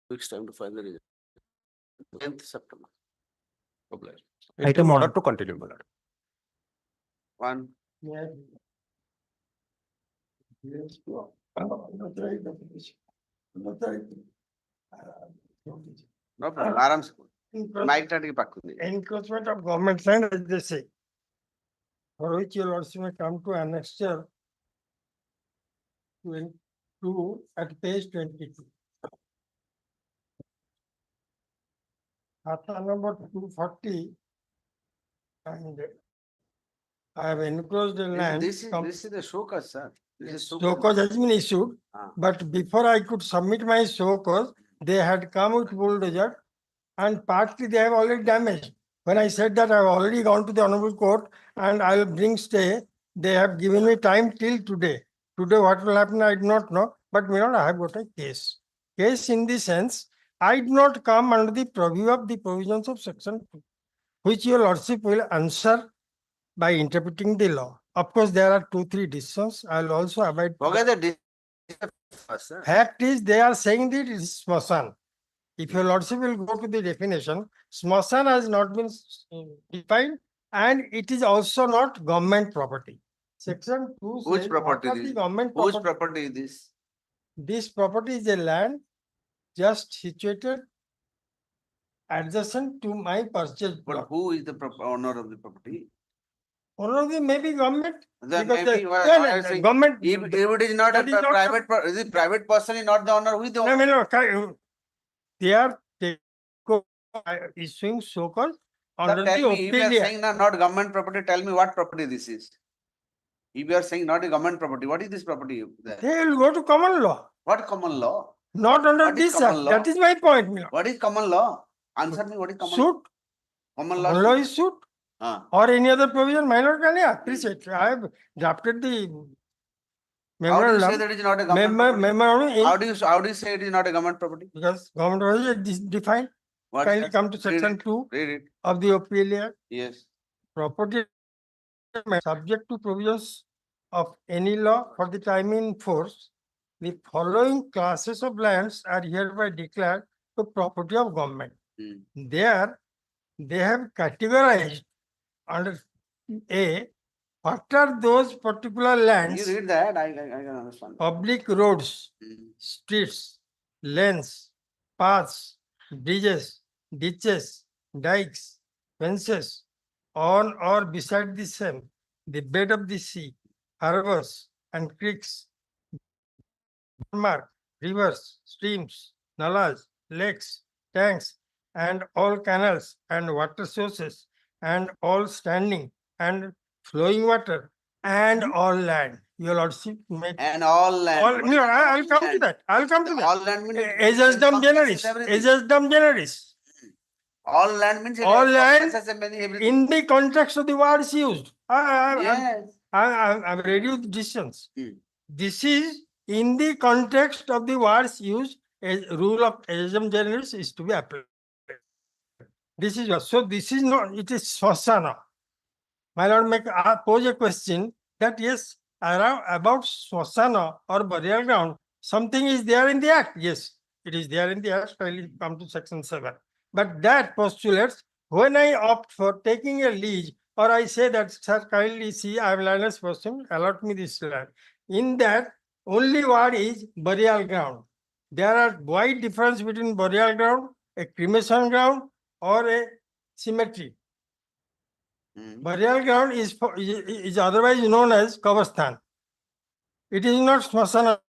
Weeks time to file the result. 10th September. Item order to continue, my lord. One. No problem. Aram se. Mic tat ki pakkundi. Encroachment of government land, as they say, for which your lordship may come to annexure to at page 22. Khata number 240. And I have enclosed the land. This is the show cause, sir. This is Show cause has been issued, but before I could submit my show cause, they had come with bulldozer and partly they have already damaged. When I said that I have already gone to the Hon'Ble Court and I will bring stay, they have given me time till today. Today what will happen, I do not know, but my lord, I have got a case. Case in the sense, I do not come under the purview of the provisions of section 2, which your lordship will answer by interpreting the law. Of course, there are 2-3 decisions. I will also abide. Okay, the sir. Fact is, they are saying that it is smashan. If your lordship will go to the definition, smashan has not been defined and it is also not government property. Section 2 Which says property what are is the government Whose property. property is this? This property is a land just situated adjacent to my purchase But plot. who is the owner of the property? One of the maybe government. Then Because maybe the- why no, I no, say government. if it is not a that is not private, is it private person is not the owner, who is the owner? No, they are issuing so-called under Sir, the tell me, if you are opinion. saying not government property, tell me what property this is. If you are saying not a government property, what is this property there? They will go to common law, What common law? not under What is this common act. law? That is my point, my lord. What is common law? Answer me, what is common law? Suit, Common common law law? is suit Ah. or any other provision, my lord, can I appreciate. I have drafted the How do you say memorandum. that it is not a government property? Memorandum in- How do you say it is not a government property? because government property is defined. What Kindly that? come to Read section it. 2 Read it. of the OPLA. Yes. Property subject to provisions of any law for the time in force, the following classes of lands are hereby declared the property of government. Hmm. There, they have categorized under A, what are those particular You lands, read that, I can understand. public roads, Hmm. streets, lanes, paths, bridges, ditches, dikes, fences, on or beside the same, the bed of the sea, harbors and creeks, rivers, streams, nalas, lakes, tanks, and all canals and water sources, and all standing and flowing water, and all land. Your lordship may. And all land. All, no, I'll come to land? that. I'll come to that. All land means. Agesdam generis. Everything. Agesdam generis. All land means. All land encompasses everything. in the context of the words used. Yes. I've read you the distance. Hmm. This is in the context of the words used. A rule of agesdam generis is to be applied. This is so. This is not. It is swasana. My lord, pose a question that yes, about swasana or burial ground, something is there in the act. Yes, it is there in the act. I'll come to section 7. But that postulates when I opt for taking a lease, or I say that, sir, kindly see, I am landless person, allot me this land. In that, only word is burial ground. There are wide difference between burial ground, a cremation ground, or a cemetery. Hmm. Burial ground is otherwise known as Kavasthan. It is not Smasana.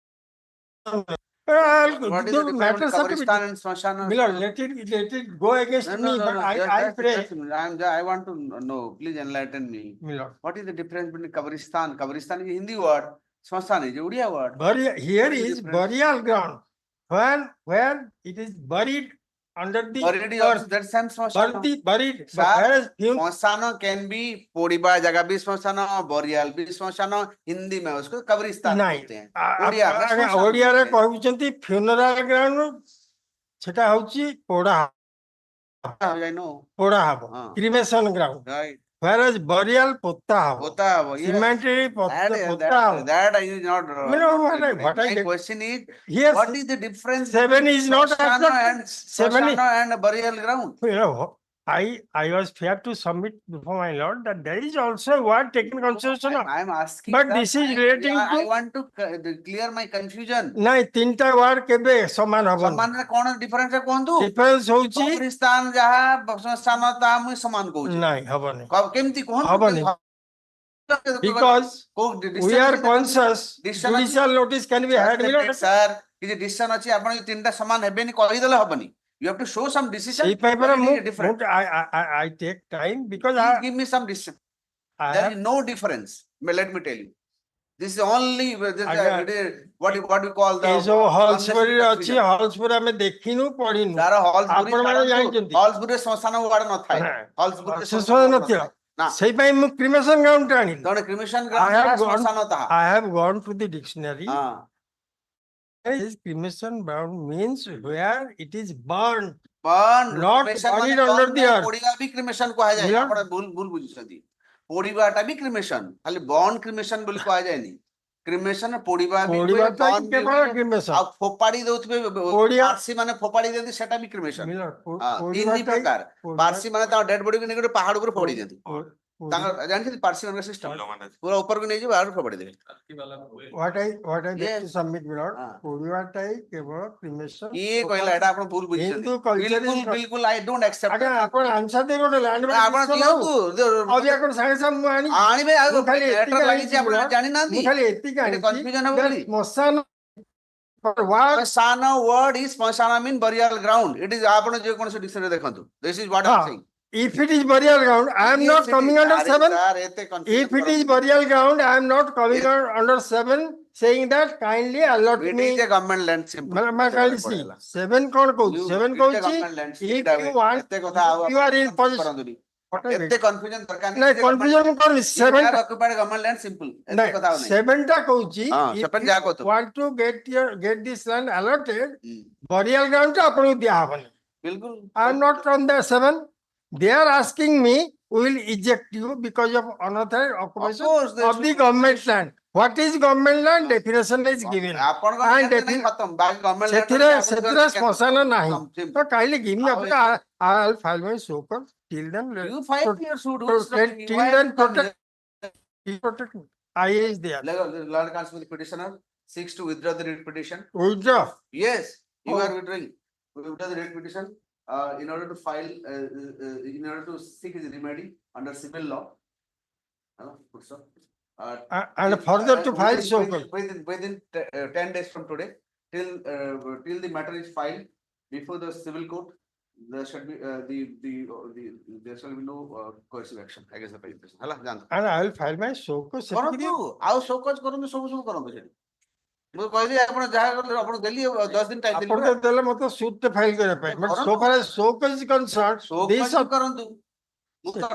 What is the difference between Matters have to be. Kabristan and Smashana? Miller, let it go against me, but I pray. I want to know. Please enlighten me. Miller. What is the difference between Kabristan? Kabristan is a Hindi word. Smashan is a Odia word. Here What is the is difference? burial ground. Where it is buried under the Buried is also earth. that same Smashana. Buried. Sir, Whereas Smashana can be पोड़ीबा जगह भी Smashana, burial भी Smashana. Hindi में उसको कब्रिस्तान बोलते हैं. ओडिया में श्मशान ओडिया रे बोलते हैं. कहउचंती फ्यूनराल ग्राउंड सेटा होची पोड़ा I know. পোড়া হব হ্যাঁ। Cremation ground Right. whereas burial পোতা হব Pota, yes. cemetery পোতা হব That is not. what I My get question is, here what is the difference seven between is not Smashana accepted. and Seven is- Smashana and burial ground? I was fair to submit before my lord that there is also a word taken consideration of I am asking. But that this is I- relating I to- want to clear my confusion. ନାଇଁ ତିନିଟା ward କେବେ ସମାନ ହବନି ସମାନରେ କଣ difference କୁହନ୍ତୁ? Difference ହଉଛି କବରିସ୍ତାନ ଯାହା ସ୍ଥାନ ତାହା ମୁଁ ସମାନ କହୁଛି। ନାଇଁ ହବନି କେମିତି କୁହନ୍ତୁ? ହବନି because we are conscious judicial notice can be had sir କିଛି ଡିସିସନ ଅଛି ଆପଣ ଯଦି ତିନିଟା ସମାନ ହେବେନି କହିଦେଲେ ହବନି। You have to show some decision. ସେଇ ପାଇଁ ପରା ମୁଁ different. I take time because Please give me some decision. I There have is no difference. Let me tell you. This is only this Agar- what we call the ଏ ସବୁ ହଲ୍ସପୁରୀ unnecessary ଅଛି confusion. ହଲ୍ସପୁରୀ ଆମେ ଦେଖିନୁ ପଢିନୁ ତାର ହଲ୍ସପୁରୀ ଆପଣମାନେ ଜାଣିଛନ୍ତି। ହଲ୍ସପୁରୀ ଶ୍ମଶାନ ward ନଥାଏ। ହଲ୍ସପୁରୀ ଶେଷ ନଥିବ ନା ସେଇ ପାଇଁ ମୁଁ କ୍ରିମେସନ ଗ୍ରାଉଣ୍ଡ ଆଣିଲି ଜଣେ କ୍ରିମିନେସନ I have gone- ଶ୍ମଶାନ ତାହା। I have gone to the dictionary ହଁ Is cremation ground means where it is burned burn Not cremation buried ମାନେ under burn the ନାହିଁ, earth. ପୋଡିବା ବି କ୍ରିମିନେସନ କୁହାଯାଏ। Mila? ଆପଣ ଭୁଲ ବୁଝୁଛନ୍ତି। ପୋଡିବାଟା ବି କ୍ରିମିନେସନ ଖାଲି ବର୍ନ କ୍ରିମିନେସନ ବୋଲି କୁହାଯାଏନି। କ୍ରିମିନେସନ ପୋଡିବା ବି ହୁଏ, ପୋଡିବାଟା burn ବି କେବଳ ହୁଏ, cremation। ଆଉ ଫୋପାଡି ଦଉଥିବେ ପୋଡିଆ- ପାର୍ସି ମାନେ ଫୋପାଡି ଦିଅନ୍ତି ସେଟା ବି କ୍ରିମିନେସନ। Mila, ତିନି ପ୍ରକାର ପାର୍ସି ମାନେ ତାଙ୍କ ଡେଡ ବଡିକୁ ନେଇକି ଗୋଟେ ପାହାଡ ଉପରେ ଫୋପାଡି ଦିଅନ୍ତି। ତାଙ୍କର ଜାଣିଛନ୍ତି ପାର୍ସି ମାନଙ୍କ ସିଷ୍ଟମ ପୁରା ଉପରକୁ ନେଇଯିବ ବାହାରକୁ ଫୋପାଡି ଦେବେ। what I beg Yes. to submit Milord Ah. ପୋଡିବାଟାই କେବଳ cremation କିଏ କହିଲା ଏଟା ଆପଣ ଭୁଲ ବୁଝିଛନ୍ତି। ହିନ୍ଦୁ କଲଚର ବିଲକୁଲ I don't accept. ଆଜ୍ଞା ଆପଣ ଆନ୍ସର ଦେଇ ଗୋଟେ ଲ୍ୟାଣ୍ଡ ଆପଣ ଦିଅନ୍ତୁ ଅବିକା କଣ ସାଙ୍ଗେ ସାଙ୍ଗେ ମୁଁ ଆଣି ଆଣିବେ ଆଉ ମୁଁ ଖାଲି ଲେଟର ଏତିକି ଲାଗିଛି ଆଣିଛି ଆପଣ Milord। ଜାଣିନାହାନ୍ତି। ମୁଁ ଖାଲି ଏତିକି ଏଠି ଆଣିଛି confusion ହବ that ବୋଲି। ଶ୍ମଶାନ for what ଶ୍ମଶାନ word is ଶ୍ମଶାନ mean burial ground. It is ଆପଣ ଯେ କୌଣସି ଡିକ୍ସନାରୀ ଦେଖନ୍ତୁ। This is what I am saying. if it is burial ground I am Yes, not it coming is. under ଆରେ 7 sir, ଏତେ confusion if it is କରନ୍ତୁନି। burial ground I am not coming Yes. under 7 saying that kindly allot It me is a government land simple. see 7 କଣ କହୁଛି 7 କହୁଛି if you want ଏତେ କଥା ଆଉ you are in position କରନ୍ତୁନି। what I ଏତେ confusion ଦରକାର ନାଇଁ confusion ମୁଁ କରୁନି 7 occupied government land simple. ଏତେ ନାଇଁ କଥା ଆଉ ନାହିଁ। 7 ଟା କହୁଛି ହଁ, if 7 you ଯାହା କହୁଥିବ। want to get this land allotted ହୁଁ, burial ground ଟା ଆପଣଙ୍କୁ ଦିଆହବନି ବିଲକୁଲ I am not on the 7 they are asking me we will eject you because of unauthorized occupation course, they of the government land what is government land definition is given ଆପଣଙ୍କ and ନିହାତି ନାହିଁ ଖତମ ବାକି government land ସେଥିରେ ଅଛି, ଆପଣ ସେଥିରେ just can- ଶ୍ମଶାନ ନାହିଁ Simple. ତ kindly give me ଆଉ update I'll file my show cause till then You fight your suit. Who is stopping you? till Why then are you coming? protect me I is there Lord Counsel, the petitioner seeks to withdraw the writ petition. withdraw Yes, you Oh. are withdrawing. Withdraw the writ petition in order to file, in order to seek his remedy under civil law. Good sir. and further to file show cause Within 10 days from today, till the matter is filed before the civil court, there should be there shall be no coercive action against the petition. ହେଲା ଜାଣନ୍ତୁ। and I will file my show cause କରନ୍ତୁ ଆଉ ସୋକଜ କରନ୍ତୁ ସବୁ କରନ୍ତୁ ସେଠି। ମୁଁ କହିଲି ଆପଣ ଯାହା କଲେ ଆପଣ ଦେଲି 10 ଦିନ ଟାଇମ୍ ଦେଲି ଆପଣ ତ ଦେଲେ ମତେ ସୁଟ୍ ଟେ ଫାଇଲ କରିବା ପାଇଁ but so far as show cause is concerned this ସୋକଜ କରନ୍ତୁ। ମୁଁ ତ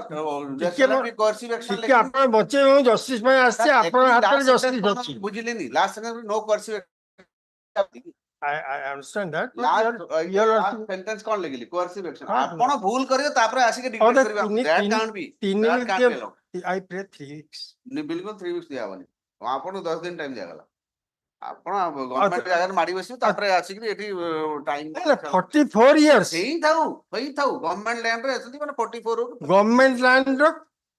there shall be coercive action ଟିକେ ଆପଣ ବଞ୍ଚେଇ ମୁଁ ଜଷ୍ଟିସ ପାଇଁ ଆସିଛି ଆପଣ ହାତରେ ଜଷ୍ଟିସ ଅଛି ବୁଝିଲେନି last sentence no coercive action। I understand that but last sentence କଣ ଲେଖିଲି coercive action ଆପଣ ଭୁଲ କରିବେ ତାପରେ ଆସିକି ଡିକ୍ଲେର କରିବେ that can't be that can't be allowed। I pray 3 weeks ବିଲକୁଲ 3 weeks ଦିଆହବନି ଆପଣଙ୍କୁ 10 ଦିନ ଟାଇମ୍ ଦିଆଗଲା ଆପଣ ଗଭର୍ଣ୍ଣମେଣ୍ଟ ଜାଗାରେ ମାଡି ବସିବେ ତାପରେ ଆସିକି ଏଠି ଟାଇମ୍ 44 years ହେଇଥାଉ ଗଭର୍ଣ୍ଣମେଣ୍ଟ ଲ୍ୟାଣ୍ଡରେ ଅଛନ୍ତି ମାନେ 44 government land ର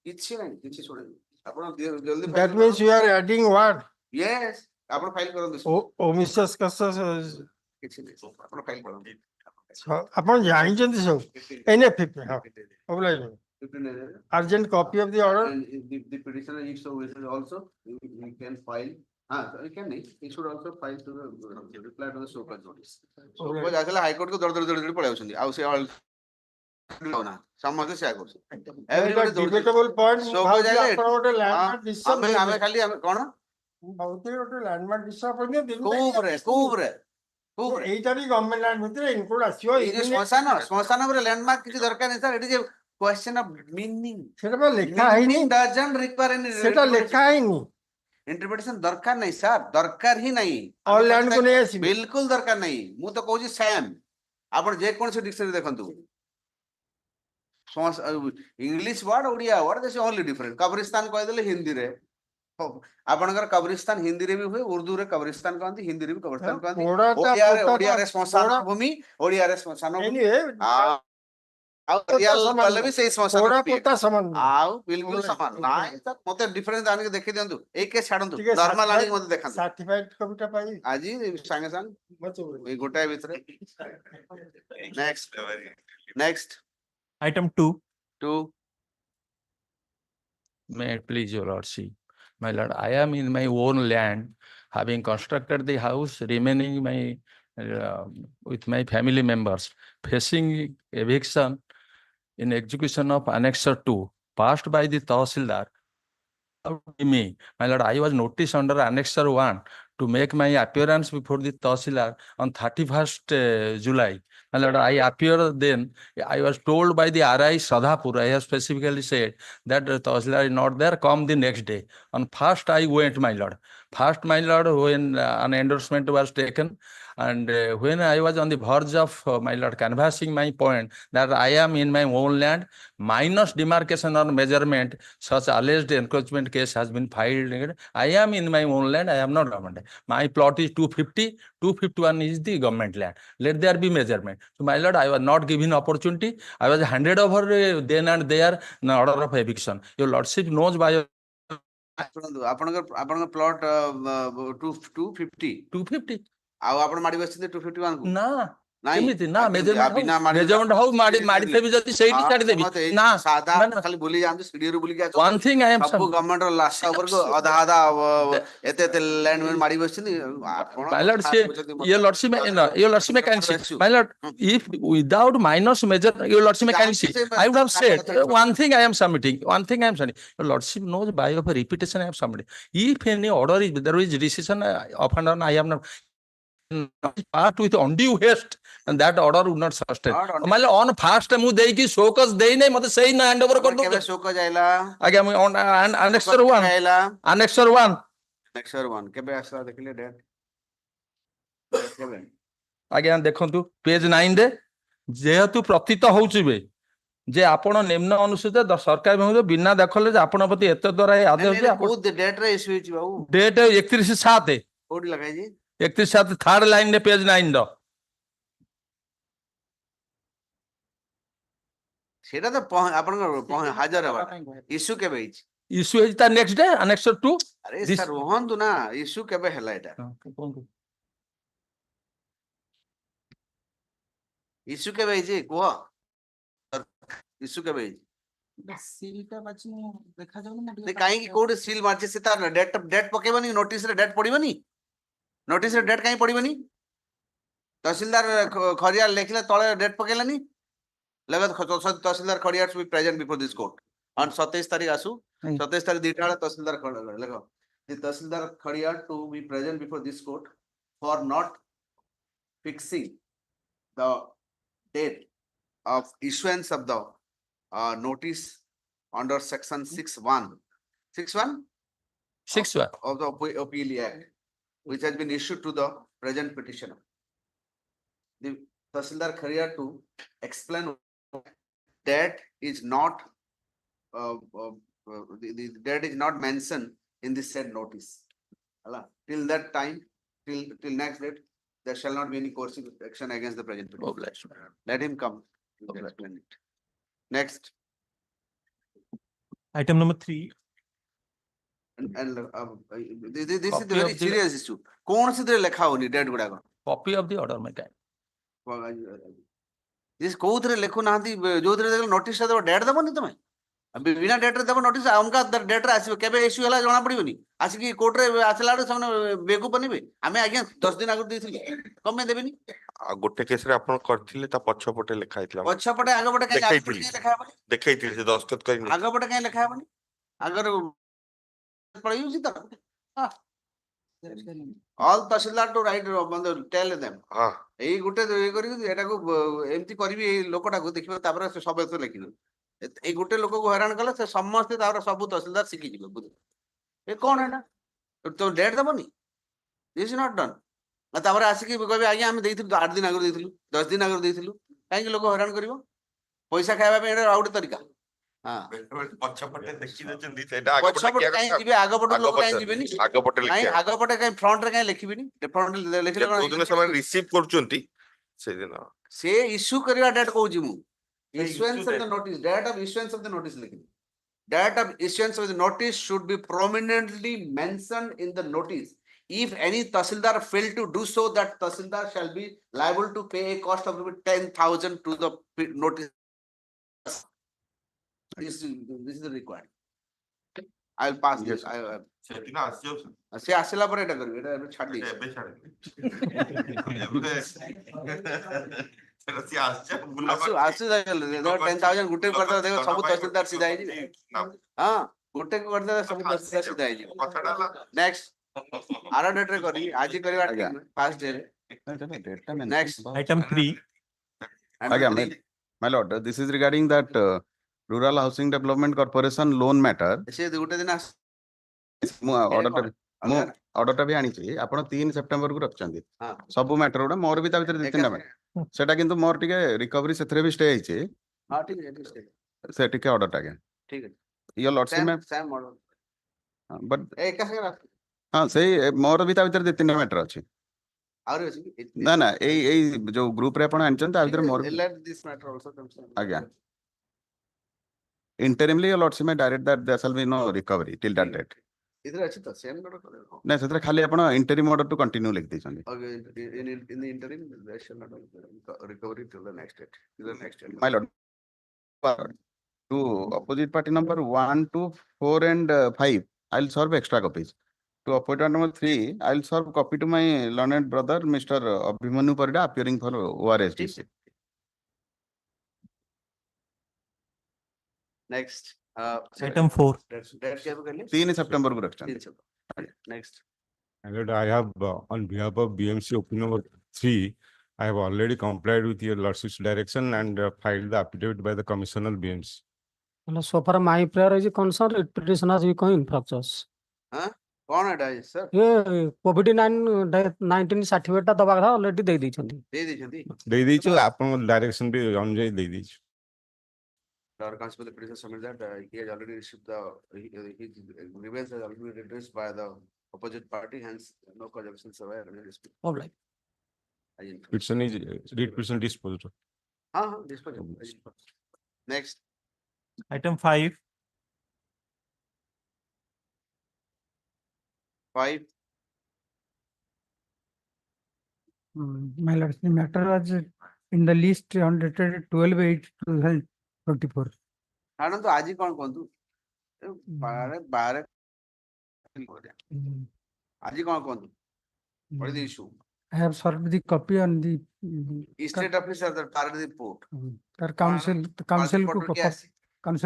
କିଛି ନାହିଁ କିଛି ଶୁଣିନି ଆପଣ ଜଲ୍ଦି that means you are adding what Yes ଆପଣ ଫାଇଲ କରନ୍ତୁ omissions କିଛି ନାହିଁ ଆପଣ ଫାଇଲ କରନ୍ତୁ ଆପଣ ଜାଣିଛନ୍ତି ସବୁ NFP ହଁ obliged urgent copy of the order and the petitioner if so wishes also he can file he can he should also file to the reply to the show cause notice so cause ଆସିଲେ high court କୁ ଦୌଡ଼ି ପଳେଇ ଆଉଛନ୍ତି ଆଉ ସେ ନା ସମସ୍ତେ ସେୟା କରୁଛନ୍ତି debatable point show cause ଆପଣ ଆଇଲେ ଗୋଟେ landmark decision ଆମେ ଖାଲି କଣ ଭାବୁଥିଲି ଗୋଟେ landmark decision ଆପଣ ଦିଅନ୍ତୁ କୋଉରେ ଏଇଟା ବି ଗଭର୍ଣ୍ଣମେଣ୍ଟ ଲ୍ୟାଣ୍ଡ ଭିତରେ ଇନକ୍ଲୁଡ ଆସିବ ଏଇ ଯୋଉ ଶ୍ମଶାନ ଉପରେ ଲ୍ୟାଣ୍ଡମାର୍କ କିଛି ଦରକାର ନାହିଁ ସାର୍ ଏଠି ଯେ question of meaning ସେଟା ବା ଲେଖା ହେଇନି meaning doesn't require any ସେଟା ଲେଖା ହେଇନି interpretation ଦରକାର ନାହିଁ ସାର୍ ଦରକାର ହିଁ ନାହିଁ all land କୁ ନେଇ ଆସିବେ ବିଲକୁଲ ଦରକାର ନାହିଁ ମୁଁ ତ କହୁଛି ସେମ୍ ଆପଣ ଯେ କୌଣସି ଡିକ୍ସନାରୀ ଦେଖନ୍ତୁ English word Odia word this only different कब्रिस्तान कह देले हिंदी रे आपनकर कब्रिस्तान हिंदी रे भी हुए उर्दू रे कब्रिस्तान कहंती हिंदी रे भी कब्रिस्तान कहंती ओडिया रे स्मशान भूमि ओडिया रे स्मशान भूमि रियल वाले भी से स्मशान भूमि आउ बिल्कुल समान नाइ त मते डिफरेंस आने के देखि दियंतु एक के छाडंतु नॉर्मल आने मते देखंतु सर्टिफाइड कविता पाई आजी संगे संग ए गोटाय भितरे next Item 2. 2 May it please your lordship. My lord, I am in my own land, having constructed the house, remaining with my family members, facing eviction in execution of Annexure 2, passed by the Tahsildar. Me, my lord, I was noticed under Annexure 1 to make my appearance before the Tahsildar on 31st July. My lord, I appeared then. I was told by the RI Sadhapur, I have specifically said that the Tahsildar is not there, come the next day. On first I went, my lord. First, my lord, when an endorsement was taken, and when I was on the verge of, my lord, canvassing my point that I am in my own land, minus demarcation or measurement, such alleged encroachment case has been filed. I am in my own land, I am not government. My plot is 250, 251 is the government land. Let there be measurement. So, my lord, I was not given opportunity. I was handed over then and there in order of eviction. Your lordship knows by ଆପଣଙ୍କ plot 250 250. ଆଉ ଆପଣ ମାଡି ବସିଥିଲେ 251 କୁ ନା ନାଇଁ କେମିତି ନା ବିନା measurement ହଉ ମାଡିଥେବି ଯଦି ସେଇଠି ଛାଡିଦେବି ନା ସାଧା ଖାଲି ବୁଲି ଯାଆନ୍ତୁ ସିଡିରୁ ବୁଲିକି ଆସନ୍ତୁ one thing I am ସବୁ ଗଭର୍ଣ୍ଣମେଣ୍ଟ ର ଲାଶା ଉପରକୁ ଅଧା ଅଧା ଏତେ ଏତେ ଲ୍ୟାଣ୍ଡ ମାଡି ବସିଛନ୍ତି ଆପଣ my lord your lordship can see my lord if without minus measure your lordship can see I would have said one thing I am submitting your lordship knows by of repetition I am submitting if any order is there is decision upon I am not part with undue haste and that order would not sustain my lord on fast mu deiki showcase dei nei mate sei na hand over kar do କେବେ ଶୋକ ଯାଇଲା ଆଜ୍ଞା ମୁଁ annexure 1 annexure 1 next 1 କେବେ ଆସିଲା ଦେଖିଲେ date କେବେ ଆଜ୍ଞା ଦେଖନ୍ତୁ ପେଜ 9 ରେ ଯେହେତୁ ପ୍ରତୀତ ହଉଛି ବେ ଯେ ଆପଣ ନିମ୍ନ ଅନୁସୂଚିତ ସରକାର ବିଭାଗ ବିନା ଦଖଲରେ ଯେ ଆପଣ ପ୍ରତି ଏତେ ଦ୍ୱାରା ଆଦେଶ କୋଉ ଡେଟ୍ ରେ ଇସ୍ୟୁ ହେଇଛି ବାବୁ ଡେଟ୍ 31/7 କୋଉଠି ଲେଖା ହେଇଛି 31/7 ଥାର୍ଡ ଲାଇନ ରେ ପେଜ 9 ର ସେଟା ତ ଆପଣଙ୍କ ହାଜର ହେବା ଇସ୍ୟୁ କେବେ ହେଇଛି ଇସ୍ୟୁ ହେଇଛି ତା ନେକ୍ସଟ ଡେ annexure 2 ଆରେ ସାର୍ ରୁହନ୍ତୁ ନା ଇସ୍ୟୁ କେବେ ହେଲା ଏଟା ଇସ୍ୟୁ କେବେ ହେଇଛି କୁହ ଇସ୍ୟୁ କେବେ ହେଇଛି କାହିଁକି କୋଉଠି ସିଲ୍ ମାରିଛି ସେ ତାର ଡେଟ୍ ପକେଇବନି ନୋଟିସ ରେ ଡେଟ୍ ପଡିବନି ନୋଟିସ ରେ ଡେଟ୍ କାହିଁ ପଡିବନି ତହସିଲଦାର ଖରିଆର ଲେଖିଲେ ତଳେ ଡେଟ୍ ପକେଇଲାନି tahsildar Khariar to be present before this court on 27 तारीख आसु 27 तारीख दीटा तहसीलदार लेखो tahsildar Khariar to be present before this court for not fixing the date of issuance of the notice under section 61 of the OPL Act which has been issued to the present petitioner. The Tahsildar Khariya to explain that is not the date is not mentioned in the said notice. Till that time, till next date, there shall not be any coercive action against the present petitioner. Let him come. Explain it. Next. Item number 3. And this is the very serious issue. कौन सी तरह लिखा होनी date गुड़ा को? Copy of the order my guy. this कोउ तरह लिखो ना थी जो तरह देखो नोटिस टा तो डेट दबो नहीं तुम्हें अभी बिना डेट रे दबो नोटिस हमका डेट रे आसीबे केबे इश्यू हला जणा पड़िबनी आसी कोर्ट रे आसला रे सामने बेकू बनिबे हमें आज्ञा 10 दिन आगु देथिली कमे देबेनी गोटे केस रे आपण करथिले ता पछपटे लिखा हितला पछपटे आगपटे काई आगपटे लिखा हबनी देखैथिले से दस्तखत करिन आगपटे काई लिखा हबनी अगर पळियुसी त all तहसीलदार टू राइट मतलब टेल देम हां एई गुटे ए करी एटा को एमती करबी ए लोकटा को देखिबो तापर से सब एतो लिखिनो ए गुटे लोक को हैरान कला से समस्त तापर सब तहसीलदार सिखि जिबो बुझ ए कोन एटा तो डेट दबनी दिस इज नॉट डन तापर आसी कि कहबे आज्ञा हम देइथिलु 8 दिन आगर देइथिलु 10 दिन आगर देइथिलु काहे कि लोक हैरान करिवो पैसा खाଇବା ପାଇଁ ଏଇଟା ଆଉ ଗୋଟେ ତରିକା। ହଁ ପଛପଟେ ଦେଖିଦେଇଛନ୍ତି ସେଇଟା ଆଗପଟେ ପଛପଟେ କାହିଁ ଯିବେ ଆଗପଟେ ଲୋକ କାହିଁ ଯିବେନି ଆଗପଟେ କାହିଁ ଲେଖିବା ଆଗପଟେ କାହିଁ ଫ୍ରଣ୍ଟରେ କାହିଁ ଲେଖିବେନି ଫ୍ରଣ୍ଟରେ ଲେଖିଲେ କଣ ଯୋଉଦିନ ସେମାନେ ରିସିଭ୍ କରୁଛନ୍ତି ସେଦିନ ସେ ଇସ୍ୟୁ କରିବା ଡେଟ୍ କହୁଛି ମୁଁ Hey, issuance issue of the notice date of issuance of the notice ଲେଖିବି date of issuance of the notice should be prominently mentioned in the notice. If any Tahsildar fail to do so, that Tahsildar shall be liable to pay a cost of 10,000 to the notice. This is the required. I will pass this. ସେଦିନ ଆସିଯାଉଛନ୍ତି ସେ ଆସିଲା ପରେ ଏଇଟା କରିବି ଏଇଟା ଏବେ ଛାଡି ଦେଇଛି ଏବେ ଛାଡ଼ିଲେ ସେଟା ସିଏ ଆସିଛି ବୁଲା ଆସୁ 10,000 ଗୋଟେ କରିଦେବା ଦେଖ ସବୁ ତହସିଲଦାର ସିଧା ହେଇଯିବେ ହଁ ଗୋଟେ କରିଦେବା ସବୁ ତହସିଲଦାର ସିଧା ହେଇଯିବ କଥାଟା ହେଲା ନେକ୍ସଟ ଆର ଡେଟ୍ ରେ କରି ଆଜି କରିବା ଆଜ୍ଞା। ଫାର୍ଷ୍ଟ ଡେ ରେ Next. Item 3. Again, my lord, this is regarding that Rural Housing Development Corporation loan matter. ସେ ଗୋଟେ ଦିନ ମୁଁ ଅର୍ଡରଟା ବି ଆଣିଛି ଆପଣ 3 ସେପ୍ଟେମ୍ବର କୁ ରଖିଛନ୍ତି ହଁ ସବୁ ମ୍ୟାଟର ଗୁଡା ମୋର ବି ତା ଭିତରେ ଦି ତିନିଟା ସେଟା କିନ୍ତୁ ମୋର ଟିକେ ରିକଭରି ସେଥିରେ ବି ଷ୍ଟେ ହେଇଛି ହଁ ଠିକ ଅଛି ସେ ଟିକେ ଅର୍ଡରଟା ଆଜ୍ଞା ଠିକ ଅଛି your lordship same order but ଏକା ସାଙ୍ଗେ ହଁ ସେଇ ମୋର ବି ତା ଭିତରେ ଦି ତିନିଟା ମ୍ୟାଟର ଅଛି ଆହୁରି ଅଛି ନା ନା ଏଇ ଯୋଉ ଗ୍ରୁପରେ ଆପଣ ଆଣିଛନ୍ତି ତା ଭିତରେ ମୋର let this matter also comes ଆଜ୍ଞା interimly your lordship may direct that there shall be no recovery till that date इधर अच्छी तो सेम नोट कर दो ନା ସେଥିରେ ଖାଲି ଆପଣ interim order to continue ଲେଖି ଦେଇଛନ୍ତି okay in the interim there shall not be recovery till the next date my lord to opposite party number 1 to 4 and 5 I'll serve extra copies to opponent number 3 I'll serve copy to my learned brother Mr. Abhimanyu Parida appearing for ORSDC next Item 4. date क्या कर लिया 3 September को रखଛନ୍ତି next And I have, on behalf of BMC opinion number 3, I have already complied with your lordship's direction and filed the affidavit by the commissioner BMC. So far, my prayer is concerned, it petition has become infractions. कौन है dice sir ये COVID-19 certificate दबा था already दे दी छथि दे दी छथि ଦେଇ ଦେଇଛୁ ଆପଣଙ୍କ ଡାଇରେକ୍ସନ ବି ଅନୁଯାୟୀ ଦେଇ ଦେଇଛୁ our constable petition submit that he has already received the his grievance has already been redressed by the opposite party hence no cause of action survive All right. petition is read petition disposed of. हाँ हाँ dispose next Item 5. 5 My lord, the matter was in the list on dated 12/8/2024. हां तो आज ही कौन कौन तू बारे बारे आज ही कौन कौन तू what is the issue I have served the copy on the state officer that party the port council council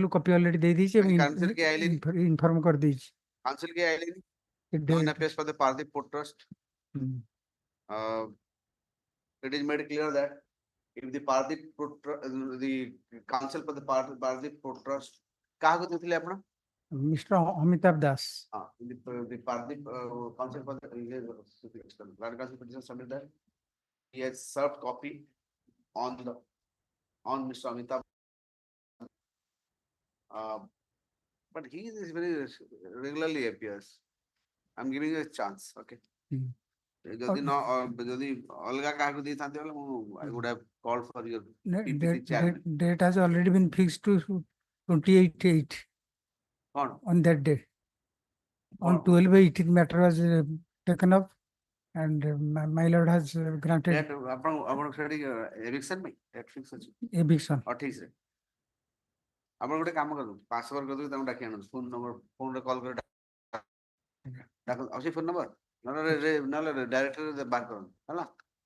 को copy already दे दीजिए अभी council के आइले inform कर दीजिए council के आइले कि on appeals for the party port trust it is made clear that if the party the council for the party port trust कहाँ को देते ले अपना Mr. Amitabh Das. the party council for the land council petition submit that he has served copy on Mr. Amitabh but he is very regularly appears I'm giving you a chance okay যদি ন যদি অলগা কাহাକୁ ଦେଇଥାନ୍ତି ବୋଲେ ମୁଁ I would have called for your PPT chairman Date has already been fixed to 28/8 କଣ on that day. On 12/18 matter was taken up and my lord has granted that ଆପଣ ସେଠି eviction ପାଇଁ date fix ଅଛି eviction. 28 ରେ ଆପଣ ଗୋଟେ କାମ କରନ୍ତୁ ପାସୱାର୍ଡ କରିଦେବି ତାଙ୍କୁ ଡାକି ଆଣନ୍ତୁ ଫୋନ ରେ କଲ୍ କରି ଡାକ ଅଛି ଫୋନ ନମ୍ବର ନହେଲେ ଡାଇରେକ୍ଟର ବାହାର କରନ୍ତୁ ହେଲା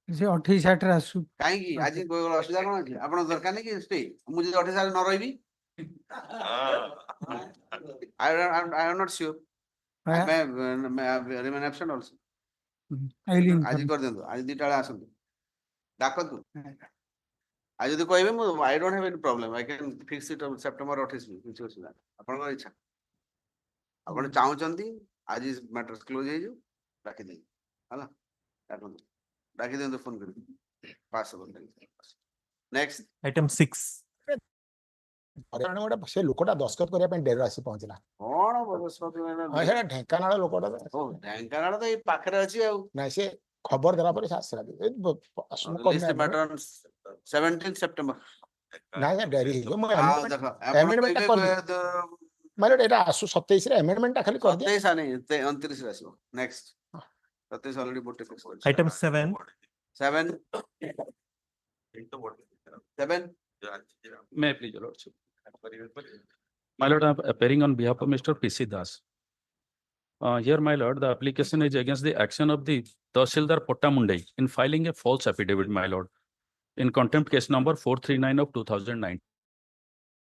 ସେ 28/8 ରେ ଆସୁ କାହିଁକି ଆଜି ଅସୁବିଧା କଣ ଅଛି ଆପଣ ଦରକାର ନାହିଁ କି ଷ୍ଟେ ମୁଁ ଯଦି 28 ନ ରହିବି I am not sure I may remain absent also ଆଜି କରିଦିଅନ୍ତୁ ଆଜି 2ଟା ବେଳେ ଆସନ୍ତୁ ଡାକନ୍ତୁ ଆଉ ଯଦି କହିବେ ମୁଁ I don't have any problem I can fix it on September 28 କିଛି ଅସୁବିଧା ନାହିଁ ଆପଣଙ୍କର ଇଚ୍ଛା ଆପଣ ଚାହୁଁଛନ୍ତି ଆଜି ମ୍ୟାଟର କ୍ଲୋଜ ହେଇଯିବ ଡାକିଦିଅନ୍ତୁ ହେଲା ଡାକନ୍ତୁ ଡାକିଦିଅନ୍ତୁ ଫୋନ କରିକି ପାସ୍ ନେକ୍ସଟ Item 6. ହରିୟାଣା ଗୋଟେ ସେ ଲୋକଟା ଦସ୍ତଖତ କରିବା ପାଇଁ ଡେରି ଆସି ପହଞ୍ଚିଲା କଣ ବଦସ୍ପତି ମାନେ ହଁ ସେଇଟା ଢେଙ୍କାନାଳ ଲୋକଟା ତ। ଓ ଢେଙ୍କାନାଳ ତ ଏଇ ପାଖରେ ଅଛି ଆଉ ନାଇଁ ସେ ଖବର ଦେଲା ପରେ ସେ ଆସିଲା ମୁଁ Release the matter on 17th September ନାଇଁ ସେ ଡେରି ହେଇଯିବ ମୁଁ ଆଉ ଦେଖ ଆପଣ amendment ଟା କହିବେ କରିବି। ମାନେ ଏଇଟା ଆସୁ 27 ରେ amendment ଟା ଖାଲି କରିଦିଏ 27 ଆନି 29 ରେ ଆସିବ next 27 already ବୋଟେ Item 7. 7 7 May I please, your lordship? My lord, I am appearing on behalf of Mr. P.C. Das. Here, my lord, the application is against the action of the Tahsildar Pottamundai in filing a false affidavit, my lord, in contempt case number 439 of 2009.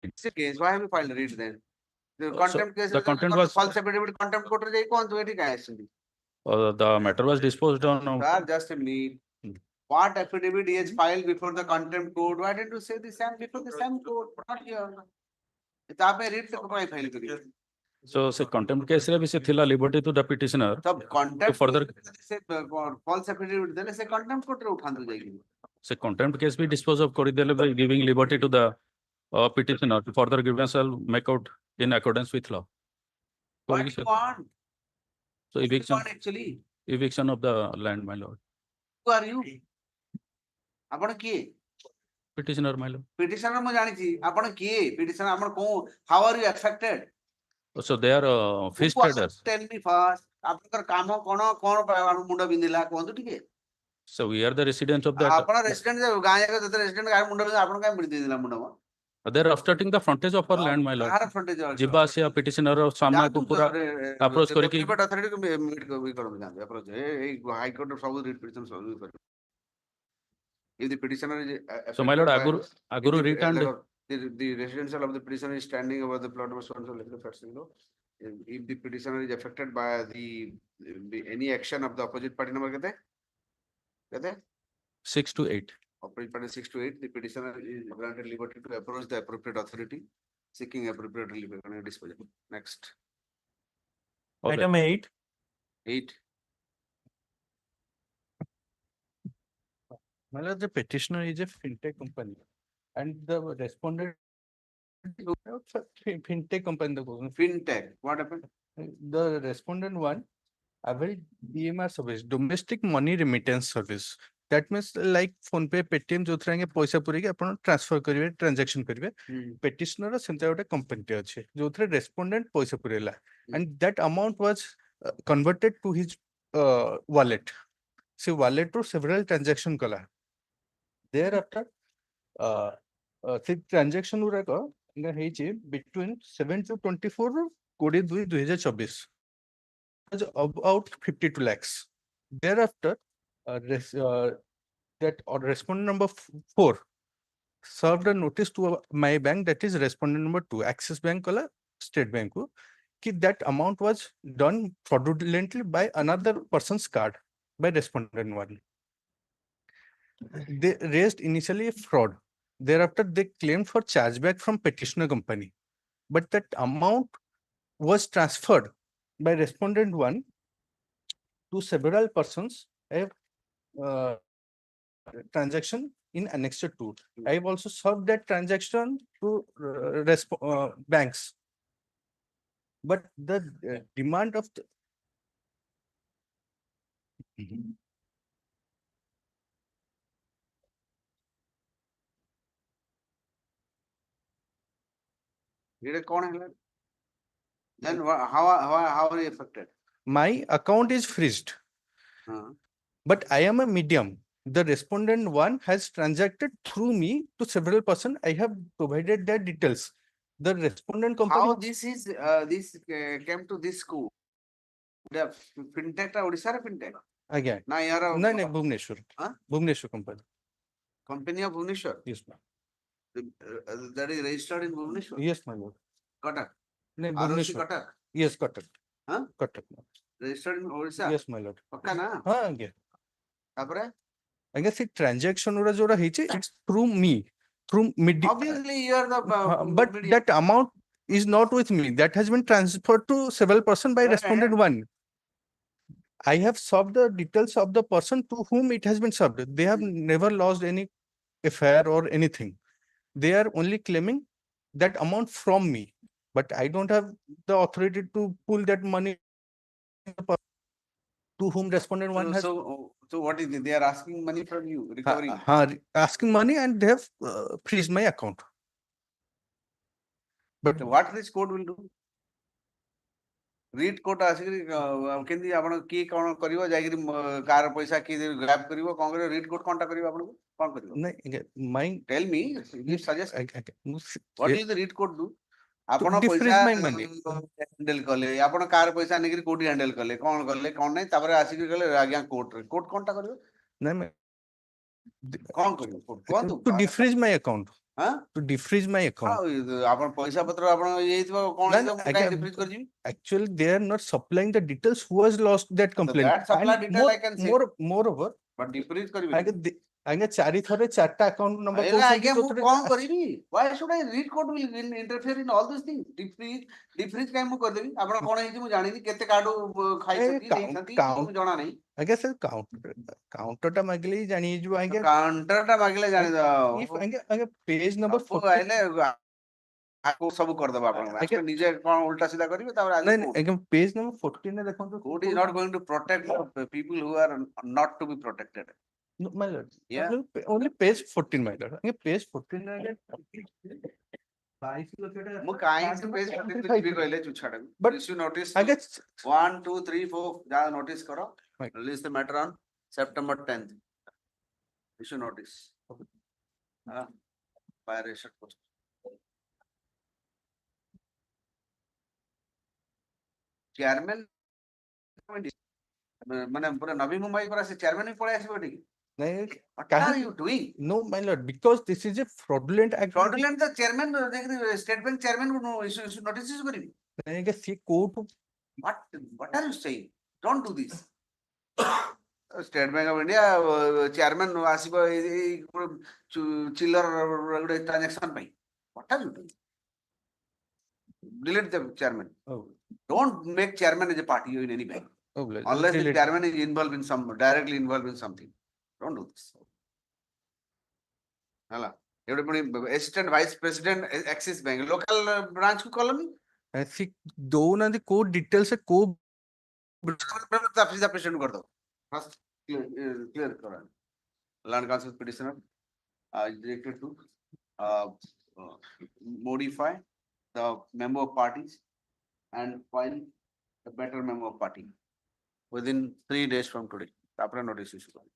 It's a case. Why have you filed? Read then. The contempt case. the content was- false affidavit. Contempt court re jai kon to eti kai asindi. The matter was disposed on. Sir, just a minute. What affidavit he has filed before the contempt court? Why didn't you say the same before the same court? Not here. तो आपने read तक कोई file करी. So, say contempt case रे भी से थिला liberty to the petitioner. तब contempt further- से false affidavit देने से contempt court रे उठान तो जाएगी. Say contempt case भी dispose of kori dele by giving liberty to the petitioner to further grievance shall make out in accordance with law. What do you want? So What do you eviction, want actually? eviction of the land, my lord. Who are you? आपण किए? Petitioner, my lord. Petitioner ମୁଁ ଜାଣିଛି ଆପଣ କିଏ petitioner ଆପଣ କୋଉ how are you affected So they are fish Who are you? traders. Tell me first ଆପଣଙ୍କର କାମ କଣ କଣ ପାଇଁ ଆମ ମୁଣ୍ଡ ବିନ୍ଧିଲା କୁହନ୍ତୁ ଟିକେ So we are the residents of that. ଆପଣ ରେସିଡେଣ୍ଟ ଗାଁ ଯାକ ଯେତେ ରେସିଡେଣ୍ଟ ଗାଁ ମୁଣ୍ଡ ବିନ୍ଧା ଆପଣ କାଇଁ ବିନ୍ଧି ଦେଇଥିଲା ମୁଣ୍ଡ They are obstructing the frontage of our land, my lord. କାହାର frontage ଅଛି? ଯିବା ଆସିବା petitioner ର ସାମ୍ନାକୁ ପୁରା approach କରିକି ଅଥରିଟି ମିଟ୍ କରନ୍ତୁ ଯାଆନ୍ତୁ approach ଏଇ ହାଇ କୋର୍ଟ ସବୁ ରିଟ୍ ପିଟିସନ ସବୁ କରିବେ if the petitioner is So my lord, aguru if the- read and the residential of the petitioner is standing over the plot number so and so like the first thing, if the petitioner is affected by the any action of the opposite party number कहते 6 to 8. opposite party 6 to 8 the petitioner is granted liberty to approach the appropriate authority seeking appropriate relief disposal. Next Okay. Item 8. 8 My lord, the petitioner is a fintech company and the respondent fintech company. fintech what happened The respondent one availed DMR service, domestic money remittance service. That means like PhonePe, Paytm जो थ्रांगे पैसा पूरे के अपन transfer करिवे transaction करिवे petitioner Santa गोटे company टे अच्छे जो थ्रे respondent पैसा पूरे ला and that amount was converted to his wallet. से wallet to several transaction कला thereafter से transaction उरा को इंगा है ची between 7 to 24 22/2024 was about 52 lakhs. Thereafter, that respondent number 4 served a notice to my bank, that is respondent number 2, Axis Bank or State Bank, ki that amount was done fraudulently by another person's card by respondent 1. They raised initially a fraud. Thereafter, they claimed for chargeback from petitioner company, but that amount was transferred by respondent 1 to several persons have transaction in annexure 2. I have also served that transaction to banks. But the demand of the ଏଇଟା କଣ ହେଲା then how are you affected my account is freezed, but I am a medium. The respondent 1 has transacted through me to several persons. I have provided their details. The respondent company. how this is this came to this school the fintech ଟା ଓଡ଼ିଶାର fintech Again. ନା यार No, Bhubaneswar. Huh? Bhubaneswar company. company of Bhubaneswar Yes, ma'am. that is registered in Bhubaneswar Yes, my lord. Cuttack No, ROC Bhubaneswar. Cuttack Yes, Cuttack. Huh? Cuttack. ma'am. registered in Orissa Yes, my lord. ପକ୍କା ନା Again. ତାପରେ I guess the transaction ura jora heiche, it's through me, through medium. obviously you are the But medium. that amount is not with me. That has been transferred to several person by respondent 1. I have served the details of the person to whom it has been served. They have never lost any affair or anything. They are only claiming that amount from me, but I don't have the authority to pull that money to whom respondent one has So what is it? They are asking money from you, recovering. asking money, and they have freezed my account. But So what this court will do? Read court ଆସିକିରି କେମିତି ଆପଣ କିଏ କଣ କରିବ ଯାଇକିରି car ପଇସା କିଏ grub କରିବ କଣ କରିବ ରିଟ୍ କୋର୍ଟ କଣଟା କରିବ ଆପଣଙ୍କୁ କଣ କରିବ? my Tell me, give suggestion. What will the read court do? To ଆପଣ defreeze ପଇସା my money. ହ୍ୟାଣ୍ଡେଲ କଲେ ଆପଣ କାର ପଇସା ନେଇକିରି କୋଉଠି ହ୍ୟାଣ୍ଡେଲ କଲେ କଣ ନାହିଁ ତାପରେ ଆସିକି ଗଲେ ଆଜ୍ଞା କୋର୍ଟରେ କୋର୍ଟ କଣଟା କରିବ କଣ କରିବ କୁହନ୍ତୁ to defreeze my account. ହଁ To defreeze my account. ଆପଣ ପଇସା ପତ୍ର ଆପଣ ଇଏ ହେଇଥିବ କଣ ହେଇଥିବ ମୁଁ କାହିଁ ରିଫ୍ରିଜ କରିଯିବି? Actually, they are not supplying the details who has lost that complaint. that supply And detail I can say. moreover, But defreeze କରିବି ଆଜ୍ଞା ଚାରି ଥରେ ଚାରିଟା account number ଆଜ୍ଞା ମୁଁ କହୁଛନ୍ତି, କଣ କରିବି? Why should I read court will interfere in all these things? Defreeze କାହିଁ ମୁଁ କରିଦେବି? ଆପଣ କଣ ହେଇଛି ମୁଁ ଜାଣିନି କେତେ କାର୍ଡ ଖାଇଛନ୍ତି ନେଇଛନ୍ତି ମୁଁ ଜଣା ନାହିଁ। ଆଜ୍ଞା sir counter ଟା ମାଗିଲେ ହିଁ ଜାଣି ହେଇଯିବ ଆଜ୍ଞା। କାଉଣ୍ଟର ଟା ମାଗିଲେ ଜାଣିଦବ। If ଆଜ୍ଞା page number ସବୁ ଆଇଲେ ଆକୁ ସବୁ କରିଦବ ଆପଣ ନିଜେ କଣ ଉଲ୍ଟା ସିଧା କରିବେ ତାପରେ ଆଜ୍ଞା page number 14 ରେ ଦେଖନ୍ତୁ। Court is not going to protect people who are not to be protected. No, my lord. Yeah. Only page 14, my lord. Okay, page 14 ରେ ଆଜ୍ଞା ମୁଁ କାହିଁକି ପେଜ 14 ଯିବି କହିଲେ ଛାଡ But issue notice I guess 1 2 3 4 ଯାହା notice କର release the matter on September 10th issue notice by registered post chairman ମାନେ ପୁରା ନବୀ ମୁମ୍ବାଇ ପୁରା ସେ chairman ବି ପଳେଇ ଆସିବ ଏଠିକି what are you doing? No, my lord, because this is a fraudulent act. Fraudulent the chairman state bank chairman issue notice issue କରିବି ଆଜ୍ଞା ସେ court what are you saying? Don't do this. State Bank of India chairman ଆସିବ ଏଇ chiller ଗୋଟେ transaction ପାଇଁ what are you doing? Delete the chairman. Don't make chairman as a party in any bank unless the chairman is involved in directly involved in something. Don't do this. ହେଲା ଏവിടെ ପୁଣି assistant vice president Axis Bank local branch କୁ କଲନି ସେ ଦଉନାହାନ୍ତି କୋଉ details କୋଉ president କରିଦବ first clear କର land council petitioner directed to modify the memo of parties and file the better memo of party within 3 days from today ତାପରେ notice issue କର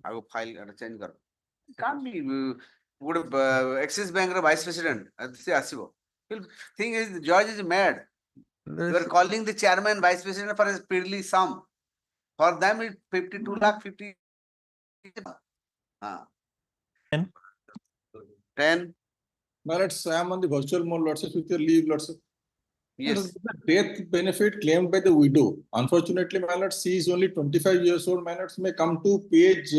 ଆଗ file change କର can't be ଗୋଟେ Axis Bank ର vice president ସେ ଆସିବ thing is the judge is mad. You are calling the chairman vice president for a piddly sum. For them it's 52 lakh 50 10 My lords, I am on the virtual mode, lords, with your leave, lords. yes The death benefit claimed by the widow. Unfortunately, my lords, she is only 25 years old. My lords may come to page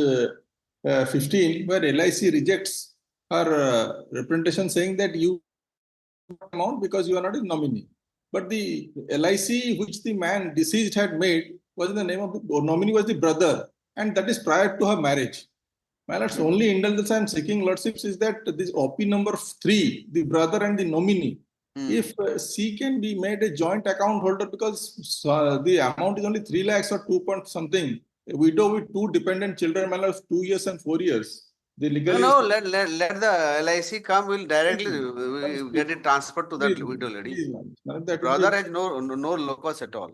15, where LIC rejects her representation saying that you amount because you are not a nominee. But the LIC which the man deceased had made was in the name of the nominee was the brother, and that is prior to her marriage. My lords, only indulgence I am seeking, lordships, is that this OP number 3, the brother and the nominee, if she can be made a joint account holder because the amount is only 3 lakhs or 2 point something. A widow with 2 dependent children, my lords, 2 years and 4 years. The legally no let the LIC come will directly get it transferred to that widow lady. Please, ma'am. That Brother has no locus at all.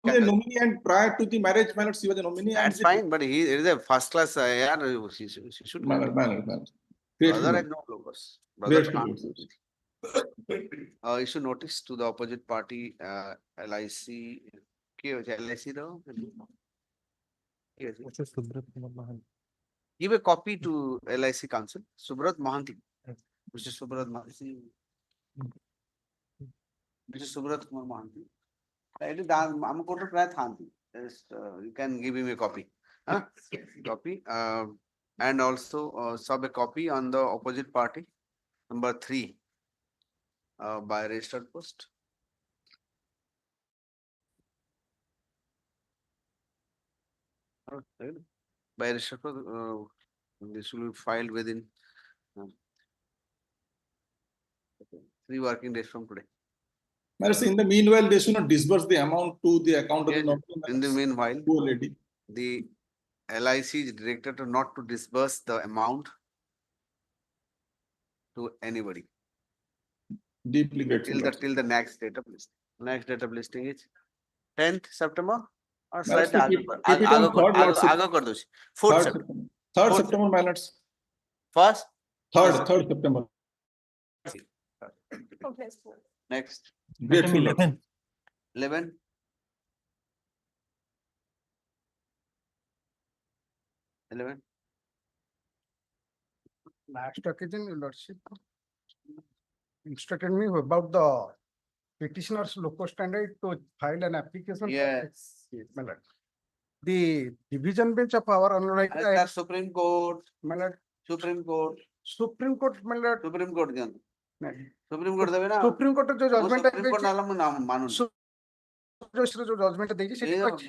He was a nominee, and prior to the marriage, my lords, he was a nominee. That's and fine, but he is a first class she should My get lord, it. my lord, my lord. Brother has no locus. Brother Grateful, can't. lordships. Issue notice to the opposite party LIC କିଏ ଅଛି LIC ର କିଏ ଅଛି? Give a copy to LIC council Subrat Mohanty. Mr. Subrat Mohanty. Mr. Subrat Kumar Mohanty. ଏଠି ଆମ କୋର୍ଟରେ ପ୍ରାୟ ଥାନ୍ତି you can give him a copy copy and also sub a copy on the opposite party number 3 by registered post. By registered post this will be filed within 3 working days from today. My lords, in the meanwhile, they should not disburse the amount to the account of the Yes, notary. my in the lords. meanwhile, Poor lady. the LIC is directed to not to disburse the amount to anybody Deeply grateful. lords. till the next date of listing. Next date of listing is 10th September or Lords, slightly keep it on third lordship. आगे कर दो 4th Third September. September. Third Fourth September, my lords. First, Third September. next Grateful. Item lords. 11. 11. 11. Last occasion, your lordship instructed me about the petitioner's local standard to file an application. for- Yes. My lord. The division bench of our unlike, As per Supreme Court, my lord, Supreme Court, Supreme Court, my lord, Supreme Court दिया नहीं, Supreme Court देवे ना Supreme Court जो वो judgment Supreme Court नाला मैं नाम मानूं जो judgment ଦେଇଛି ये ସେଠି ଅଛି।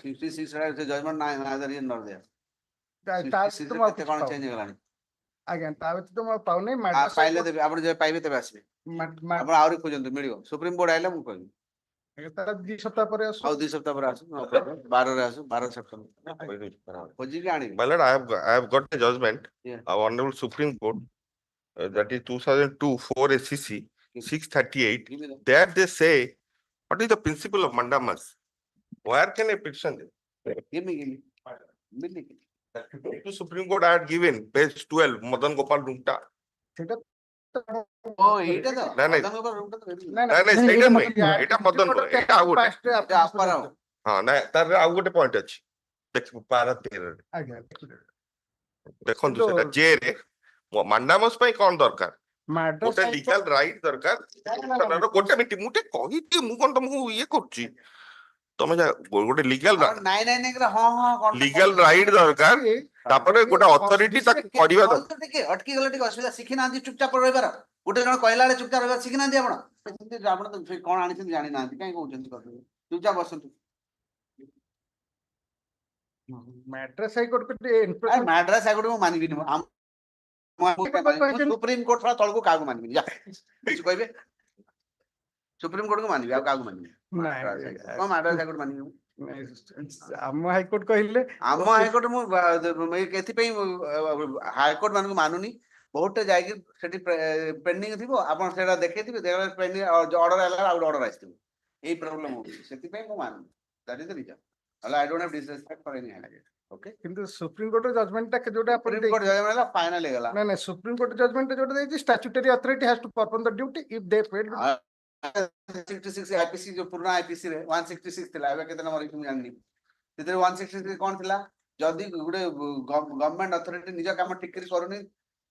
56 ରେ judgment ना neither here nor there ତା 56 ତ ରେ ମୁଁ ଆଉ କେତେ କିଛି କଣ ପାଉନି। ଚେଞ୍ଜ ହେଇଗଲାଣି ଆଜ୍ଞା ତା ବ୍ୟତୀତ ମୁଁ ଆଉ ପାଉନି ପାଇଲେ ଦେବେ ଆପଣ ଯେବେ ପାଇବେ ତେବେ ଆସିବେ ଆପଣ ଆହୁରି ଖୋଜନ୍ତୁ ମିଳିବ ସୁପ୍ରିମ କୋର୍ଟ ଆଇଲେ ମୁଁ କହିବି ତାର 2 ସପ୍ତାହ ପରେ ଆସୁ। ଆଉ 2 ସପ୍ତାହ ପରେ ଆସୁ 12 ରେ ଆସୁ 12 ସେପ୍ଟେମ୍ବର ଖୋଜିକି ଆଣିବି My lord, I have got a judgment Yeah. of Honorable Supreme Court, that is 2002 4 SCC 638. Give me that. There they say, what is the principle of mandamus? Where can a petition? Give me Give me. To Supreme Court I had given page 12 Madan Gopal Runta. ସେଟା ଓ ଏଇଟା ତ ନାଇଁ, ନାଇଁ। ମଦନଙ୍କର room ଟା ତ ଏଇଠି। ନାଇଁ, ନାଇଁ ନାଇଁ ନାଇଁ, ସେଇଟା ଏଇଟା ନୁହେଁ ମତେ- ଏଇଟା ମଦନ ନୁହେଁ, ଏଇଟା ଆଉ ଗୋଟେ ଏଇଟା ଆପାର। ହଁ ନାଇଁ ତାର ଆଉ ଗୋଟେ ପଏଣ୍ଟ ଅଛି ଦେଖିବୁ ପାରା 13 ରେ ଆଜ୍ଞା ଦେଖନ୍ତୁ କିନ୍ତୁ- ସେଟା ଜେରେ ମାଣ୍ଡାମସ ପାଇଁ କଣ ଦରକାର ମାଡ୍ରାସ ଗୋଟେ ହାଇକୋର୍ଟ- ଲିଗାଲ ରାଇଟ ଦରକାର ଗୋଟେ ମିନିଟ ମୁଁ ଟିକେ କହିଦିଏ ମୁଁ କଣ ତମକୁ ଇଏ କରୁଛି ତମେ ଗୋଟେ ଲିଗାଲ ଆଉ ନାଇଁ ନାଇଁ ନାଇଁ ହଁ ହଁ କଣ ଲିଗାଲ ରାଇଟ ଦରକାର ତାପରେ ଗୋଟେ ଅଥରିଟି ତାକୁ କରିବା ଦରକାର କୁହନ୍ତୁ ଟିକେ ଅଟକି ଗଲେ ଟିକେ ଅସୁବିଧା ଶିଖିନାହାନ୍ତି ଚୁପଚାପ ରହିବାର ଗୋଟେ ଜଣ କହିଲା ବେଳେ ଚୁପଚାପ ରହିବାର ଶିଖିନାହାନ୍ତି ଆପଣ ଆପଣ ତ କଣ ଆଣିଛନ୍ତି ଜାଣିନାହାନ୍ତି କାହିଁ କହୁଛନ୍ତି ଚୁପଚାପ ବସନ୍ତୁ ମାଡ୍ରାସ ହାଇକୋର୍ଟ ମାଡ୍ରାସ ଆଗରୁ ମୁଁ ମାନିବିନି ସୁପ୍ରିମ କୋର୍ଟ ଛଡା ତଳକୁ କାହାକୁ ମାନିବିନି ଯା କିଛି କହିବେ ସୁପ୍ରିମ କୋର୍ଟକୁ ମାନିବି ଆଉ କାହାକୁ ମାନିବି କଣ ମାଡ୍ରାସ ହାଇକୋର୍ଟ ମାନିବି ମୁଁ? ଆମ ହାଇକୋର୍ଟ କହିଲେ ଆମ ହାଇକୋର୍ଟ ମୁଁ ଏଥିପାଇଁ ହାଇକୋର୍ଟ ମାନଙ୍କୁ ମାନୁନି ବହୁତ ଯାଇକି ସେଠି ପେଣ୍ଡିଂ ଥିବ ଆପଣ ସେଟା ଦେଖେଇଥିବେ ପେଣ୍ଡିଂ ଅର୍ଡର ହେଲା ଆଉ ଗୋଟେ ଅର୍ଡର ଆସିଥିବ ଏଇ ପ୍ରୋବ୍ଲେମ ହଉଛି ସେଥିପାଇଁ ମୁଁ ମାନୁନି ଦ୍ୟାଟ୍ ଇଜ ଦ ରିଜନ ହେଲେ I don't have disrespect for any High Court okay କିନ୍ତୁ ସୁପ୍ରିମ କୋର୍ଟ ଜଜମେଣ୍ଟ ଟା ଯୋଉଟା ଆପଣ ସୁପ୍ରିମ କୋର୍ଟ ଜଜମେଣ୍ଟ ହେଲା ଫାଇନାଲ ହେଇଗଲା ନାଇଁ ନାଇଁ ସୁପ୍ରିମ କୋର୍ଟ ଜଜମେଣ୍ଟ ଯୋଉଟା ଦେଇଛି statutory authority has to perform the duty if they fail 166 IPC ଯୋଉ ପୁରୁଣା ଆଇପିସି ରେ 166 ଥିଲା ଏବେ କେତେ ନମ୍ବର ମୁଁ ଜାଣିନି ସେଥିରେ 166 କଣ ଥିଲା ଯଦି ଗୋଟେ ଗଭର୍ଣ୍ଣମେଣ୍ଟ ଅଥରିଟି ନିଜ କାମ ଠିକ କରି କରୁନି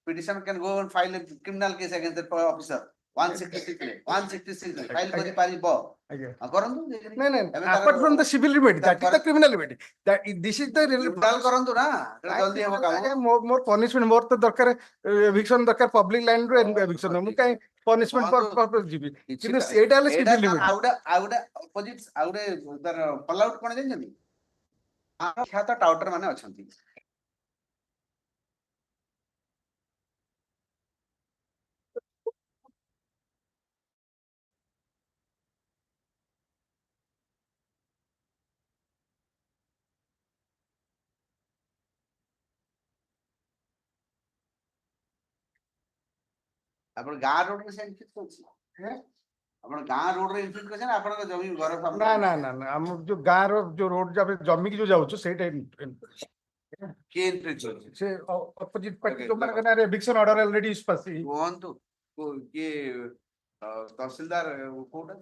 petition can go and file a criminal case against the officer 166 file କରି ପାରିବ ଆଜ୍ଞା କରନ୍ତୁ ନାଇଁ ନାଇଁ apart from the civil remedy that is the criminal remedy that this is the criminal କରନ୍ତୁ ନା ଜଲ୍ଦି ହେବ କାମ ମୋର ପନିଶମେଣ୍ଟ ମୋର ତ ଦରକାର ଏଭିକ୍ସନ ଦରକାର ପବ୍ଲିକ ଲାଇନ ରୁ ଏଭିକ୍ସନ ମୁଁ କାଇଁ ପନିଶମେଣ୍ଟ ପର୍ପସ ଯିବି କିନ୍ତୁ ସେଇଟା ହେଲେ ଏଇଟା ସିଭିଲ ଲିମିଟ ଆଉ ଗୋଟେ ଅପୋଜିଟ ଆଉ ଗୋଟେ ତାର ଫଲ ଆଉଟ କଣ ଜାଣିଛନ୍ତି ଖ୍ୟାତ ଟାଉଟର ମାନେ ଅଛନ୍ତି ଆପଣ ଗାଁ ରୋଡରେ ସେ ଇନଫିକ୍ସ ଅଛି ଆପଣ ଗାଁ ରୋଡରେ ଇନଫିକ୍ସ କରିଛନ୍ତି ଆପଣଙ୍କ ଜମି ଘର ନା ନା ନା ନା ଆମ ଯୋଉ ଗାଁର ଯୋଉ ରୋଡ ଜମିକି ଯୋଉ ଯାଉଛୁ ସେଇଟା କିଏ ଇନଫିକ୍ସ ଅଛି ସେ ଅପୋଜିଟ ପାର୍ଟି Okay, ଯୋଉମାନଙ୍କ ନାଁରେ ଏଭିକ୍ସନ ଅର୍ଡର ଅଲରେଡି ପାସି କୁହନ୍ତୁ କିଏ ତହସିଲଦାର କୋଉଟା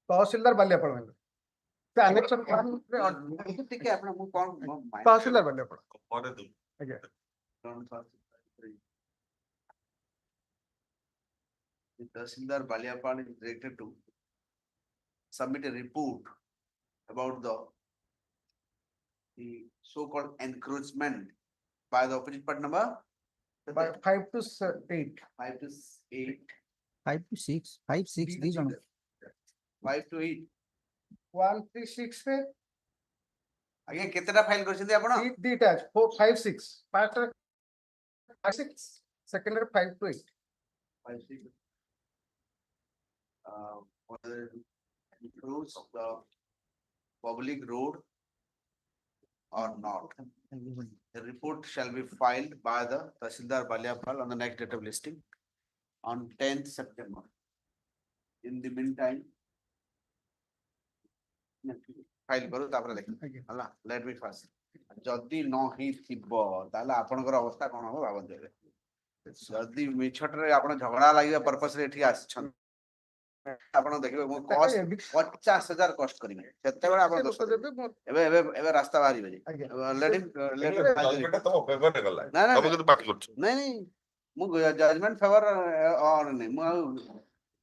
ତହସିଲଦାର ବାଲିଆପାଳ ସେ ଆନେକ୍ସନ ଟିକେ ଆପଣ ମୁଁ କଣ ତହସିଲଦାର ବାଲିଆପାଳ ପରେ ଦେବୁ। ଆଜ୍ଞା The Tahsildar Baliapal is directed to submit a report about the so-called encroachment by the opposite part number by 5 to 8 5 to 8 5 to 6 5 6 ଦି ଜଣ 5 to 8 136 ରେ ଆଜ୍ଞା କେତେଟା ଫାଇଲ କରିଛନ୍ତି ଆପଣ? ଦିଟା 4, 5, 6 part 5, 6 secondary 5 to 8. 5, 6. Whether it includes the public road or not. The report shall be filed by the Tahsildar Baliapal on the next date of listing on 10th September. In the meantime, file करो तापर देखो हला let me first जदी न ही थिबो ताले आपनकर अवस्था कोन हो भाबन देबे जदी मिछटरे आपण झगड़ा लागिबा पर्पस रे एठी आछन आपण देखिबे मो कॉस्ट 50,000 कॉस्ट करिवे सेते बेला आपण दोस्त देबे एबे एबे एबे रास्ता बाहरी बजे लेट ତ ଫେଭର ରେ ଗଲା ନା, ନା, ତମେ ନା। କିନ୍ତୁ ପାଠ କରୁଛ नहीं मु जजमेंट फेवर और नहीं मु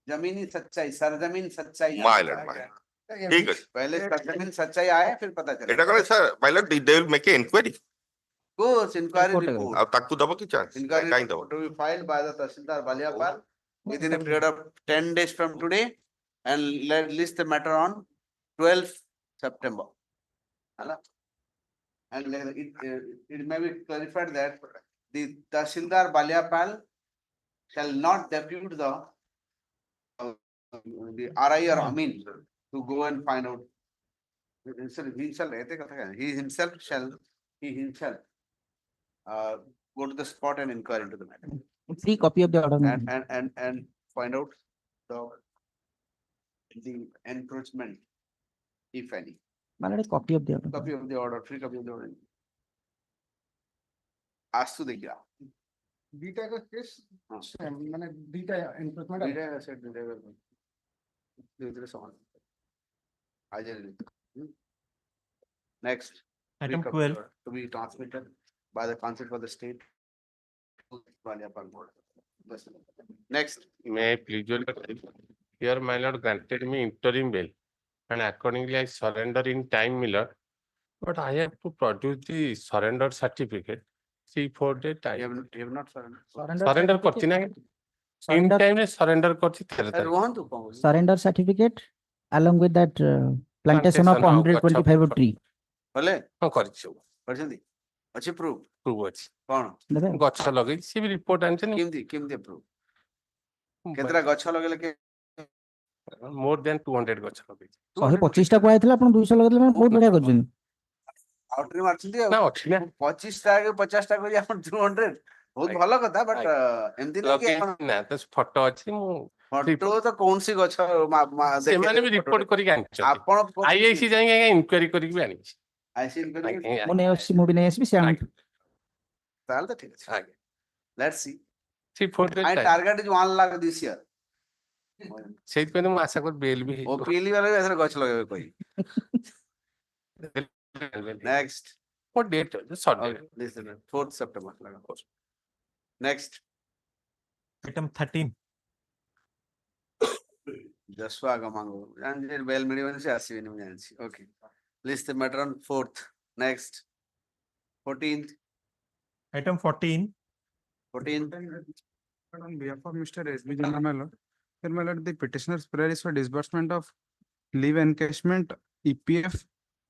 जमीनी सच्चाई सरजमीन सच्चाई My lord, my lord. ठीक ଅଛି पहले सरजमीन सच्चाई आए फिर पता चले ଏଟା କଣ sir my lord they will make a inquiry कुछ इंक्वायरी Report रिपोर्ट ଆଉ ତାକୁ ଦବ କି ଚାନ୍ସ Inquiry କାଇଁ ଦବ report to be filed by the Tahsildar Baliapal within a period of 10 days from today and let list the matter on 12th September. Hala? And it may be clarified that the Tahsildar Baliapal shall not depute the RI or Amin to go and find out. He himself shall go to the spot and inquire into the matter Free copy of the order. and find out the encroachment, if any. My lord, a copy of the order. Copy of the order, free copy of the order. आसु देखिया दिटा का case माने दिटा encroachment Next. Item free copy 12. order to be transmitted by the council for the state. Baliapal board. Next. May I please your here my lord granted me interim bail and accordingly I surrender in time, my lord. But I have to produce the surrender certificate. See for the You time. have not surrendered. Surrender करती ना in Surrender- time में surrender करती तेरे Sir, तारीख रोहन तू कौन? Surrender certificate along with that plantation of Plantation, 125 गच्छा tree. बोले हाँ କରିଛି ସବୁ କରିଛନ୍ତି ଅଛି proof proof ଅଛି କଣ ଦେବେ? ଗଛ ଲଗେଇଛି ସେ ବି ରିପୋର୍ଟ ଆଣିଛନ୍ତି କେମିତି proof କେତେଟା ଗଛ ଲଗେଇଲେ କେ more than 200 ଗଛ ଲଗେଇଛି 125 ଟା କୁହାଯାଇଥିଲା ଆପଣ 200 ଲଗେଇଦେଲେ ମାନେ ବହୁତ ବଢିଆ କରିଛନ୍ତି। ଆଉଟ୍ରି ମାରିଛନ୍ତି ଆଉ ନା ଅଛି ନା 25ଟା କି 50ଟା କରି ଆପଣ 200 ବହୁତ ଭଲ କଥା ବଟ୍ ଏମିତି ନାହିଁ କି ଆପଣ ଲଗେଇଛି ନା ତ ଫଟୋ ଅଛି ମୁଁ ଫଟୋ ତ କୌଣସି ଗଛ ସେମାନେ ବି ରିପୋର୍ଟ କରିକି ଆଣିଛନ୍ତି ଆପଣ ଆଇଆଇସି ଯାଇକି ଆଜ୍ଞା ଇନକ୍ୱାରି କରିକି ବି ଆଣିଛି ଆଜ୍ଞା, ମୁଁ ନେଇ ଆସିଛି ମୁଁ ବି ନେଇ ଆସିବି ସେ ଆଣନ୍ତୁ। ତାହେଲେ ତ ଠିକ ଅଛି ଆଜ୍ଞା ଲେଟ୍ସ ସି ସେ photo my target is 1 lakh this year ସେଇଥିପାଇଁ ମୁଁ ଆଶା କରୁ ବେଲ୍ ବି ହେଇଯିବ ଓପିଏଲି ବାଲା ବି ଏଥର ଗଛ ଲଗେଇବେ କହି next what date short date 4th September next Item 13. Joshua Gamango and bell medium se asibeni mu janchi okay list the matter on 4th next 14th Item 14. 14th On behalf of Mr. S.B. Jana, my lord, here, my lord, the petitioner's prayer is for disbursement of leave encashment, EPF,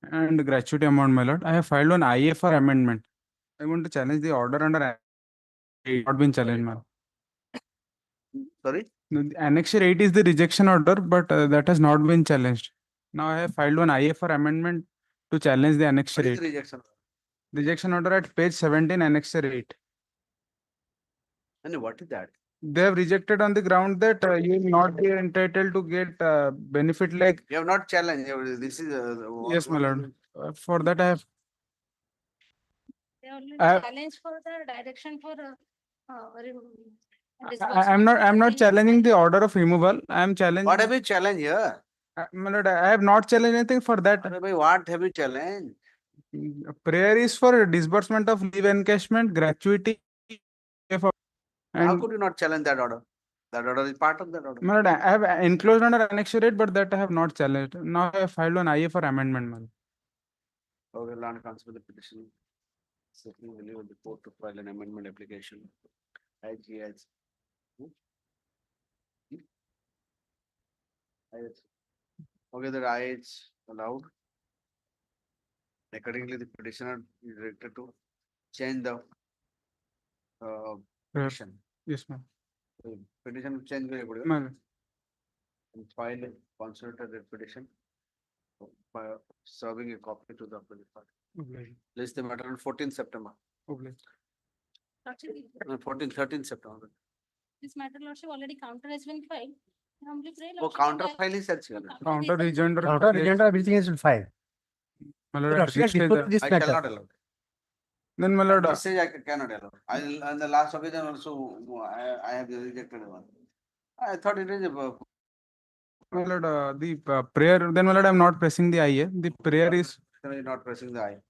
and gratuity amount, my lord. I have filed on IA for amendment. I want to challenge the order under not been challenged, ma'am. sorry No, the Annexure 8 is the rejection order, but that has not been challenged. Now I have filed on IA for amendment to challenge the Annexure what is 8. the rejection Rejection order at page 17, Annexure 8. and what is that They have rejected on the ground that you will not be entitled to get benefit like. you have not challenged this is Yes, my lord. For that I have. They only I- challenge for the direction for I'm not challenging the order of removal. I am challenging. what have you challenged here My lord, I have not challenged anything for that. Arey bhai, what have you challenged Prayer is for disbursement of leave encashment, gratuity. how And could you not challenge that order is part of that order my lord, I have enclosed under Annexure 8, but that I have not challenged. Now I have filed on IA for amendment, my lord. okay land council with the petition certainly will leave the court to file an amendment application IGS okay the IH allowed Accordingly, the petitioner is directed to change the petition. Yes, ma'am. Petition will change the Ma'am. and file a consolidated petition by serving a copy to the opposite party. List the matter on 14th September. Lordship, 13th September. this matter, Lordship, already counter has been filed. Humbly pray, Oh, Lordship, counter that file is such. Counter rejoinder. Counter agenda, everything is in file. My lord, Lordship, this is dispose the- this I shall matter. not allow. Then my lord, Message I cannot allow. I'll, on the last occasion also, I have rejected one. I thought it is a, my lord, the prayer, then my lord, I'm not pressing the IA. The prayer is, not pressing the eye.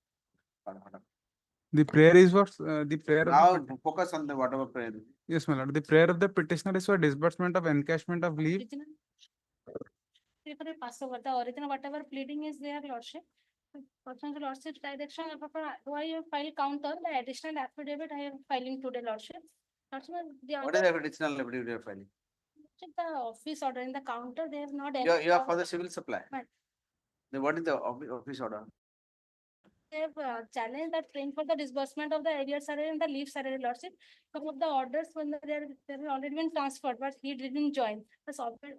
the prayer is what, the prayer of the, Now focus on the whatever prayer. yes, my lord, the prayer of the petitioner is for disbursement of encashment of leave. original. Prefer a pass over the original, whatever pleading is there, Lordship. Pursuant to Lordship's direction, do I file counter, the additional affidavit I am filing today, Lordship. Lordship, the What is other, the additional affidavit you are filing? the office order in the counter, they have not. You are for the civil supply. Right. Then what is the office order? They have challenged that claim for the disbursement of the arrears salary and the leave salary, Lordship. Some of the orders when they have already been transferred, but he didn't join. The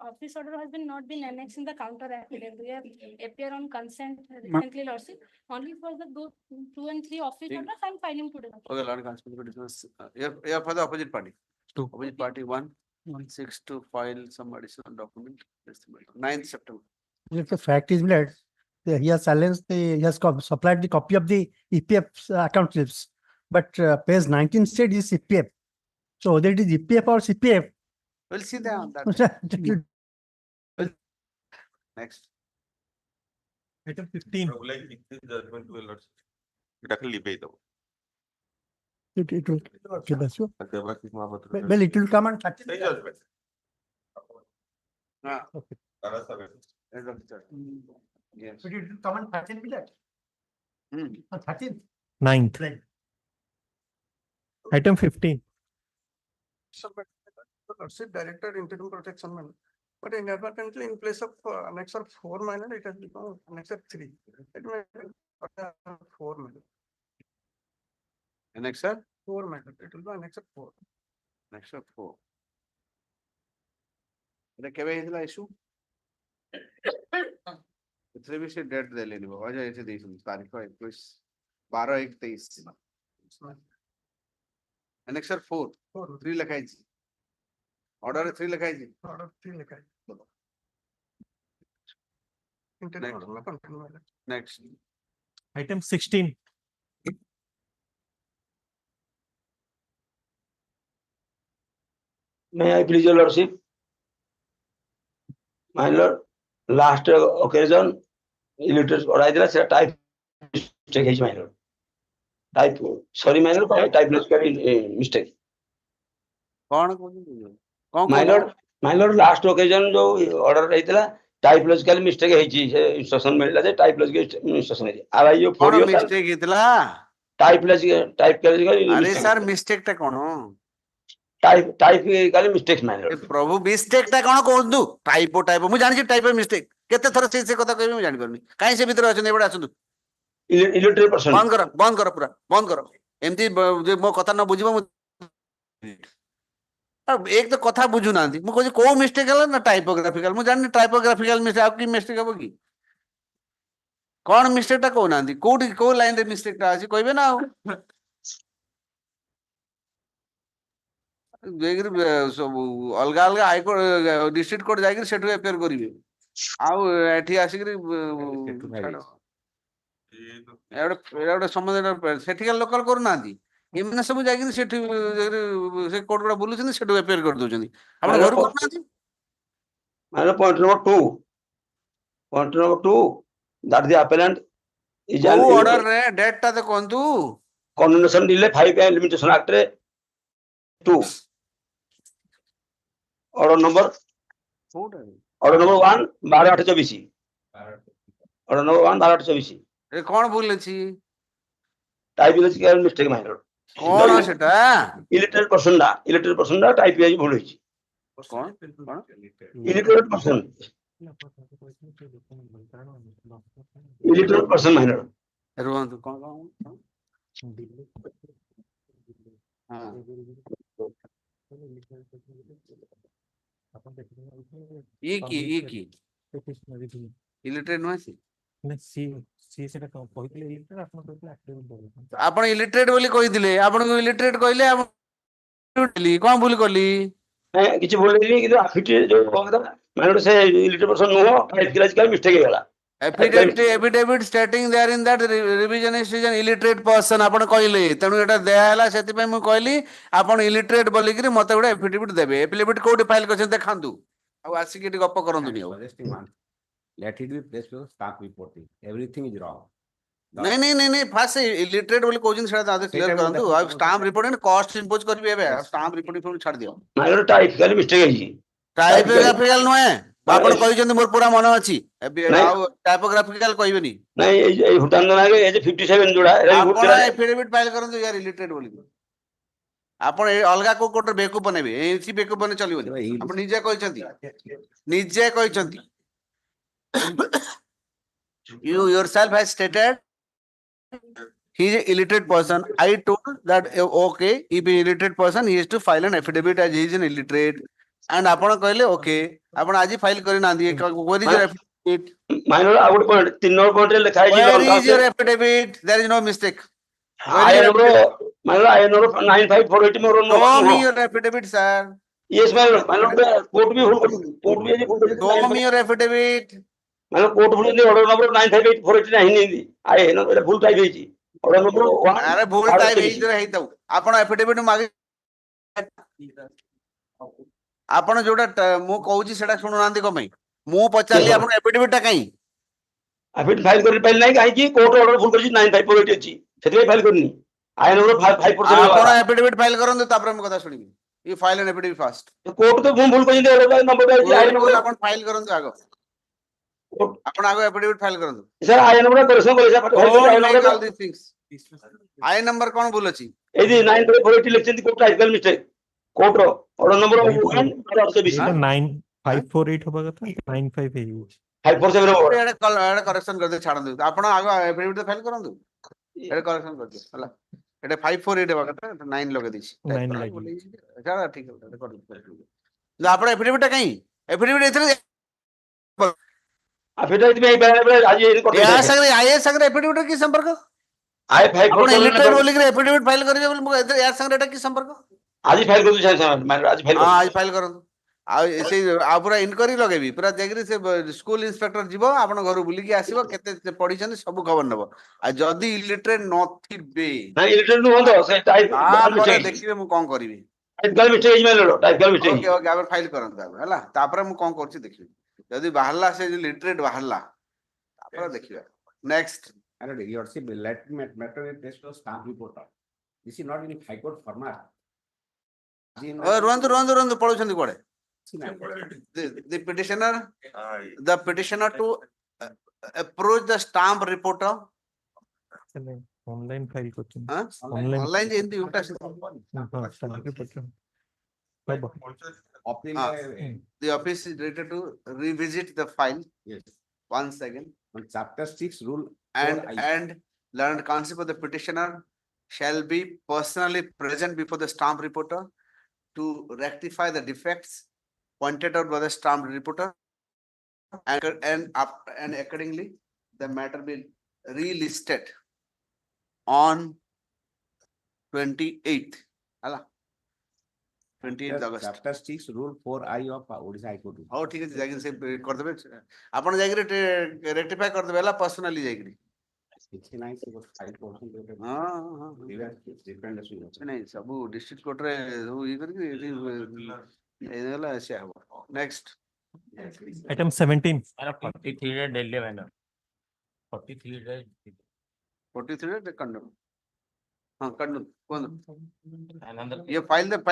office order has been not been annexed in the counter affidavit. We have appear on consent recently, Lordship. Only for the 2 and 3 office ठीक. orders, I'm filing today. Okay, Lord Constable Petitioners, you are for the opposite party. Two. Opposite party one seeks to file some additional document. 9th September. If the fact is that he has challenged he has supplied the copy of the EPF account slips, but page 19 said is EPF. So whether it is EPF or CPF. We'll see that on that. Next. Item 15. এটা খালি লিপেই দেবো It will, okay, that's what. Debashis Mahapatra Well, it will come on 13th. এই আসবে Okay. তারা সবে End of the chapter. Yes. But it will come on 13th, will it? On 13th. 9th. Right. Item 15. Lordship Director Interim Protection Man. But inadvertently in place of annexer 4 minor, it has become annexer 3. It may 4 minor. Annexer? 4 minor. It will be annexer 4. Annexer 4. এটা কেবে হয়েছিল issue? 23 date দেলে নিব আজ এসে দিয়েছি তারিখ 21 12/1/23 Annexer 4 3 লেখা আছে অর্ডারে 3 লেখা আছে Order 3 লেখা আছে। Next Item 16. May I please your lordship? My lord, last occasion, illiterate oraidra se type mistake is my lord. Type, sorry my lord, type mistake. কোন কোন My lord, last occasion jo order rahitla typological mistake heichi se instruction milila je typological instruction heichi. RIO কোন 4 mistake হইতলা typological আরে sir মিস্টেকটা কোন typically mistakes my lord. প্রভু মিস্টেকটা কোন কোন্দু typo মু জানি typo mistake কেতে থর সে কথা কইবি মু জানি পারনি কাই সে ভিতরে আছেন এবারে আসুন Illiterate person. বন্ধ কর পুরা বন্ধ কর এমতি যে মো কথা না বুঝিব মু এক তো কথা বুঝু নান্তি মু কইছি কো মিস্টেক হলা না টাইপোগ্রাফিক্যাল মু জানি টাইপোগ্রাফিক্যাল মিস্টেক আর কি মিস্টেক হবো কি কোন মিস্টেকটা কো নান্তি কোটি কো লাইন রে মিস্টেকটা আছে কইবে না ସବୁ ଅଲଗା ଅଲଗା ହାଇକୋର୍ଟ ଡିଷ୍ଟ୍ରିକ୍ଟ କୋର୍ଟ ଯାଇକିରି ସେଠୁ ଏପିଆର କରିବେ ଆଉ ଏଠି ଆସିକିରି ଗୋଟେ ସମସ୍ତେ ସେଠିକା ଲୋକାଲ କରୁନାହାନ୍ତି ଏମାନେ ସବୁ ଯାଇକିରି ସେଠି ସେ କୋର୍ଟ ଗୁଡା ବୁଲୁଛନ୍ତି ସେଠୁ ଏପିଆର କରିଦଉଛନ୍ତି ଆପଣ ଘରୁ କରୁନାହାନ୍ତି Point number 2. Point number 2. That the appellant is an କୋଉ ଅର୍ଡର ରେ ଡେଟ୍ ଟା ଦେଖନ୍ତୁ condemnation delay 5 and limitation act re 2. Order number 1 12/8/24. Order number 1 12/8/24. ଏ କଣ ଭୁଲ ଅଛି Typological mistake my lord. କଣ ସେଟା Illiterate person da type is ভুল হইছে। କଣ Illiterate person my lord. ରୁହନ୍ତୁ କଣ କଣ ହଁ ଇଏ କି ଇଲିଟରେଟ୍ ନୁହେଁ ସେ ଆପଣ ଇଲିଟରେଟ୍ ବୋଲି କହିଥିଲେ ଆପଣଙ୍କୁ ଇଲିଟରେଟ୍ କହିଲେ ଆପଣ କଣ ଭୁଲ କଲି କିଛି ଭୁଲ ହେଇନି କିନ୍ତୁ affidavit ଯୋଉ କଣ ମାନେ ସେ ଇଲିଟରେଟ୍ ପର୍ସନ ନୁହଁ ଗ୍ରାମାଟିକାଲ ମିଷ୍ଟେକ୍ ହେଇଗଲା affidavit stating there in that revisionist is an illiterate person ଆପଣ କହିଲେ ତେଣୁ ଏଟା ଦିଆ ହେଲା ସେଥିପାଇଁ ମୁଁ କହିଲି ଆପଣ illiterate ବୋଲିକିରି ମତେ ଗୋଟେ affidavit ଦେବେ affidavit କୋଉଠି ଫାଇଲ କରିଛନ୍ତି ଦେଖାନ୍ତୁ ଆଉ ଆସିକି ଏଠି ଗପ କରନ୍ତୁନି ଆଉ Let it be placed with stamp reporting. Everything is wrong. नहीं नहीं नहीं नहीं फास्ट इलिटरेट बोली कोचिंग छाड़ दादे क्लियर करंतु अब stamp report and cost impose करबी एबे स्टाम्प रिपोर्ट फुल छाड़ दियो ମାଇନର ଟାଇପିକାଲ ମିଷ୍ଟେକ୍ ହେଇଛି टाइपोग्राफिकल नहे आपण कहि जंती मोर पूरा मन अछि आउ टाइपोग्राफिकल कहिबेनी ନାଇଁ ଏଇ ଭୁଟାନ ନାगे ଏ 57 जोड़ा ଏରା ବି आपण एफिडेविट फाइल करंतु यार इलिटरेट बोली आपण अलगा को कोटर बेकू बनेबे एसी बेकू बने चलिबो आपण निजे कहिसंती you yourself has stated he is an illiterate person. I told that okay, if he is an illiterate person, he has to file an affidavit as he is an illiterate. And आपण कहले okay, आपण आज file करि ना दिए where is your affidavit? Minor ଆଉ ଗୋଟେ point 3 number ପଏଣ୍ଟରେ ଲେଖା ହେଇଛି Where is your affidavit? There is no mistake. Minor 95480 ମୋର Show me your affidavit, sir. yes minor court ବି ଭୁଲ କରିଛି Show me your affidavit. ମାନେ କୋର୍ଟ ଭୁଲ ଅର୍ଡର ନମ୍ବର 958480 ନାହିଁ ନିନ୍ତି ଆଏ ଏଟା ଭୁଲ ଟାଇପ ହେଇଛି ଅର୍ଡର ନମ୍ବର 1 अरे भूल टाइप हेई दउ आपण एफिडेविट मागे आपण जोडा मु कहूची सेटा सुनु नांदी कमई मु पचारली आपण एफिडेविट टा काई एफिडेविट फाइल करि पाइल नाही काहे कि कोर्ट ऑर्डर भुल करछि 9548 अछि सेते फाइल करनी आय नंबर 547 आपण एफिडेविट फाइल करन तापर हम कथा सुनिबी you file an affidavit first court तो भूल करछि नंबर आय नंबर आपण फाइल करन आगो आपण आगो एफिडेविट फाइल करन सर आय नंबर करेक्शन करै आय नंबर कोन भूल अछि एदी 9548 लिखछन court typical mistake court order number 1 9548 होबा कथा 958 547 एडे करेक्शन कर दे छाड़ दे आपण आगो एफिडेविट फाइल करन एडे करेक्शन कर दे हला एडे 548 हेबा कथा 9 लगे दिछि 9 लगे अच्छा ठीक है कर दे आपण एफिडेविट काई एफिडेविट एथरे एफिडेविट में आज ये कर दे या सगरे आए सगरे एफिडेविट की संपर्क आय फाइल आपण इलिटरेट बोली के एफिडेविट फाइल करिवे बोली या संगरे एटा की संपर्क आज फाइल कर दु आज फाइल हां आज फाइल करन आ से आ पूरा इनक्वायरी लगेबी पूरा जगरी से स्कूल इंस्पेक्टर जीवो आपण घर बुली के आसीबो केते पढी छन सब खबर नबो आ जदी इलिटरेट नथिबे ना इलिटरेट न होतो से टाइप हां देखिबे मु कोन करिवि टाइपिकल मिस्टेक इज मेलो टाइपिकल मिस्टेक ओके ओके आबर फाइल करन हला तापर मु कोन करछि देखिबि जदी बाहरला से लिटरेट बाहरला तापर देखिबा next Your let matter with test of stamp report. This is not in High Court format. रुंदु पळुछंदी कोडे the petitioner to approach the stamp reporter online file करछन ऑनलाइन जे हिंदी उल्टा the office is directed to revisit the file once again on chapter 6 rule and learned concept of the petitioner shall be personally present before the stamp reporter to rectify the defects pointed out by the stamp reporter and accordingly the matter will relisted on 28th 28th August chapter 6 rule 4I of Odisha High Court. हो ठीक है जागिर से कर देबे आपण जागिर rectify कर देबे ला पर्सनली जागिर 69 से 5% हां हां डिपेंड नहीं सब डिस्ट्रिक्ट कोर्ट रे सब ई करके एला से हो नेक्स्ट आइटम 17 43 डे दिल्ली मैंने 43 डे 43 डे कंडम हां कंडम कौन ये file the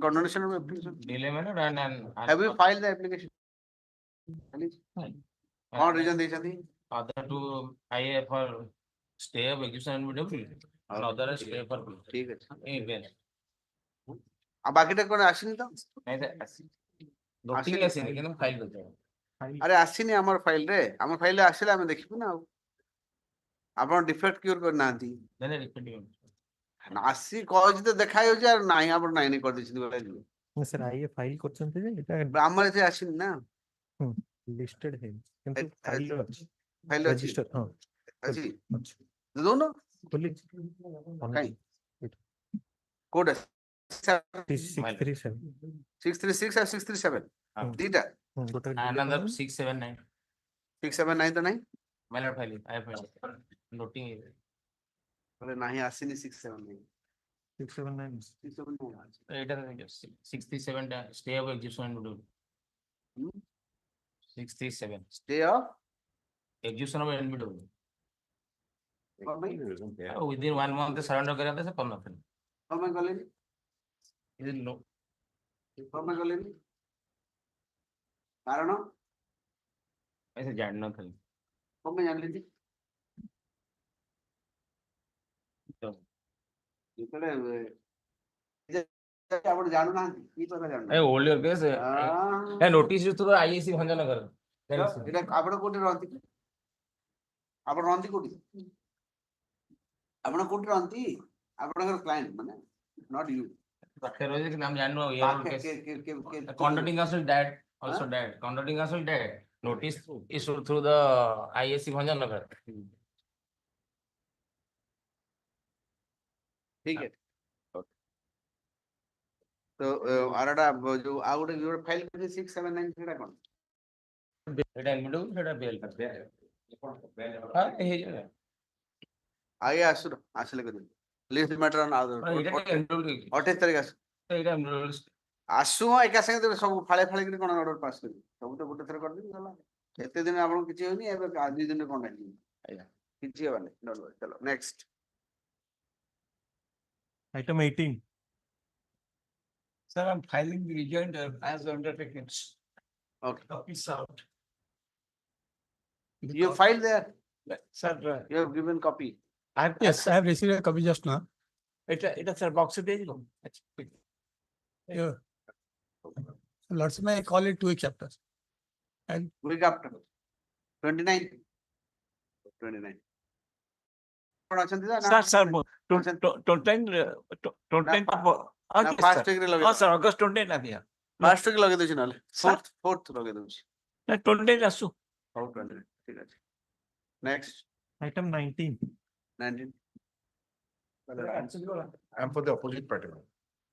condonation of application delay मैंने have you filed the application कौन रीजन दे छथि other to IA for stay of execution and whatever another stay for ठीक है even आ बाकी टा कोन आसिनी त नहीं तो दोटिंग आसिनी कि फाइल करते अरे आसिनी हमर फाइल रे हमर फाइल आसिले हम देखिबो ना आपण डिफेक्ट क्यूर करनांती Then repeat. आसी कॉज तो देखाय हो यार नाही आपण नाही नाही कर दिसली बोला सर आइए फाइल करछन्ते जे एटा ଆମର ଏଠି ଆସିନି ନା लिस्टेड है किंतु फाइल अछि फाइल ଅଛି रजिस्टर हां ଅଛି दोनों खोली କାଇଁ କୋड 637 636 और 637 दीटा गोटा Another 679. 679 तो नहीं My lord file. I have filed. Noting. बोले नहीं ଆସିନି 679 679 679 It is 67 stay of execution and do. 67 stay of execution of NBW. और भाई Within 1 month surrender करा था से करना फिर. और मैं गले Is it no? और मैं गले कारण ऐसे जानना था. और मैं जान ली ଯେତେବେଳେ ଆପଣ ଜାଣୁନାହାନ୍ତି କି କଥା Hey, ଜାଣୁନାହାନ୍ତି hold your case. Hey, notice to the IAC Bhanjanagar. ଏଇଟା ଆପଣ କୋଉଠି ରହନ୍ତି ଆପଣ ରହନ୍ତି କୋଉଠି ଆପଣ କୋଉଠି ରହନ୍ତି ଆପଣଙ୍କର କ୍ଲାଏଣ୍ଟ ମାନେ ନଟ୍ ୟୁ ପାଖରେ ରହିଛି କିନ୍ତୁ ଆମେ ଜାଣିନୁ year case conducting counsel dead also dead conducting counsel dead notice issued through the IAC Bhanjanagar. ठीक है तो आरडा जो ଆଉ ଗୋଟେ ଯୋଉ ଫାଇଲ ଅଛି 679 ସେଟା କଣ ସେଟା ଏଡମିଟ ସେଟା ବେଲ୍ ହଁ ହେଇଯିବ ଆଇ ଆସୁର ଆସିଲେ କରି ଲିଷ୍ଟ ମ୍ୟାଟର ଅନ୍ ଆଦର 28 ତାରିଖ ଆସୁ ଏଇଟା ଆସୁ ଏକା ସାଙ୍ଗେ ସବୁ ଫାଳେ ଫାଳେ କରି କଣ ଅର୍ଡର ପାସ୍ କରି ସବୁ ତ ଗୋଟେ ଥର କରିଦେବି ଗଲା ଏତେ ଦିନ ଆପଣଙ୍କୁ କିଛି ହଉନି ଏବେ ଆଜି ଦିନରେ କଣ ହେଇଛି ଆଜ୍ଞା କିଛି ହବନି ଚलो next item 18 Sir, I'm filing the rejoinder as undertakings. Okay. Copies out. You filed there Sir, you have given copy Yes, I have received a copy just now. এটা sir box এ দিয়ে দিলাম Yeah. Lordship, may I call it 2 weeks after? And week after 29 29 କଣ ଅଛନ୍ତି ନା sir first week ରେ ଲଗେଇ sir August 29 ନା ଦିଆ ଫାଷ୍ଟ ୱିକ୍ ଲଗେଇ ଦଉଛି ନହେଲେ ଫୋର୍ଥ ଲଗେଇ ଦଉଛି ନା 29 ଆସୁ ହଉ 29 ଠିକ ଅଛି next item 19 19 I'm for the opposite party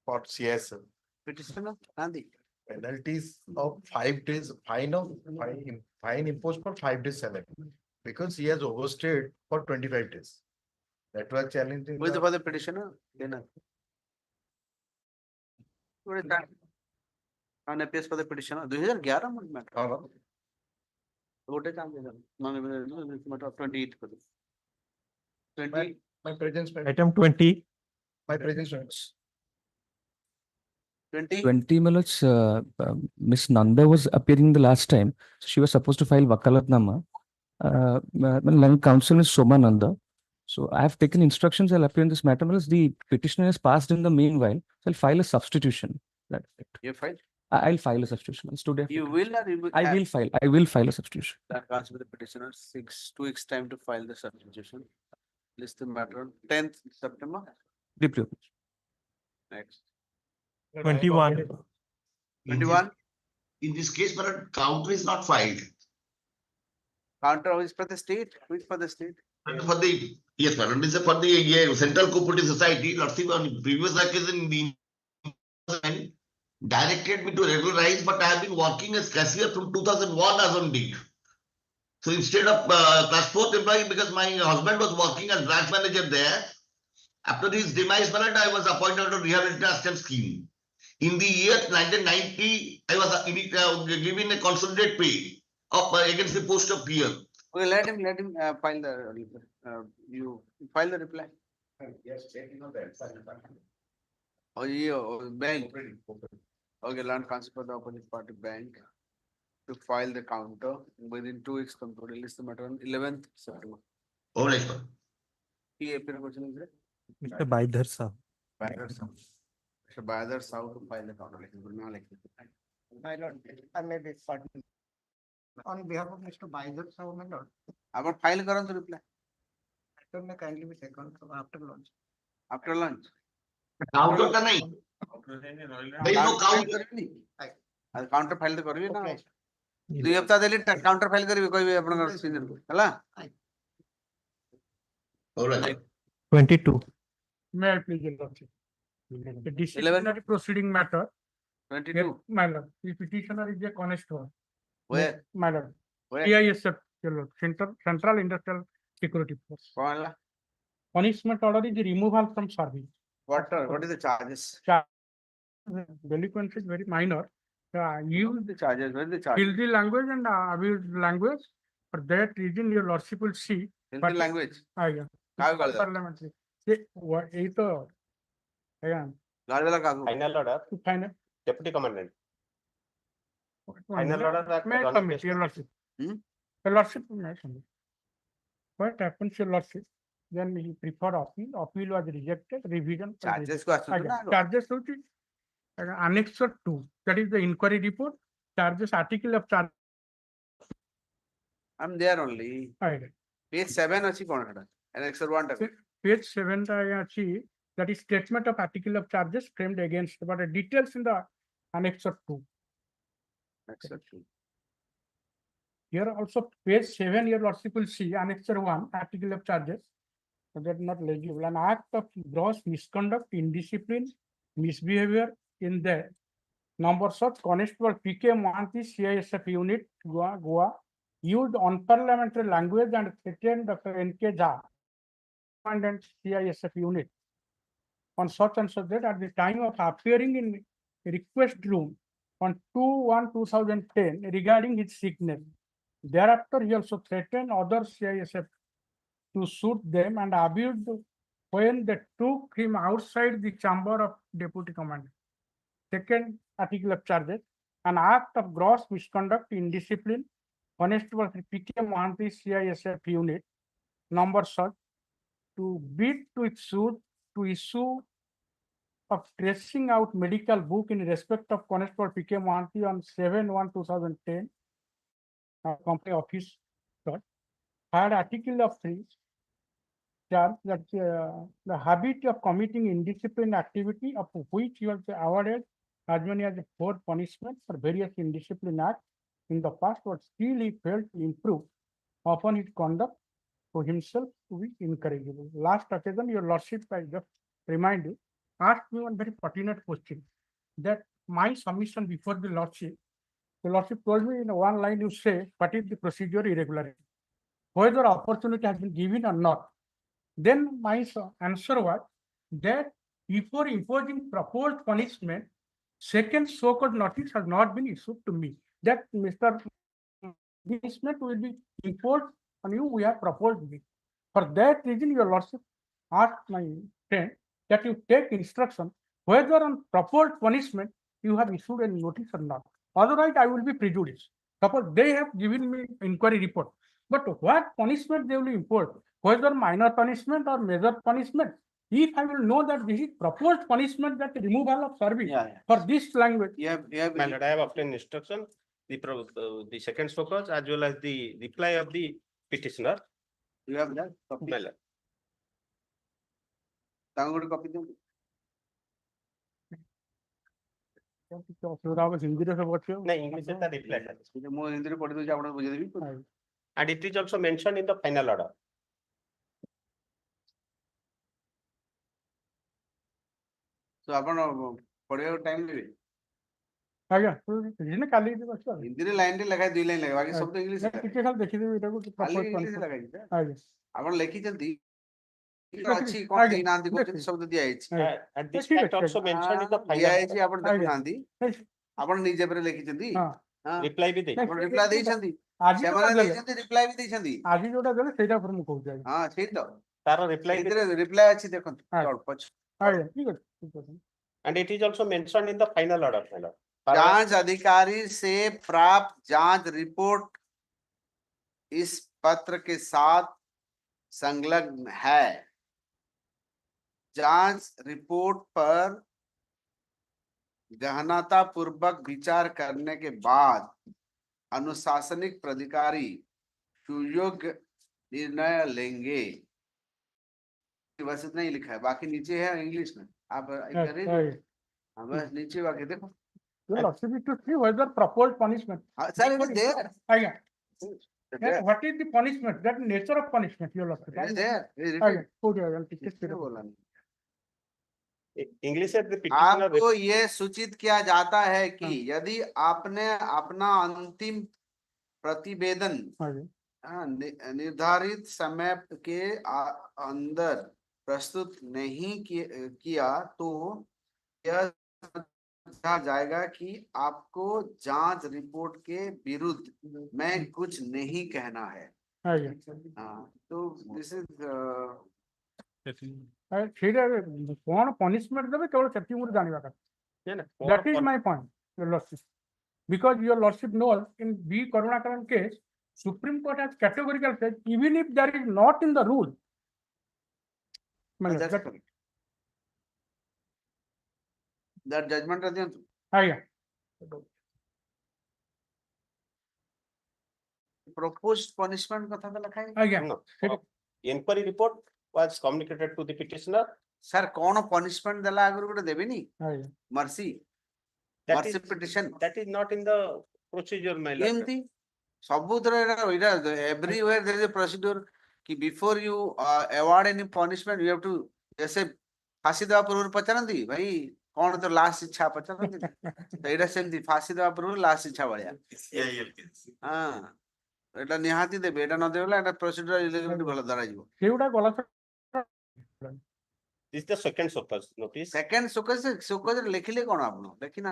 for CS petition Nandi penalties of 5 days fine imposed for 5 days salary because he has overstayed for 25 days. That was challenging. with for the petitioner then on appeals for the petitioner 2011 में matter वोटे काम दे non matter 28 को 20 My presence, item 20 my presence. 20 minutes, Miss Nanda was appearing the last time. So she was supposed to file Vakalatnama. Counsel is Soma Nanda. So I have taken instructions. I'll appear in this matter. The petitioner has passed in the meanwhile. So I'll file a substitution. That's it. you file I'll file a substitution. It's today. you will or you will I will file. I will file a substitution. that comes with the petitioner 2 weeks time to file the substitution list the matter on 10th September Deeply. next 21 21 In this case, but counter is not filed. counter is for the state which for the state For the, yes, madam, this is for the Central Cooperative Society, Lordship, on previous occasion, directed me to regularize, but I have been working as cashier from 2001 as on date. So instead of class 4th employee, because my husband was working as branch manager there, after his demise, I was appointed to rehabilitation assistance scheme. In the year 1990, I was given a consolidated pay of against the post of peer. okay let him file the you file the reply Yes, checking on that. oh yeah bank okay land counsel for the opposite party bank to file the counter within 2 weeks come to release the matter on 11th September Oh, nice one. he appear question is there Mr. Baidhar sir Mr. Baidhar Sahu to file the counter My lord, I may be pardon. On behalf of Mr. Baidhar Sahu, my lord. ଆପଣ file କରନ୍ତୁ reply Counter may kindly be taken after lunch. After lunch. Counter का नहीं. There is no counter. Counter file तो करबी ना 2 हफ्ता देली counter file करबी कोई आपन सीनियर को हला All right. 22. May I please interrupt you? The disciplinary proceeding matter. 22 My lord, the petitioner is a constable. where My lord, where CISF, your lord, Central Industrial Security Force. कौन ला Punishment order is removal from service. what is the charges Delinquency is very minor. use the charges what is the charge Filthy language and abused language. For that reason, your lordship will see. Hindi language Yeah. काय कर Parliamentary. ये तो गाल वाला कागज Final order, final. Deputy Commandant. Final order that May I Ronnie submit, Best- your lordship? Hmm? Your lordship, may I submit? What happens, your lordship? Then he preferred appeal. Appeal was rejected. Revision. charges को आसुन ना Charges to Annexure 2. That is the inquiry report. Charges, article of charge. I'm there only page 7 अछि कोन हटा annexure 1 टा Page 7 that is statement of article of charges framed against, but the details in the annexure 2. annexure 2 Here also page 7, your lordship will see annexure 1 article of charges. So that not legible. An act of gross misconduct, indiscipline, misbehavior in the numbers of Constable P.K. Mohanty, CISF unit, Goa, used unparliamentary language and threatened Dr. N.K. Jha, Commandant CISF unit, on such and such that at the time of appearing in request room on 2/1/2010 regarding his sickness. Thereafter, he also threatened other CISF to shoot them and abused when they took him outside the chamber of Deputy Commander. Second article of charges, an act of gross misconduct, indiscipline, Constable P.K. Mohanty, CISF unit, number such, to bid to its suit to issue of tracing out medical book in respect of Constable P.K. Mohanty on 7/1/2010, company office. Third article of 3, charge that the habit of committing indisciplined activity of which he was awarded as many as 4 punishments for various indiscipline acts in the past, but still he failed to improve upon his conduct to himself to be incorrigible. Last occasion, your lordship, I just remind you, asked me one very pertinent question, that my submission before the lordship told me in one line you say, what is the procedure irregularity? Whether opportunity has been given or not. Then my answer was that before imposing proposed punishment, second so-called notice has not been issued to me. That Mr. punishment will be imposed on you, we have proposed it. For that reason, your lordship asked my friend that you take instruction whether on proposed punishment you have issued a notice or not. Otherwise, I will be prejudiced. Suppose they have given me inquiry report, but what punishment they will impose, whether minor punishment or major punishment, if I will know that this is proposed punishment, that removal of service for this language. My lord, I have obtained instruction, the second focus as well as the reply of the petitioner. you have that copy My lord. तांगो ଗୋଟେ copy ଦିଅନ୍ତୁ ଅସୁବିଧା ହବ ହିନ୍ଦୀରେ ସବୁ ଅଛି No, English is the reply. ମୁଁ ହିନ୍ଦୀରେ ପଢି ଦଉଛି ଆପଣଙ୍କୁ ବୁଝେଇଦେବି And it is also mentioned in the final order. ତ ଆପଣ ପଢିବାକୁ ଟାଇମ ଦେବେ ଆଜ୍ଞା କାଲି ଅଛି ଆଉ ହିନ୍ଦୀରେ ଲାଇନରେ ଲେଖା 2 ଲାଇନ ଲେଖା ବାକି ସବୁ ତ ଇଂଲିଶ ଟିକେ ଖାଲି ଦେଖିଦେବି ଏଟାକୁ ଖାଲି ଇଂଲିଶ ଲେଖା ହେଇଛି ଆଜ୍ଞା ଆପଣ ଲେଖିଛନ୍ତି ଅଛି ଆଜ୍ଞା, କଣ ଦେଇନାହାନ୍ତି କହୁଛନ୍ତି ସବୁ ତ ଦିଆ ହେଇଛି And this fact also mentioned in the ଦିଆ final ହେଇଛି order. ଆପଣ ଦେଖୁନାହାନ୍ତି ଆପଣ ନିଜେ ପରେ ଲେଖିଛନ୍ତି Reply ବି ଦେଇ ଆପଣ ରିପ୍ଲାଏ ଦେଇଛନ୍ତି ଆଜି ସେମାନେ ଯୋଉଟା ଦେଲେ ଦେଇଛନ୍ତି ରିପ୍ଲାଏ ବି ଦେଇଛନ୍ତି ଆଜି ଯୋଉଟା ଦେଲେ ସେଇଟା ଉପରେ ମୁଁ କହୁଛି ଆଜ୍ଞା ହଁ ସେଇ ତ ତାର reply ବି ସେଇଥିରେ ରିପ୍ଲାଏ ଅଛି ଦେଖନ୍ତୁ ଅଳ୍ପ ଅଛି ଆଜ୍ଞା ଠିକ ଅଛି and it is also mentioned in the final order, my lord. जांच अधिकारी से प्राप्त जांच रिपोर्ट इस पत्र के साथ संलग्न है। जांच रिपोर्ट पर गहनता पूर्वक विचार करने के बाद अनुशासनिक प्राधिकारी सुयोग्य निर्णय लेंगे। परिभाषित नहीं लिखा है, बाकी नीचे है इंग्लिश में, आप करें हाँ बस नीचे बाकी देखो Your lordship is to see whether proposed punishment. Sir, it is there. Again. What is the punishment? That nature of punishment, your lordship. It is there. It is Again, written. put your ticket. किसने बोला नहीं? English at the petitioner. आपको ये सूचित किया जाता है कि यदि आपने अपना अंतिम प्रतिवेदन निर्धारित समय के अंदर प्रस्तुत नहीं किया तो यह समझा जाएगा कि आपको जांच रिपोर्ट के विरुद्ध में कुछ नहीं कहना है। हाँ, तो दिस इज कौन पनिशमेंट देबे केवल सेति मुझे जानिबा କଥା। That is my point, your lordship. Because your lordship knows in B Karunakaran case, Supreme Court has categorically said even if there is not in the rule. that judgment है आया proposed punishment कथा तो लिखा है आया Inquiry report was communicated to the petitioner. Sir कौन punishment देला अगर गुटे देबे नी आया mercy That mercy is- petition That is not in the procedure, my lord. केमती सबुतर एटा everywhere there is a procedure कि before you award any punishment you have to जैसे फांसी देवा पूर्व पचारंती भाई कौन तो लास्ट इच्छा पचारंती तो एटा सेमती फांसी देवा पूर्व लास्ट इच्छा भलिया हां एटा निहाती देबे एटा न देबला एटा प्रोसीड्यूरल इलीगलिटी भलो धरा जीवो सेउडा गला This is the second Sokaz notice. Second सुकज लिखिले कोन आपनो देखि ना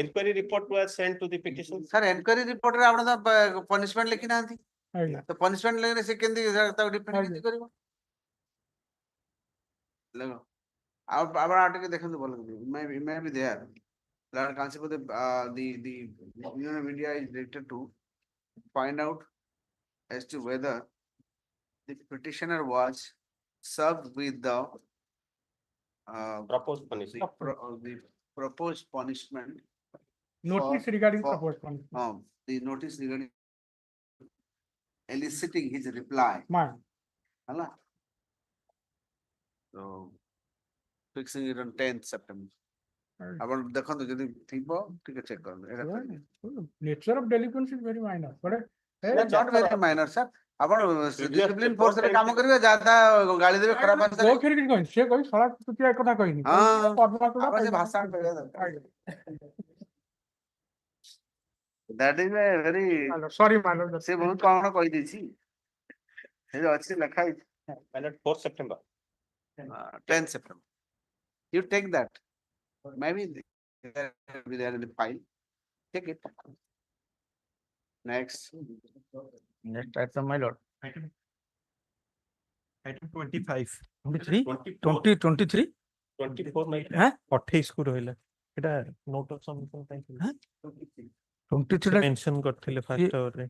Inquiry report was sent to the petition. Sir enquiry report रे आपन तो पनिशमेंट लिखि ना आया तो पनिशमेंट लेने से केंदी तो डिपेंड केंदी करबो लगो आप आटे के देखन तो बोल मैं भी there learn concept of the union of India is directed to find out as to whether the petitioner was served with the Proposed punishment. the proposed punishment notice regarding proposed punishment. The notice regarding eliciting his reply Man. hala so fixing it on 10th September अपन देखो तो यदि थिबो ठीक है check कर Nature of delinquency is very minor, but not very minor sir upon discipline force रे काम करिवे ज्यादा गाली देबे खराब भाषा वो फिर किछ कहन से कहि सला तुतिया एक कथा कहिनी हां पद्मा तो आपन से भाषा करिया that is a very sorry मानो से बहुत कौन कहि दैछि हे जो अछि लिखा है My lord, 4th September. 10th September you take that maybe be there in the file take it next item, my lord. Item 25. 23 24. 23 24 my हैं 28 को रहला एटा note of submission ପାଇଁ हैं 23 mention करथिले first hour रे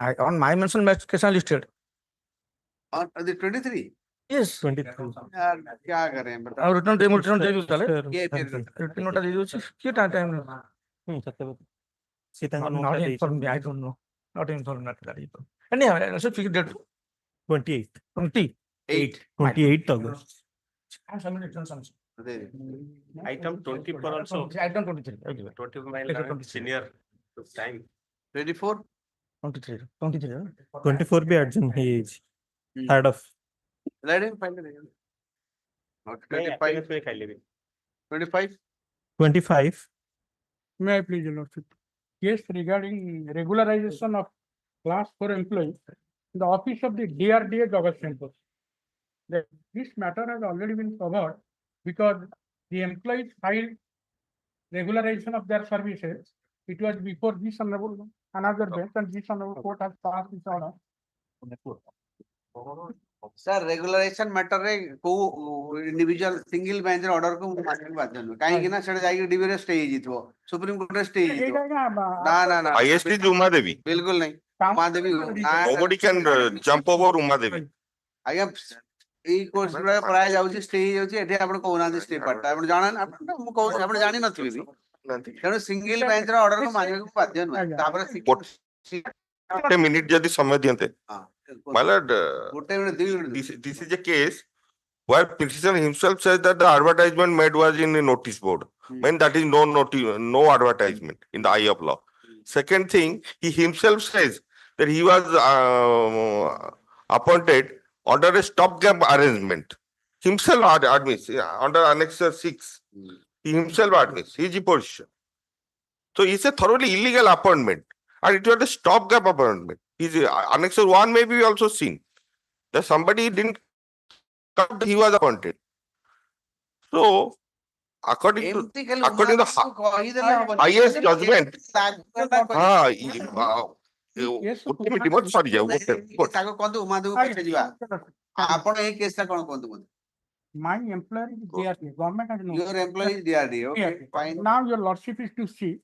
I on my mention match कैसा listed on the 23 yes 23 यार क्या करें बताओ और रिटर्न दे चले ये रिटर्न नोटा दे दो के टाइम सत्य Sita not note informed me, I don't know not informed not that either anyhow let's fix date 28 28 August. I'm submitting returns Item 24 also. item 23 okay 20 my Later lord, 23. senior time. 24 23 24 भी अर्जुन है ये third of let him find it not 25 पे खाई लेबे 25 25 May I please, your lordship? Case regarding regularization of class 4 employees in the office of the DRDA Government. This matter has already been covered because the employees filed regularization of their services. It was before this honorable another bench and this honorable court has passed this order. Sir regularisation matter रे को individual single bench रे order को मानन बाध्य न काहे कि ना सेड जाई डिबे रे स्टे हिजितो सुप्रीम कोर्ट रे स्टे हिजितो ना ना Highest is Uma Devi. बिल्कुल नहीं Uma Devi Nobody can jump over Uma Devi. आज्ञा ई कोर्स रे प्राय जाउची स्टे हि जाउची एठी आपण कोना दे स्टे पार्ट आपण जाना आपण मु कहू आपण जानि नथिबे भी तेणु सिंगल बेंच रे ऑर्डर को मानिबे को बाध्य न तापर One minute जदि समय दियंते. My lord, गोटे minute 2 minute this is a case where petitioner himself says that the advertisement made was in a notice board. When that is no advertisement in the eye of law. Second thing, he himself says that he was appointed under a stopgap arrangement. Himself admits under Annex 6. He himself admits his position. So it's a thoroughly illegal appointment, and it was a stopgap appointment. His Annex 1 may be also seen that somebody didn't come, he was appointed. So according to the highest judgment, My employer is DRDA, government has no. Your employee is DRDA, okay, DRDA. fine. Now your lordship is to see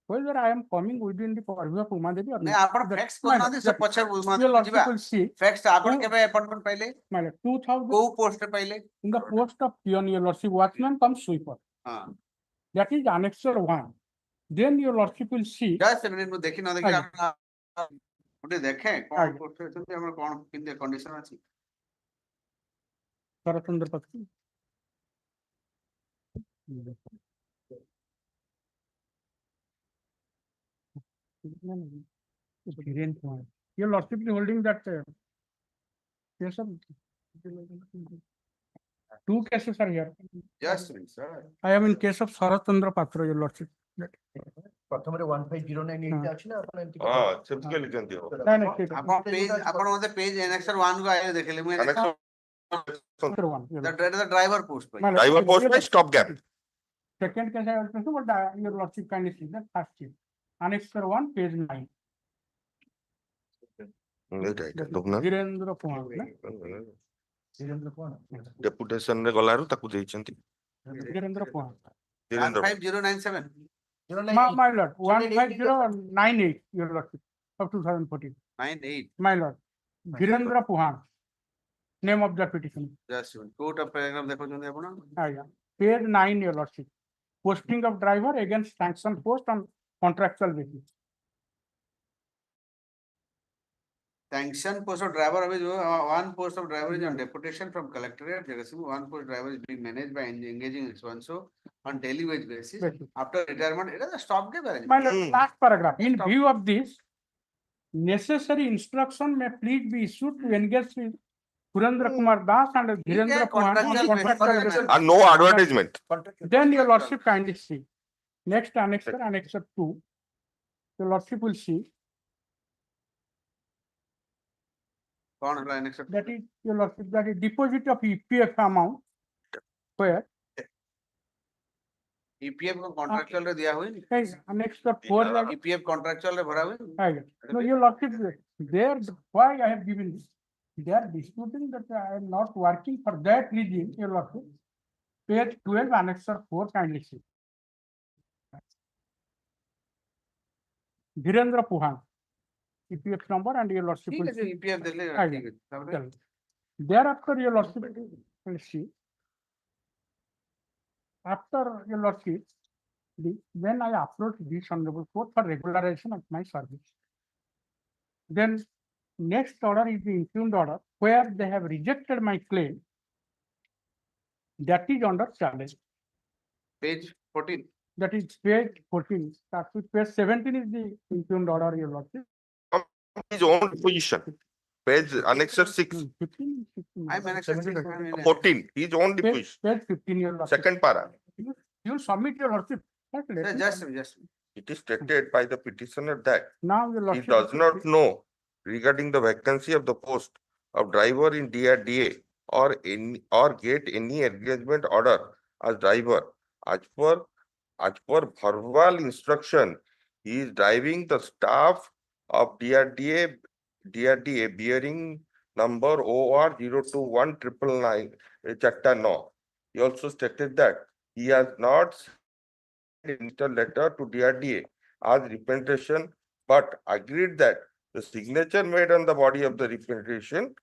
whether I am coming within the purview of Uma Devi or नहीं not. आपण fax कोना दे सब पछर Uma Your lordship जिबा will see fax आपण केबे appointment पहिले my lord, 2000 को post पहिले in the post of peon, your lordship watchman comes sweeper. हां That is annexure 1. Then your lordship will see. Just minute में देखि न देखि आगे। आपण उठे देखे कोन पोस्ट होते हमर कोन किन कंडीशन अछि Sarasundar Pakshi. Your lordship is holding that case of two cases are here. Just minute sir I am in case of Sarasundar Patra, your lordship. ପ୍ରଥମରେ 1509 ଅଛି ନା ଆପଣ ଏମିତି ହଁ ସେମିତି ଲିଖନ୍ତି ନାଇଁ ନାଇଁ ଠିକ ଅଛି। आपण पेज आपण मते पेज एनेक्सर 1 को आए देखले मैं Number one, your lordship. That is the driver post My lord, driver post by stop gap. Second case I also know, but your lordship kindly see that first case. Annexure 1, page 9. Virendra Kumar, na? Deputation ରେ ଗଲାରୁ ତାକୁ ଦେଇଛନ୍ତି Virendra Kumar. 15097 My lord, 15098, your lordship, of 2014. 98 My lord, Virendra Puhan, name of the petition. Just minute quote of paragraph देखो जोंदे आपण Yeah. Page 9, your lordship. Posting of driver against sanction post on contractual basis. Sanction post of driver अभी जो one post of driver is on deputation from collectorate Jagasimha. One post driver is being managed by engaging so and so on daily wage basis. Basis. After retirement, it is a stopgap My arrangement. lord, last paragraph. In view of this, necessary instruction may please be issued to engage with Surendra Kumar Das and Virendra Puhan on contractual basis. and no advertisement. Then your lordship kindly see. Next annexure 2. Your lordship will see. कौन है annexure? That is your lordship, that is deposit of EPF amount. Where? EPF को contractual रे दिया हुई नहीं? Yes, annexure 4. EPF contractual रे भरा हुई? No, your lordship, there, why I have given this? They are disputing that I am not working for that reason, your lordship. Page 12, annexure 4, kindly see. Virendra Puhan, EPF number and your lordship ठीक will है जो see. EPF दे ले आगे। ठीक है तब Thereafter, your lordship will see. After your lordship, when I approach this honorable court for regularization of my service, then next order is the impugned order where they have rejected my claim. That is under challenge. page 14 That is page 14. Start with page 17 is the impugned order, your lordship. His own position. Page annexure 6. 15, 16. I'm annexure 14. His own Page, position. page 15, your lordship. Second para. You submit your lordship. But let me just submit. It is stated by the petitioner that Now your he lordship. does not know regarding the vacancy of the post of driver in DRDA or get any engagement order as driver. As per verbal instruction, he is driving the staff of DRDA bearing number OR 02199 Chatta no. He also stated that he has not sent a letter to DRDA as representation, but agreed that the signature made on the body of the representation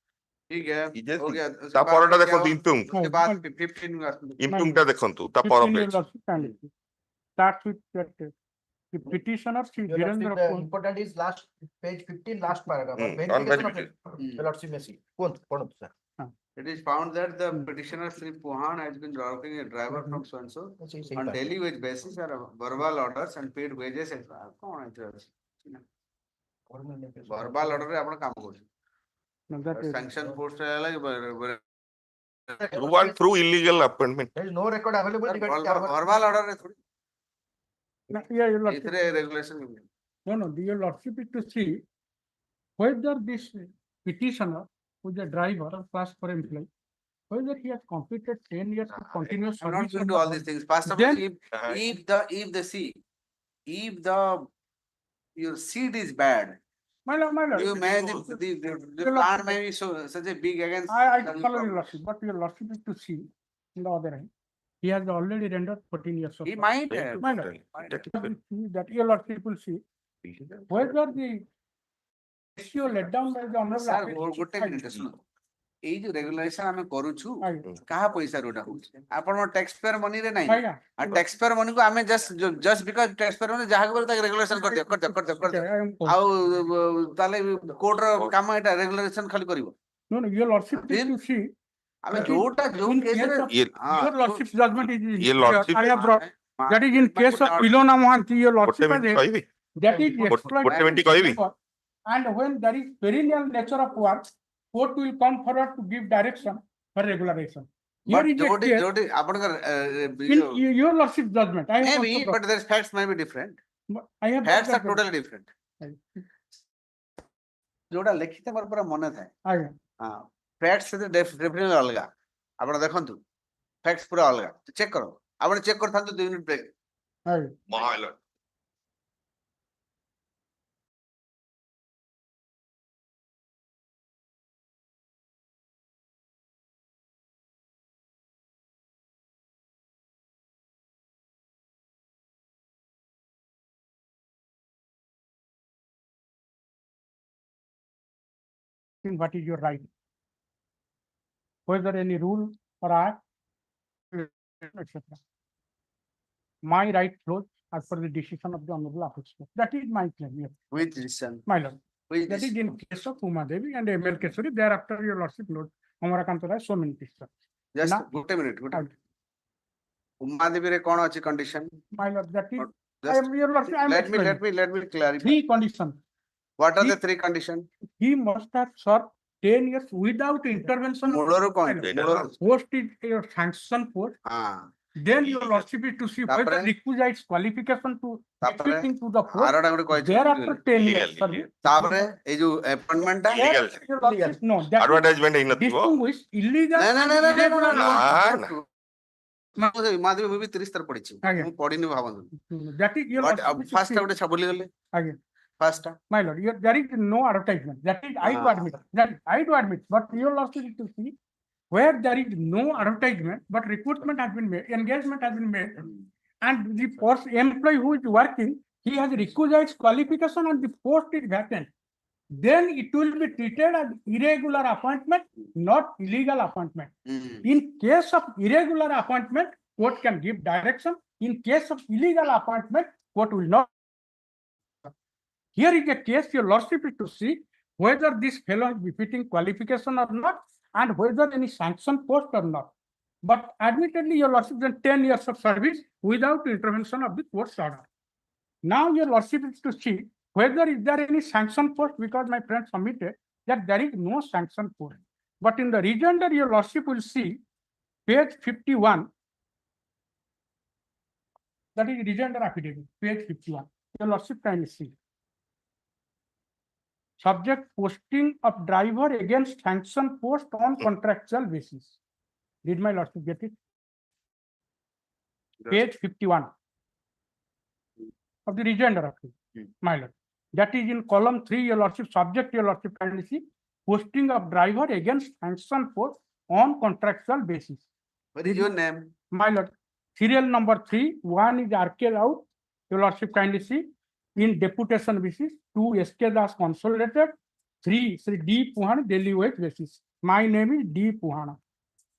ठीक है he just हो गया ता परटा देखो इम्पुंग उसके बाद 15 इम्पुंग ता देखंतु ता पर 15 your page lordship, kindly. Start with that. The petitioner, Sri Your lordship, Virendra the Puhan. important is last page 15, last paragraph. on Verification verification. of your lordship may see. Quote, sir. It is found that the petitioner Sri Puhan has been working a driver from so and so on daily wage basis or verbal orders and paid wages. Verbal order ଆପଣ କାମ କରୁଛନ୍ତି sanction post Through and through illegal appointment. There is no record available regarding verbal order रे थोड़ी No, yeah, your lordship. इतने regulation No, your lordship is to see whether this petitioner, who is a driver or class 4 employee, whether he has completed 10 years of continuous I'm not service. going to do all these things. First of all, Then- if your seed is bad, My lord, you may the plant may be such a big against. I follow your lordship, but your lordship is to see in the other hand. He has already rendered 14 years of He service. might My have. lord, that your lordship will see whether the ratio laid down by the honorable. Sir, Advocate- ଗୋଟେ minute ଶୁଣ ଏଇ ଯୋଉ regulation ଆମେ କରୁଛୁ ଆଜ୍ଞା। କାହା ପଇସା ଯୋଉଟା ହଉଛି ଆପଣ ଟ୍ୟାକ୍ସ ପେୟର ମନି ରେ ନାହିଁ ଆଜ୍ଞା। ଆଉ ଟ୍ୟାକ୍ସ ପେୟର ମନି କୁ ଆମେ ଜଷ୍ଟ ବିକଜ ଟ୍ୟାକ୍ସ ପେୟର ମନି ଯାହାକୁ ବୋଲେ ତାକୁ ରେଗୁଲେସନ କରିଦିଅ ଆଉ ତାହେଲେ କୋର୍ଟ ର କାମ ଏଟା ରେଗୁଲେସନ ଖାଲି କରିବ No, your lordship is to see. ଆମେ that ଯୋଉଟା ଯୋଉ in କେସ case ରେ of- Your lordship's judgment is. Your lordship- I have brought, that is in case of Ilona Mohanty, your lordship has. minute କହିବି? That is exploited. ଗୋଟେ minute କହିବି? And when there is perennial nature of work, court will come forward to give direction for regularization. Here But is a ଯୋଉଠି case, ଯୋଉଠି ଆପଣଙ୍କର in your lordship's judgment, I have. maybe also but their facts may be different brought- I have. facts brought are that- totally different ଯୋଉଟା ଲେଖିତେ ମୋର ପୁରା ମନେ ଥାଏ ଆଜ୍ଞା। ହଁ facts ସେ definitely ଅଲଗା ଆପଣ ଦେଖନ୍ତୁ facts ପୁରା ଅଲଗା ଚେକ୍ କର ଆପଣ ଚେକ୍ କରିଥାନ୍ତୁ 2 ମିନିଟ୍ ବ୍ରେକ୍ ଆଜ୍ଞା। My lord. What is your right? Whether any rule or act, etc. My right flows as per the decision of the honorable Advocate. That is my claim, yes. which decision My lord. which That is in case of Uma Devi and ML Kesari, thereafter your lordship note, Amarakanta Rai, so many pieces. just Now- ଗୋଟେ minute ଆଜ୍ଞା। ଉମାଦେବୀରେ କଣ ଅଛି condition My lord, that is, I just am your lordship, I am let me explaining. clarify Three conditions. what are He- the 3 conditions He must have served 10 years without intervention. of- ମୂଳରୁ କଣ My lord, ମୂଳରୁ Post is your sanction post. ହଁ Then your lordship is to see whether ତାପରେ- requisites qualification to ତାପରେ fitting to the post. ଆରଟା ଗୋଟେ କହିଛି Thereafter 10 years. Legal, service. ତାପରେ ଏଇ ଯୋଉ appointment ଟା Yes, Legal. your lordship, no, that is Advertisement ହେଇନଥିବ distinguished illegal ନା ନା and ନା ନା irregular. ଉମାଦେବୀ ମୁଁ ବି 30 ଥର ପଢିଛି ଆଜ୍ଞା। ମୁଁ ପଢିନି ଭାବନ୍ତୁ That is your lordship is to first see- ଗୋଟେ ଭୁଲିଗଲେ Again, first my lord, there is no advertisement. That is, I do Ah. admit, that I do admit, but your lordship is to see where there is no advertisement, but recruitment has been made, engagement has been made. And the post employee who is working, he has requisite qualification and the post is vacant. Then it will be treated as irregular appointment, not illegal appointment. In case of irregular appointment, court can give direction. In case of illegal appointment, court will not. Here is a case your lordship is to see whether this fellow is befitting qualification or not, and whether any sanction post or not. But admittedly, your lordship done 10 years of service without intervention of the court's order. Now your lordship is to see whether is there any sanction post, because my friend submitted that there is no sanction post. But in the rejoinder, your lordship will see page 51. That is rejoinder affidavit, page 51. Your lordship kindly see. Subject posting of driver against sanction post on contractual basis. Did my lordship get it? Page 51 of the rejoinder affidavit, my lord. That is in column 3, your lordship, subject, your lordship kindly see, posting of driver against sanction post on contractual basis. what is your name My lord, serial number 3, 1 is RK Rao, your lordship kindly see, in deputation basis, 2 SK Das consolidated, 3 Sri D Puhana, daily wage basis. My name is D Puhana.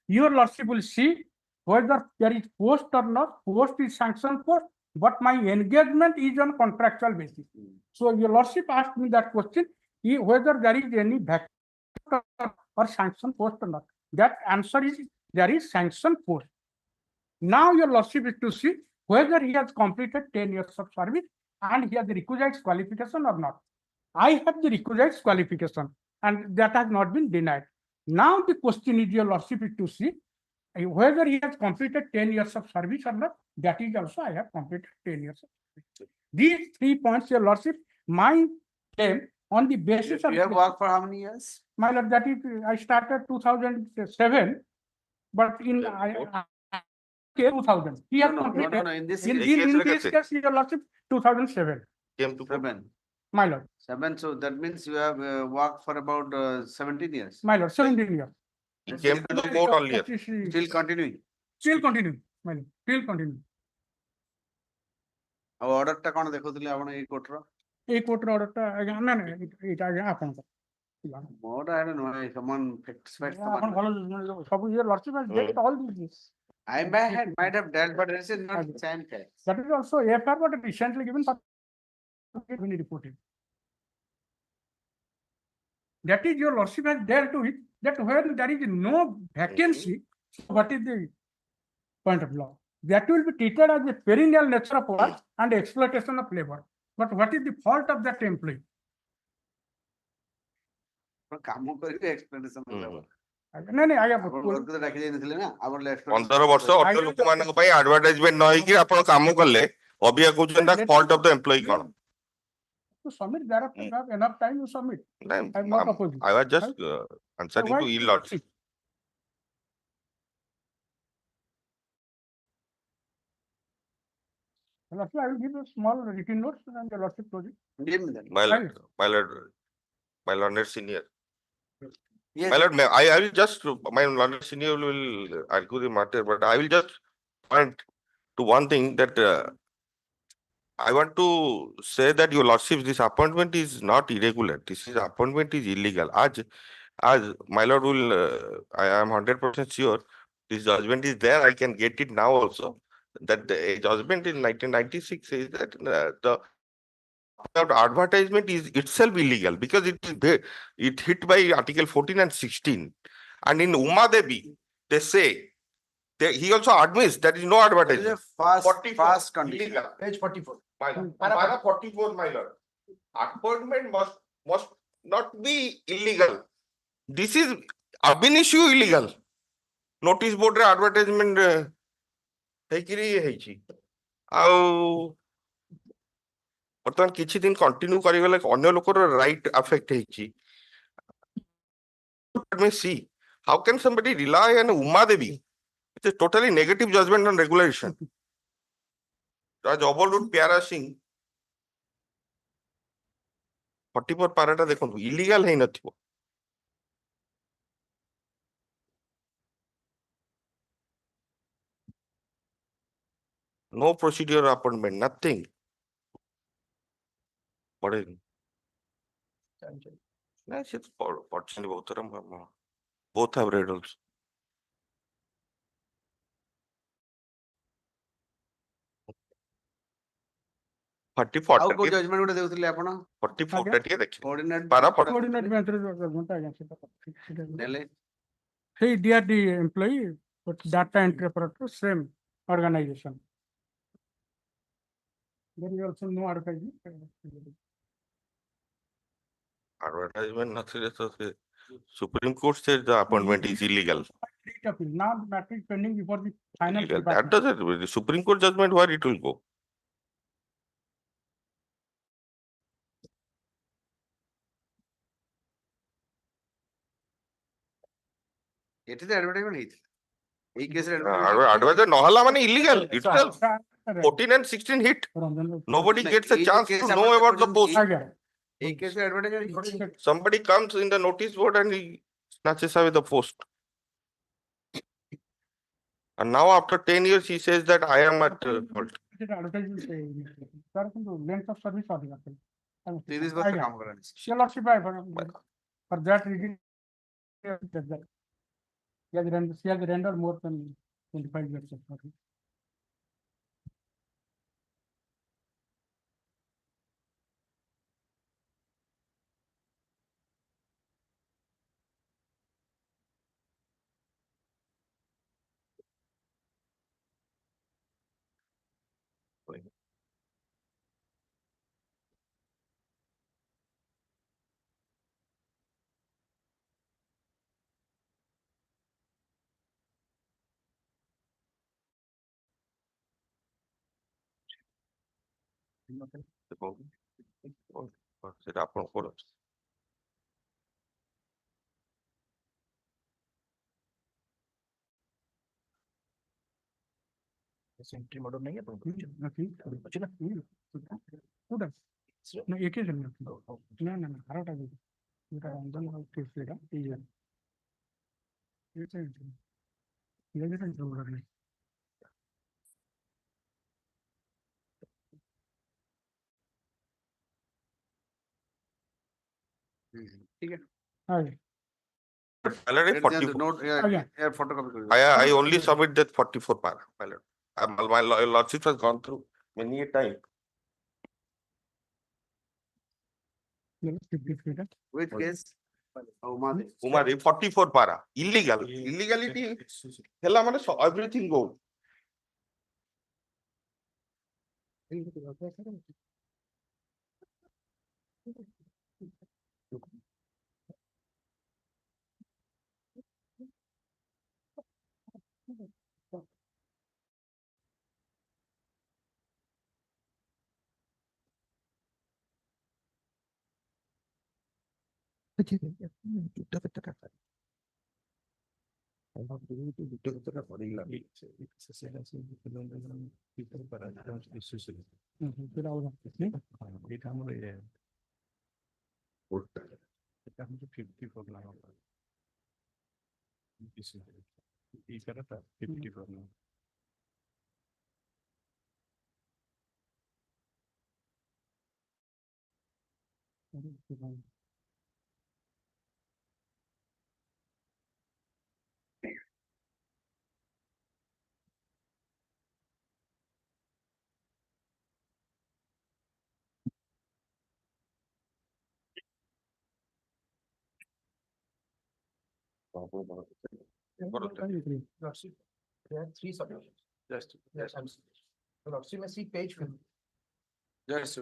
Your lordship will see whether there is post or not. Post is sanction post, but my engagement is on contractual basis. So your lordship asked me that question, whether there is any vacant or sanction post or not. That answer is there is sanction force. Now your lordship is to see whether he has completed 10 years of service and he has the requisite qualification or not. I have the requisite qualification and that has not been denied. Now the question is your lordship is to see whether he has completed 10 years of service or not. That is also I have completed 10 years of service. These 3 points, your lordship, my claim on the basis of. You have worked for how many years? My lord, that is, I started 2007, but in 2000. He has completed. In this In this case, your lordship, 2007. Came to 7. My lord. 7. So that means you have worked for about 17 years. My lord, 17 years. He came to the court earlier. Still continuing. Still continuing. My lord, still continuing. ଆଉ order ଟା କଣ ଦେଖୁଥିଲେ ଆପଣ ଏଇ court ର? ଏଇ court ର order ଟା ଆଜ୍ଞା ନା ଏଇଟା ଆଜ୍ଞା ଆପଣଙ୍କର। ମୋଟା ଏଟା ନୁହେଁ ସମାନ facts ଆପଣ ଭଲ ସବୁ ଇଏ lordship has dealt all these. I might have dealt, but this is not the same case. That is also AFR, but recently given reported. That is your lordship has dealt with that when there is no vacancy, what is the point of law? That will be treated as a perennial nature of work and exploitation of labor. But what is the fault of that employee? କାମ କରିକି explanation ଦେବ। ନାଇଁ ଆଜ୍ଞା 15 ବର୍ଷ ଅଠର ଲୋକମାନଙ୍କ ପାଇଁ advertisement ନ ହେଇକି ଆପଣ କାମ କଲେ ଅବିକା କହୁଛନ୍ତି ଫଲ୍ଟ ଅଫ ଦ ଏମ୍ପ୍ଲୟି କଣ? To submit, there are enough time to submit. I'm not opposing. I was just answering to your lordship. Lordship, I will give a small written notes and the lordship project. Give me that. My learned senior. Yes. My lord, I will just, my learned senior will argue the matter, but I will just point to one thing that I want to say that your lordship, this appointment is not irregular. This is appointment is illegal. As my lord will, I am 100% sure this judgment is there. I can get it now also. That the judgment in 1996 says that the advertisement is itself illegal because it hit by Article 14 and 16. And in Uma Devi, they say he also admits there is no advertisement. Fast condition. Illegal. Page 44. Para 44, my lord. Appointment must not be illegal. This is ab initio illegal. Notice board advertisement ହେଇକିରି ହେଇଛି ଆଉ ବର୍ତ୍ତମାନ କିଛି ଦିନ continue କରିଗଲେ ଅନ୍ୟ ଲୋକର right affect ହେଇଛି see how can somebody rely on Uma Devi? It's a totally negative judgment on regulation. Judge overruled Pyara Singh 44 ପାରାଟା ଦେଖନ୍ତୁ ଇଲିଗାଲ ହେଇନଥିବ no procedure appointment, nothing. पढ़ेगी नहीं सिर्फ पढ़ने बहुत तरह both have read also. ଆଉ କୋଉ ଜଜମେଣ୍ଟ ଗୋଟେ ଦେଉଥିଲେ ଆପଣ 44 ଟା ଟିକେ ଦେଖିବେ କୋଅର୍ଡିନେଟ Coordinate bench ରେ ଜଜମେଣ୍ଟ ଆଜ୍ଞା ସେଟା ନେଲେ Hey, DRD employee, but data entry operator, same organization. There is also no advertisement. Advertisement nothing. Supreme Court said the appointment is illegal. Now the matter is pending before the final. Illegal. That doesn't. The Supreme Court judgment where it will go. It is advertisement ହେଇଥିଲା এই কেসে advertisement নহলা মানে illegal itself. 14 and 16 hit. Nobody gets a chance to know about the post. এই কেসে advertisement Somebody comes in the notice board and he snatches away the post. And now after 10 years he says that I am at fault. Length of service for that reason she has rendered more than 25 years of service. সেটা আপনার উপর আছে। Entry model नहीं है तो No, एक ही जन्म ना ना ना हराटा भी इनका अंदर में किस लेगा ये जरूरत नहीं ठीक है हाँ Ballot is 44. note yeah. photocopy I only submit that 44 para ballot. My lordship has gone through many a time. which case Umade Umar, 44 para illegal. Illegality hella mane everything go. There are three submissions. Yes, I'm. So you may see page 50. just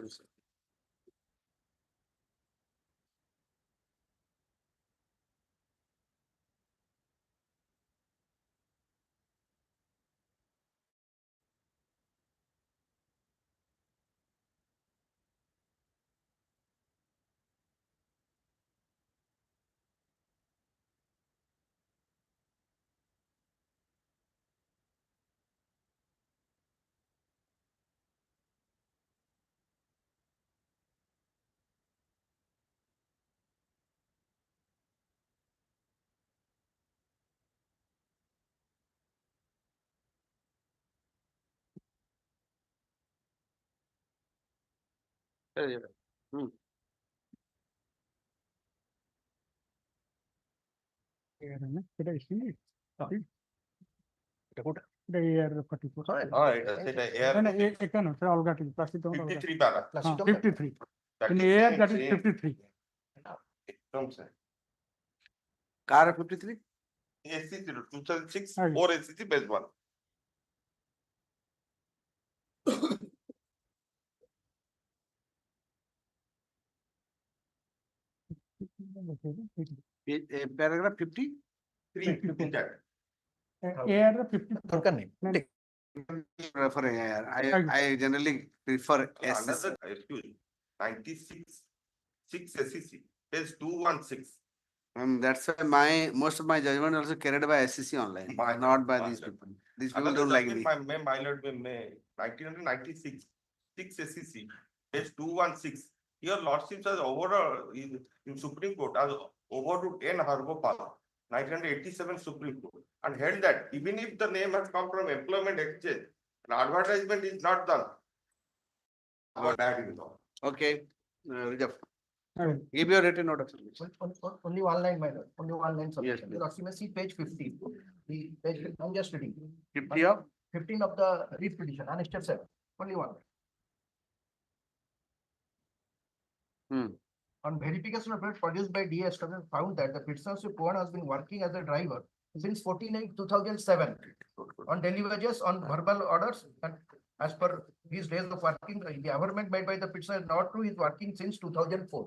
year 44 সেটা air না এখানে সেটা অলগা ঠিক plastic 53 para. 53 That in is air same, that is same. 53 Ekdam same. car 53 SC 2006 Okay. 4 SC base 1. paragraph 50 air 50 दरकार नहीं prefer I generally prefer SC. Another, excuse me, 96 6 SCC page 216. That's why most of my judgment also carried by SCC online, not by these people. These people don't like me. My lord, May 1996 6 SCC page 216. Your lordship has in Supreme Court as overruled N. Hargopal 1987 Supreme Court and held that even if the name has come from employment exchange, an advertisement is not done. Okay, Rajab, give your written note of submission. Only one line, my lord. Only one line submission. Yes, You may see page 15. The page, I'm just reading. 50 of 15 of the repetition, annexure 7. Only one. On verification of report produced by DS found that the petitioner's Pohan has been working as a driver since 14/8/2007 on deliveries on verbal orders, and as per his days of working, the averment made by the petitioner is not true. He is working since 2004,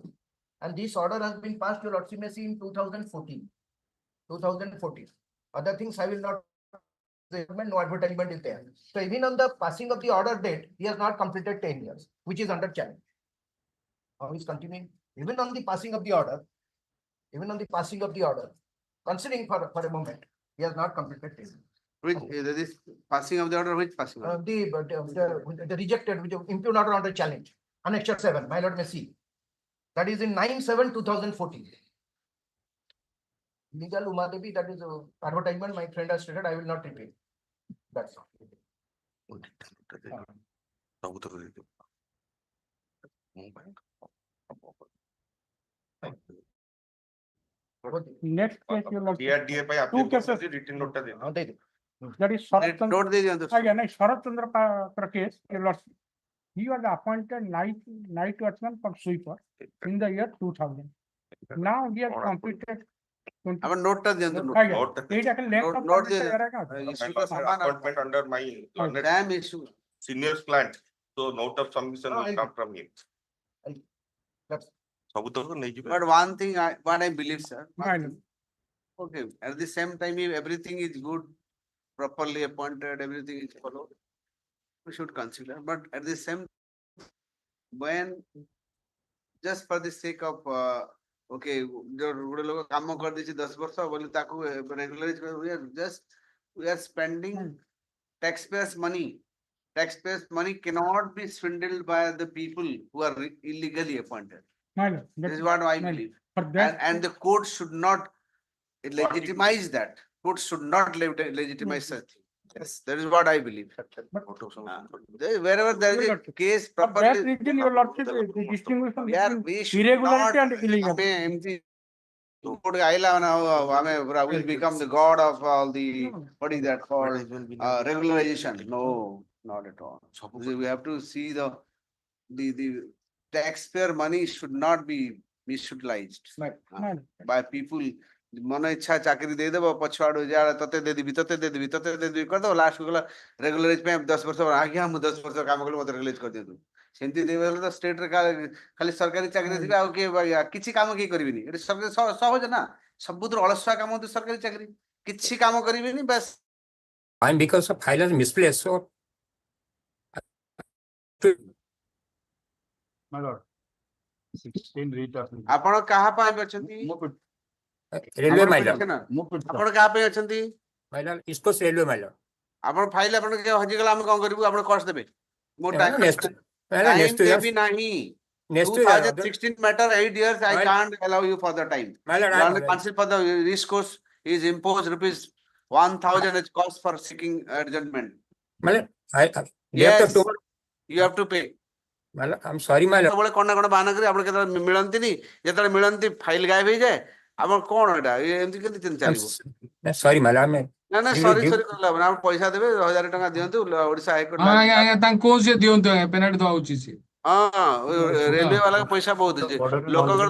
and this order has been passed to legitimacy in 2014. Other things I will not no advertisement is there. So even on the passing of the order date, he has not completed 10 years, which is under challenge. Now he's continuing, even on the passing of the order, considering for a moment, he has not completed 10 years. Which this passing of the order, which passing? Order? The rejected, which impugned order under challenge, Annexure 7, my lord may see. That is in 9/7/2014. Legal Uma Devi, that is advertisement my friend has stated, I will not repeat. That's all. Next case you will DRDA by two cases. written note ta dena. That is Sharat Note de diyantu. Sharat Chandra case, your lordship. He was appointed night watchman for sweeper in the year 2000. Now he has completed. Our note ta diyantu. Note Issue ka saman appointment under my learned damn issue. senior's client. So note of submission will come from him. But one thing, what I believe, sir. Okay, at the same time, if everything is good, properly appointed, everything is followed, we should consider. But at the same, when just for the sake of okay, जो बड़े लोग काम कर दी 10 वर्ष बोले ताकू regularize we are spending taxpayers' money. Taxpayers' money cannot be swindled by the people who are illegally appointed. This is what I believe. And the court should not legitimize that. Court should not legitimize such thing. Yes, that is what I believe. Wherever there is a case properly, irregularity and illegality. Will become the god of all the, what is that called, regularization. No, not at all. We have to see the taxpayer money should not be misutilized by people. मन इच्छा चाकरी दे देबो पछवाड़ जा तते दे देबी कर दो last को regularise पे 10 वर्ष आ गया हम 10 वर्ष काम करले मत रेगुलराइज कर दियौ सेंती देबे तो स्टेट रे खाली सरकारी चाकरी दिबे आ के किछि काम के करबिनी एटा सरकार सहज ना सबुतर अलसुआ काम तो सरकारी चाकरी किछि काम करबिनी बस I'm because of file is misplaced, so My lord. 16 read of आपण कहा पाए बचंती railway my lord. आपण कहा पे अछंती My lord, इसको railway my lord. आपण फाइल आपण के हजि गला हम कोन करबू आपण कॉस्ट देबे मो टाइम Next देबी नहीं 2016 matter 8 years I can't allow you for the time. My lord, counsel for the risk cost is imposed rupees 1000 as cost for seeking adjournment. My lord, yes, you have to pay. My lord, I'm sorry my lord. बोले कोन ना कोन बाना करी आपण केता मिलंती नी जेतले मिलंती file गायब हो जाए आपण कोन एटा एमति केति दिन चलिबो Sorry my lord, ना ना सॉरी कहला आपण पैसा देबे 1000 टका दियंतु ओडिसा हाई कोर्ट हां तां को से दियंतु पेनल्टी दउची से हां रेलवे वाला का पैसा बहुत है लोक कर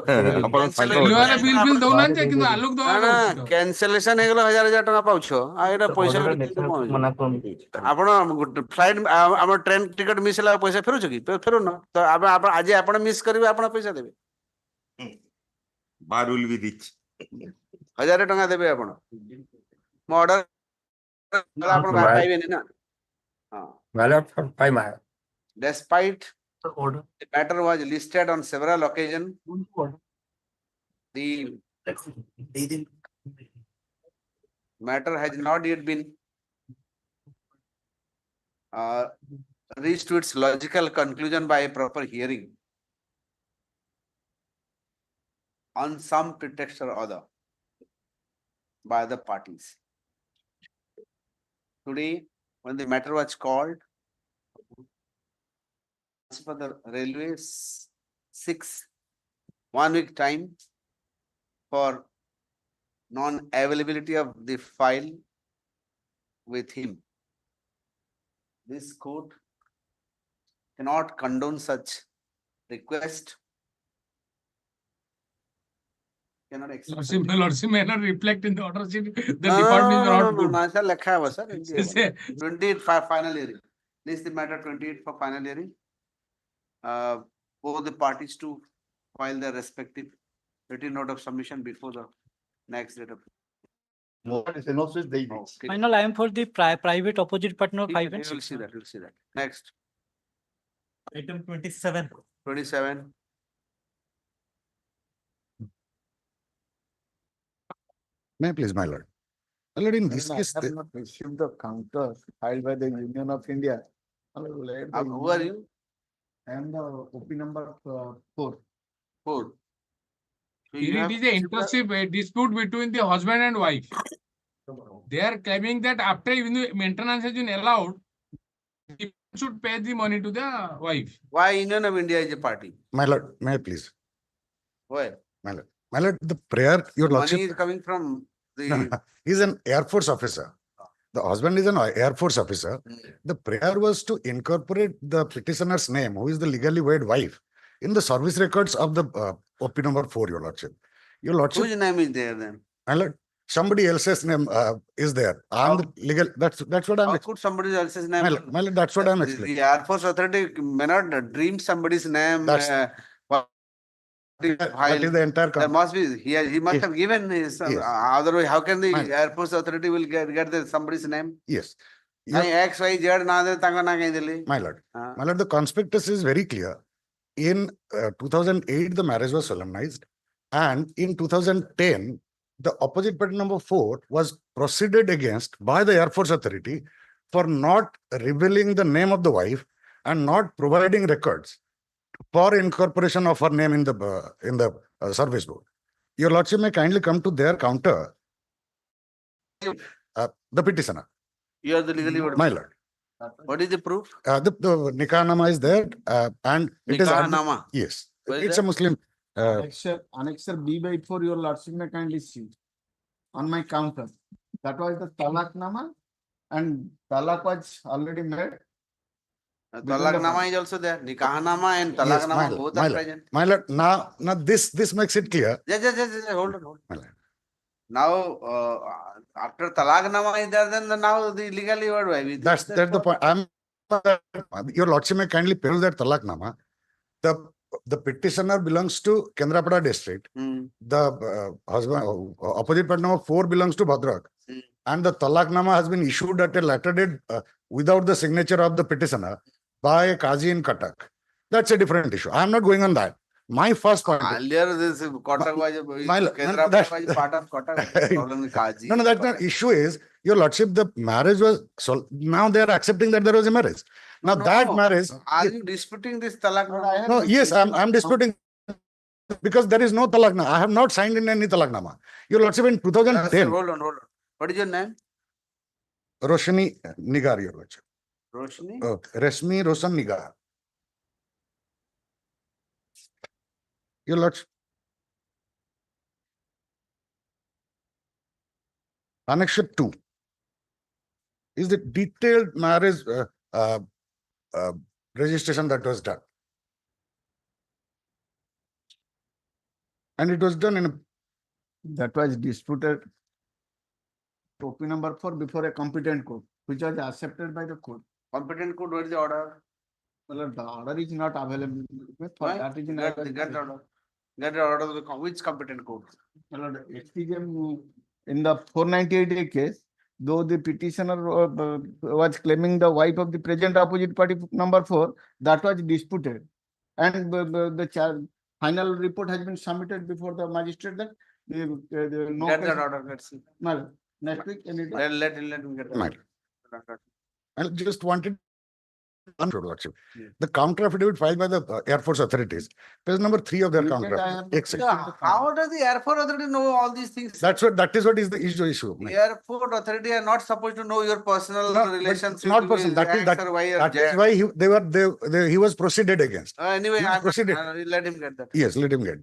रेलवे वाला बिल दउना जे किंतु आलोक दवा ना कैंसिलेशन हे गेलो 1000 टका पाउछो आ एटा पैसा आपण फ्लाइट हमर ट्रेन टिकट मिस होला पैसा फेरुछ की फेरु न तो आपण आज आपण मिस करबे आपण पैसा देबे बार विल बी रिच 1000 टका देबे आपण मो ऑर्डर आपण पाइबे नि ना हां my lord, by my despite the matter was listed on several occasions, the matter has not yet been reached to its logical conclusion by a proper hearing on some pretext or other by the parties. Today, when the matter was called, for the railways 1 week time for non-availability of the file with him. This court cannot condone such request. Cannot accept. Lordship may not reflect in the order sheet. The department is not good. No, sir, lekha hai sir. 28 for final hearing. List the matter 28 for final hearing. For the parties to file their respective written note of submission before the next date of Okay. Final, I am for the private opposite partner You 5 will and see 6. that, you'll see that. Next, Item 27. 27. May I please, my lord? My lord, in this case, I have not received the counter filed by the Union of India. Who are you? I am the OP number 4. 4. So It have is a internship dispute between the husband and wife. They are claiming that after even the maintenance has been allowed, he should pay the money to the wife. Why Union of India is a party? my lord, may I please? Why? My lord, the prayer, your Money lordship, is coming from no, the. no, he's an Air Force officer. The husband is an Air Force officer. The prayer was to incorporate the petitioner's name, who is the legally wed wife, in the service records of the OP number 4, your lordship. Your lordship, Whose name is there then? my lord, somebody else's name is there. I'm the legal, that's what I'm, How could somebody else's name? my lord, that's what I'm explaining. The Air Force Authority may not dream somebody's name. That's- That is the entire. There must be, he must have given his, Yes. otherwise how can the My- Air Force Authority will get the somebody's name? Yes. Nahi X, Y, Z na de, tanga na kahin dili. My lord, Ah. my lord, the conspectus is very clear. In 2008, the marriage was solemnized, and in 2010, the opposite party number 4 was proceeded against by the Air Force Authority for not revealing the name of the wife and not providing records for incorporation of her name in the service book. Your lordship may kindly come to their counter. The petitioner, You are the legally wed. my lord. What is the proof? The Nikah is there, and it is Nikah. yes, Where is it's that? a Muslim. Annexure B/4, your lordship may kindly see on my counter. That was the Talaknama, and Talak was already made. Talaknama is also there. Nikahnama and Yes, my Talaknama lord, both my are lord. present. My lord, now this makes it clear. Just hold on. My lord. Now, after Talaknama is there, then now the legally wed wife is. That's the point. Your lordship may kindly peruse that Talaknama. The petitioner belongs to Kendrapada district. The husband, opposite party number 4 belongs to Bhadrak. And the Talaknama has been issued at a later date without the signature of the petitioner by a Qazi in Cuttack. That's a different issue. I'm not going on that. My first point. Earlier, this Kotak was, Kendrapada was part of Kotak. Problem with Kaji. No, that's not issue is, your lordship, the marriage was, so now they are accepting that there was a marriage. Now that marriage. Are you disputing this Talaknama? No, yes, I'm disputing because there is no Talaknama. I have not signed in any Talaknama. Your lordship in 2010. Hold on. What is your name? Roshni Nigar, your lordship. Roshni? Rashmi Roshan Nigar. Your lordship. Annexure 2 is the detailed marriage registration that was done. And it was done in a. That was disputed. OP number 4 before a competent court, which was accepted by the court. Competent court, where is the order? Well, the order is not available. For Why? that reason, Get the order. Get the order of which competent court? Well, the XTGM in the 498A case, though the petitioner was claiming the wife of the present opposite party number 4, that was disputed. And the final report has been submitted before the magistrate that no Get case- that order, let's see. Well, next week, any day. Let him get Madam. that. I just wanted the counter affidavit filed by the Air Force authorities. Page number 3 of their counter. How does the Air Force Authority know all these things? That is what is the issue. The Air Force Authority are not supposed to know your personal No, but relationship. not person. That is why he was proceeded against. Anyway, He was proceeded. Let him get that. Yes, let him get.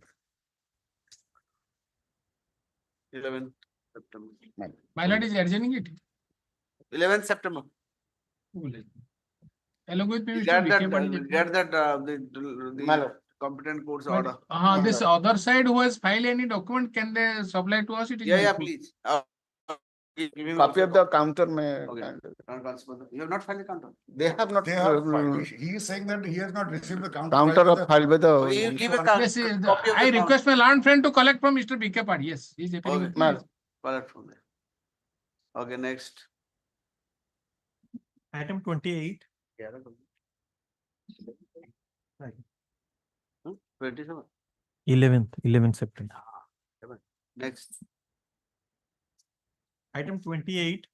11 September. My lord is adjourning it. 11th September. Along with me, Get Mr. that, Vicky get that the competent court's order. This other side who has filed any document, can they supply to us? It is Yeah, helpful. please. Give him Copy of also. the counter may. Okay. You have not filed the counter. They have not. They have filed. He is saying that he has not received the counter. Counter of filed by the. You give a Yes, copy of I the request my learned friend to collect from Mr. BK Pad. Yes, he is appearing. Okay. Collect from there. Okay, next. Item 28. 27. 11th September. Next. Item 28.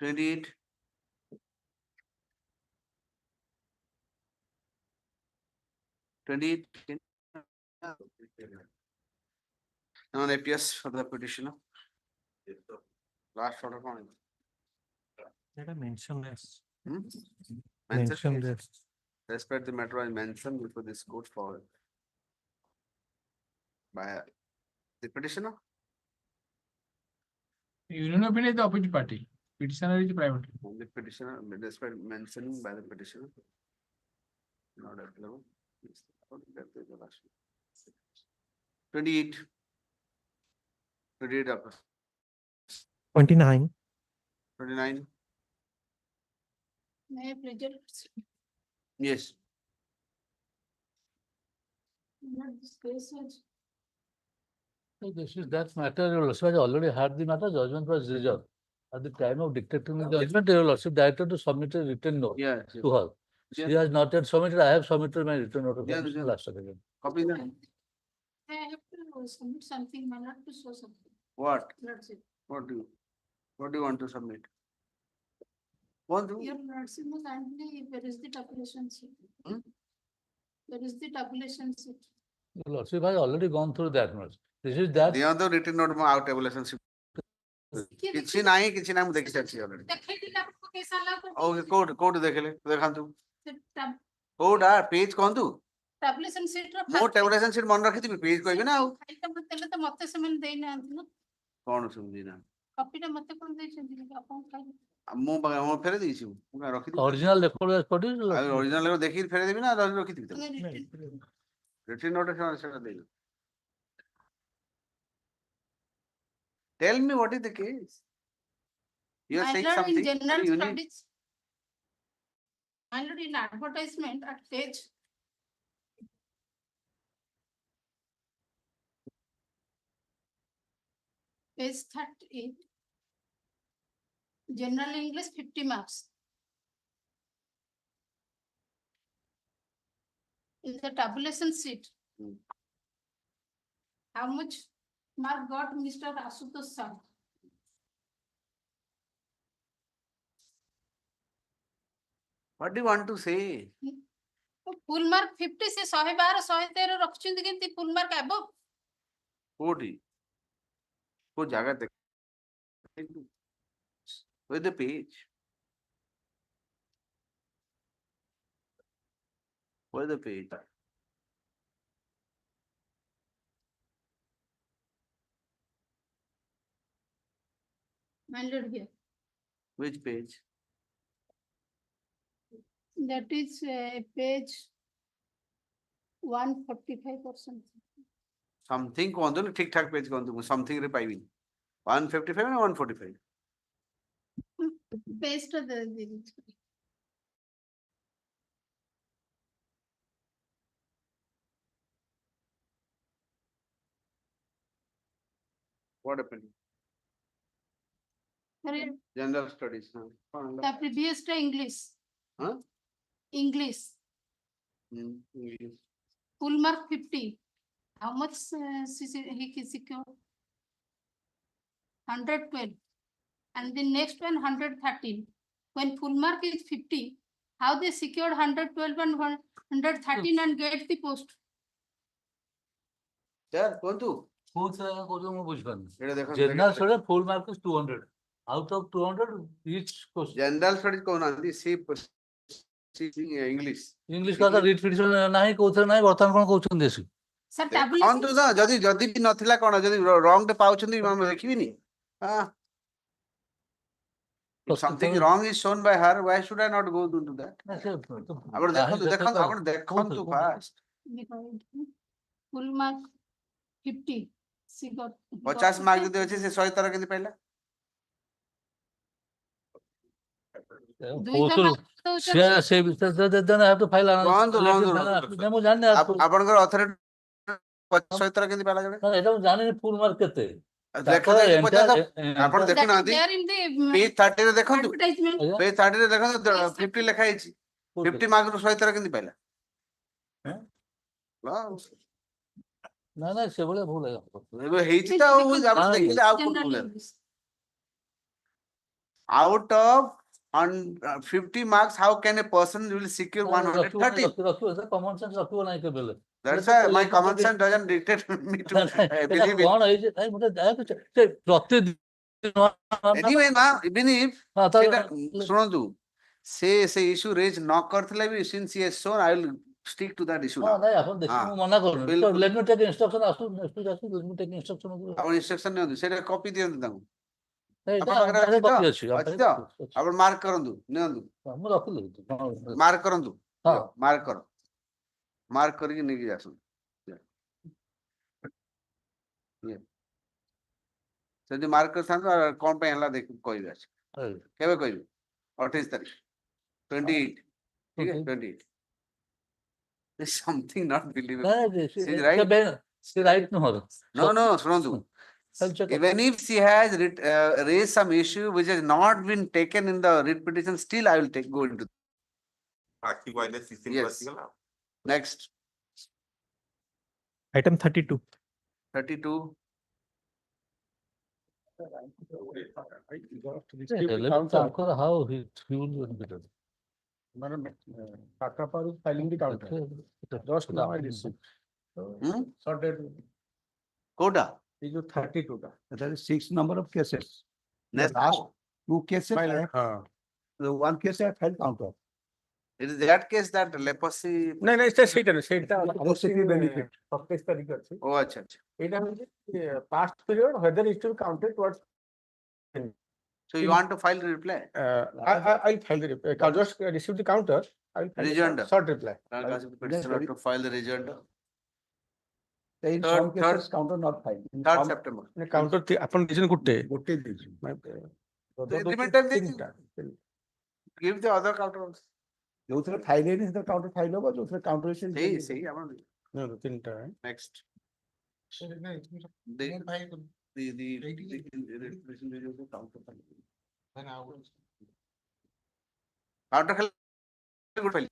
28. Non APS for the petitioner. Last order one. Let I mention this. Mention Mention this. this. Respect the matter I mentioned before this court forward. By the petitioner. Union opinion is the opposite party. Petitioner is the private. The petitioner, despite mentioning by the petitioner. Not available. 28. 28 up. 29. 29. May I present? Yes. Not this case was So this is that matter, your lordship has already had the matter, judgment was reserved. At the time of dictating the judgment, your lordship directed to submit a written note Yes. to her. She has not yet submitted, I have submitted my written note of Yes, submission yes. last again. Copy that. I have to submit something, but not to show something. What? That's it. What do you want to submit? What do? Your lordship must kindly, where is the tabulation sheet? Hmm? Where is the tabulation sheet? Your lordship has already gone through that much. This is that. The other written note out tabulation. କିଛି ନାହିଁ କିଛି ନାହିଁ ମୁଁ ଦେଖି ସାରିଛି already. ଦେଖେଇଥିଲେ ଆପଣଙ୍କୁ case ହେଲା Okay, କୋଉଠି ଦେଖିଲେ ଦେଖାନ୍ତୁ tab- କୋଉଟା ପେଜ କହନ୍ତୁ tabulation sheet ର ମୁଁ tabulation sheet ମନେ ରଖିଥିବି ପେଜ କହିବି ନା ଆଉ ଫାଇଲ ଟା ମତେ ଦେଲେ ତ ମତେ ସେମାନେ ଦେଇନାହାନ୍ତି ନା କଣ ଶୁଣିବି ନା କପିଟା ମତେ କଣ ଦେଇଛନ୍ତି ଆପଣ ଖାଇଲେ ମୁଁ ଫେରେଇ ଦେଇଛି ମୁଁ ରଖିଥିବି Original record as produced. Original ଦେଖିକି ଫେରେଇ ଦେବି ନା ରଖିଥିବି ରିଟିନ ନୋଟ ସେଟା ଦେଇବି Tell me what is the case. You are saying something. in general you need studies, my lord, in advertisement at page page 38, general English 50 marks. In the tabulation sheet, how much mark got Mr. Asutosh Shah? What do you want to say? Full mark 50 से 112 113 ରଖୁଛନ୍ତି କେମିତି full mark above? କୋଉଠି କୋଉ ଜାଗା ଦେଖ with the page with the page My lord, here. which page That is page 145 or something. something କହନ୍ତୁ ନା ଠିକ ଠାକ page କହନ୍ତୁ ମୁଁ something ରେ ପାଇବିନି 155 ନା 145 Page ଟା ଦେଇଦେବି what happened अरे general studies the previous ଟା English. Huh? English. English. Full mark 50. How much he secured? 112. And the next one 113. When full mark is 50, how they secured 112 and 113 and get the post? Sir, କୁହନ୍ତୁ ମୁଁ ବୁଝିପାରୁନି ଏଇଟା ଦେଖନ୍ତୁ General study full mark is 200. Out of 200, each question. general studies କହୁନାହାନ୍ତି English English କଥା read petition ନାହିଁ କୋଉଥିରେ ନାହିଁ ବର୍ତ୍ତମାନ କଣ କହୁଛନ୍ତି ଏସବୁ Sir, ଦେଖନ୍ତୁ ନା ଯଦି ବି ନଥିଲା କଣ ଯଦି wrong ଟେ ପାଉଛନ୍ତି ମୁଁ ଦେଖିବିନି If something wrong is shown by her, why should I not go into that? ଆପଣ ଦେଖନ୍ତୁ first full mark 50. She got 50 mark ଯଦି ଅଛି ସେ 100 ଥର କେମିତି ପାଇଲା ସେ ବିଷୟରେ have to file ମୁଁ ଜାଣିନି ଆପଣଙ୍କର ଅଥରିଟି 100 ଥର କେମିତି ପାଇଲା ଜଣେ ଏଇଟା ମୁଁ ଜାଣିନି full mark କେତେ ଆପଣ That is ଦେଖୁନାହାନ୍ତି there in the page 30 ରେ ଦେଖନ୍ତୁ advertisement. page 30 ରେ ଦେଖନ୍ତୁ 50 ଲେଖା ହେଇଛି 50 ମାର୍କ ରୁ 100 କେମିତି ପାଇଲା ନା ନା ସେଭଳିଆ ଭୁଲ ଏବେ ହେଇଛି ତ ଆଉ ଆପଣ ଦେଖିଲେ ଆଉ କୋଉଠି ଭୁଲ ହେଲା? Out of 50 marks, how can a person will secure 130? ରଖିବ ସେ common sense ରଖିବ ନାହିଁ କେବେ ହେଲେ। That's why my common sense doesn't dictate me to believe it. କଣ ହେଇଛି ନାଇଁ ମତେ ସେ ପ୍ରତିଦିନ Anyway, now, even if ସେଟା ଶୁଣନ୍ତୁ ସେ issue raise ନ କରିଥିଲେ ବି since he has shown, I will stick to that issue now. ନାଇଁ ଆପଣ ଦେଖିବେ ମୁଁ ମନା କରୁନି। So let me take instruction let me take instruction ଆପଣ instruction ନିଅନ୍ତୁ ସେଟା କପି ଦିଅନ୍ତୁ ତାଙ୍କୁ ଏଇଟା ଆପଣଙ୍କ ପାଖରେ କପି ଅଛି ଅଛି ତ ଆପଣ ମାର୍କ କରନ୍ତୁ ନିଅନ୍ତୁ ମୁଁ ରଖିଲି ମାର୍କ କରନ୍ତୁ ମାର୍କ କର ମାର୍କ କରିକି ନେଇକି ଆସନ୍ତୁ ଯଦି ମାର୍କ କରିଥାନ୍ତୁ କଣ ପାଇଁ ହେଲା ଦେଖ କହିବେ ଆସି କେବେ କହିବେ 28 ତାରିଖ 28 ଠିକ ଅଛି 28 There's something not believable. She's right. She right No, ଶୁଣନ୍ତୁ even if she has raised some issue which has not been taken in the writ petition, still I will go into yes. Next. Item 32. 32. How he will be done. Madam, Takapar is filing the counter. Just now I received. Sorted. Quota. Is 32. There is 6 number of cases. Next. The last 2 cases, the one case I filed counter. It is that case that leprosy. No, it's a Satan. benefit. Oh, acha. Past period, whether it will count it towards. So you want to file the reply? I'll file the reply. I'll just receive the counter. I'll file Rejoinder. short reply. Petitioner to file the rejoinder. In some cases, counter not filed. 3rd September. Counter upon decision good day. Give the other counter also. ଯୋଉଥିରେ file ହେଇନି ସେଥିରେ counter file ହବ ଯୋଉଥିରେ counter ସେଇ ଆପଣ ତିନିଟା next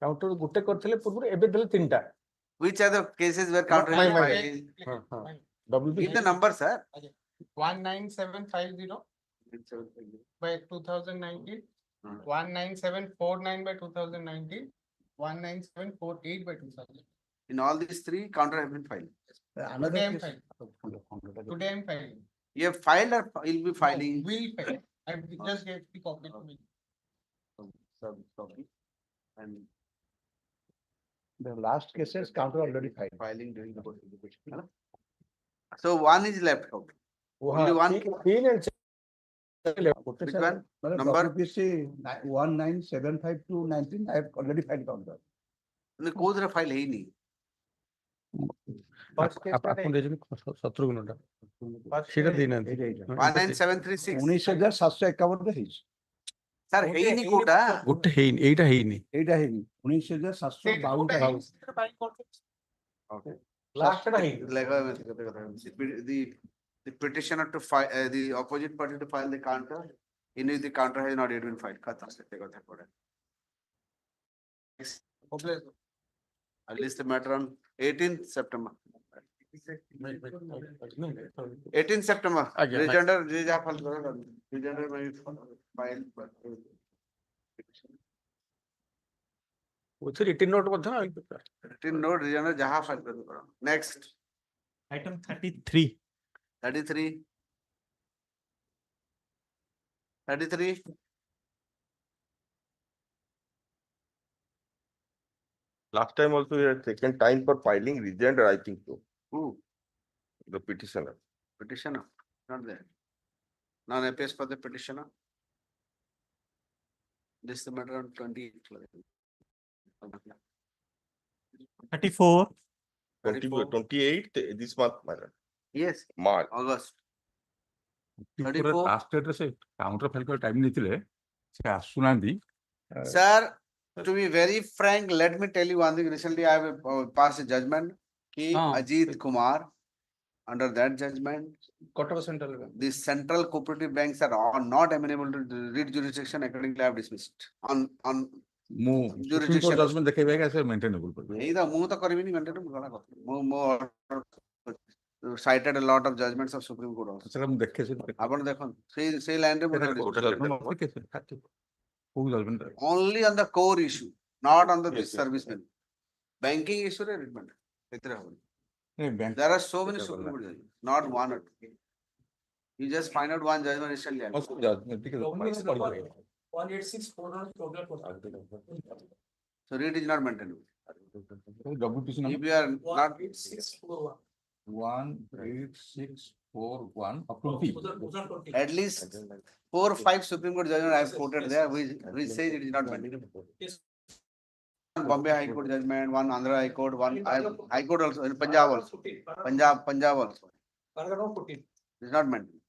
counter ଗୋଟେ କରିଥିଲେ ପୂର୍ବରୁ ଏବେ ଦେଲେ ତିନିଟା which are the cases where counter has been filed? Give the number, sir. 19750 by 2019, 19749 by 2019, 19748 by 2000. In all these 3, counter have been filed. Today I'm filing. Today I'm filing. You have filed or will be filing? Will file. I just gave the copy to me. Copy. And the last cases counter already filed. Filing during the petition. So one is left out. Only one. Which one? Number? 1975219. I have already filed counter. कोई तरह file है ही नहीं. ଆପଣ ଦେଇଛନ୍ତି 17 ଗୁଣଟା ସେଇଟା ଦେଇନାହାନ୍ତି 19736 19,751 ରେ ହେଇଛି ସାର୍ ହେଇନି କୋଉଟା ଗୋଟେ ହେଇନି ଏଇଟା ହେଇନି 19,752 okay last ଟା ହେଇନି the petitioner to file the opposite party to file the counter in which the counter has not yet been filed kata sete kotha pore I'll list the matter on 18th September. 18th September. Rejoinder, rejoinder may be filed. written note written note, rejoinder, jaha file karo. Next. Item 33. 33. 33. Last time also we had taken time for filing rejoinder, I think so. Who? The petitioner. Petitioner, not there. Non appears for the petitioner. This is the matter on 34. 28 this month, madam. Yes. March. August. Last date se counter file kar time nitile se asunandi. Sir, to be very frank, let me tell you one thing. Recently, I have passed a judgment कि Ajit Kumar under that judgment, the central cooperative banks are all not amenable to read jurisdiction. Accordingly, I have dismissed on jurisdiction. judgment ଦେଖେଇବେ କି ସେ maintainable କରିବେ। ଏଇ ତ ମୁଁ ତ କରିବିନି maintainable ଗଲା କଥା। ମୁଁ cited a lot of judgments of Supreme Court also. ସେଟା ମୁଁ ଦେଖେ ସେ ଆପଣ ଦେଖନ୍ତୁ ସେଇ ଲାଇନ ରେ କୋଉ judgment only on the core issue, not on the servicemen. Banking issue ରେ treatment ଏଥିରେ ହବନି। There are so many Supreme Court judgments, not one or two. You just find out one judgment instantly. So read is not maintainable. If you are not 18641 up to P. at least 4 or 5 Supreme Court judgments I have quoted there, which says it is not maintainable. One Bombay High Court judgment, one Andhra High Court, one High Court also, in Punjab also. Punjab also. It is not maintainable.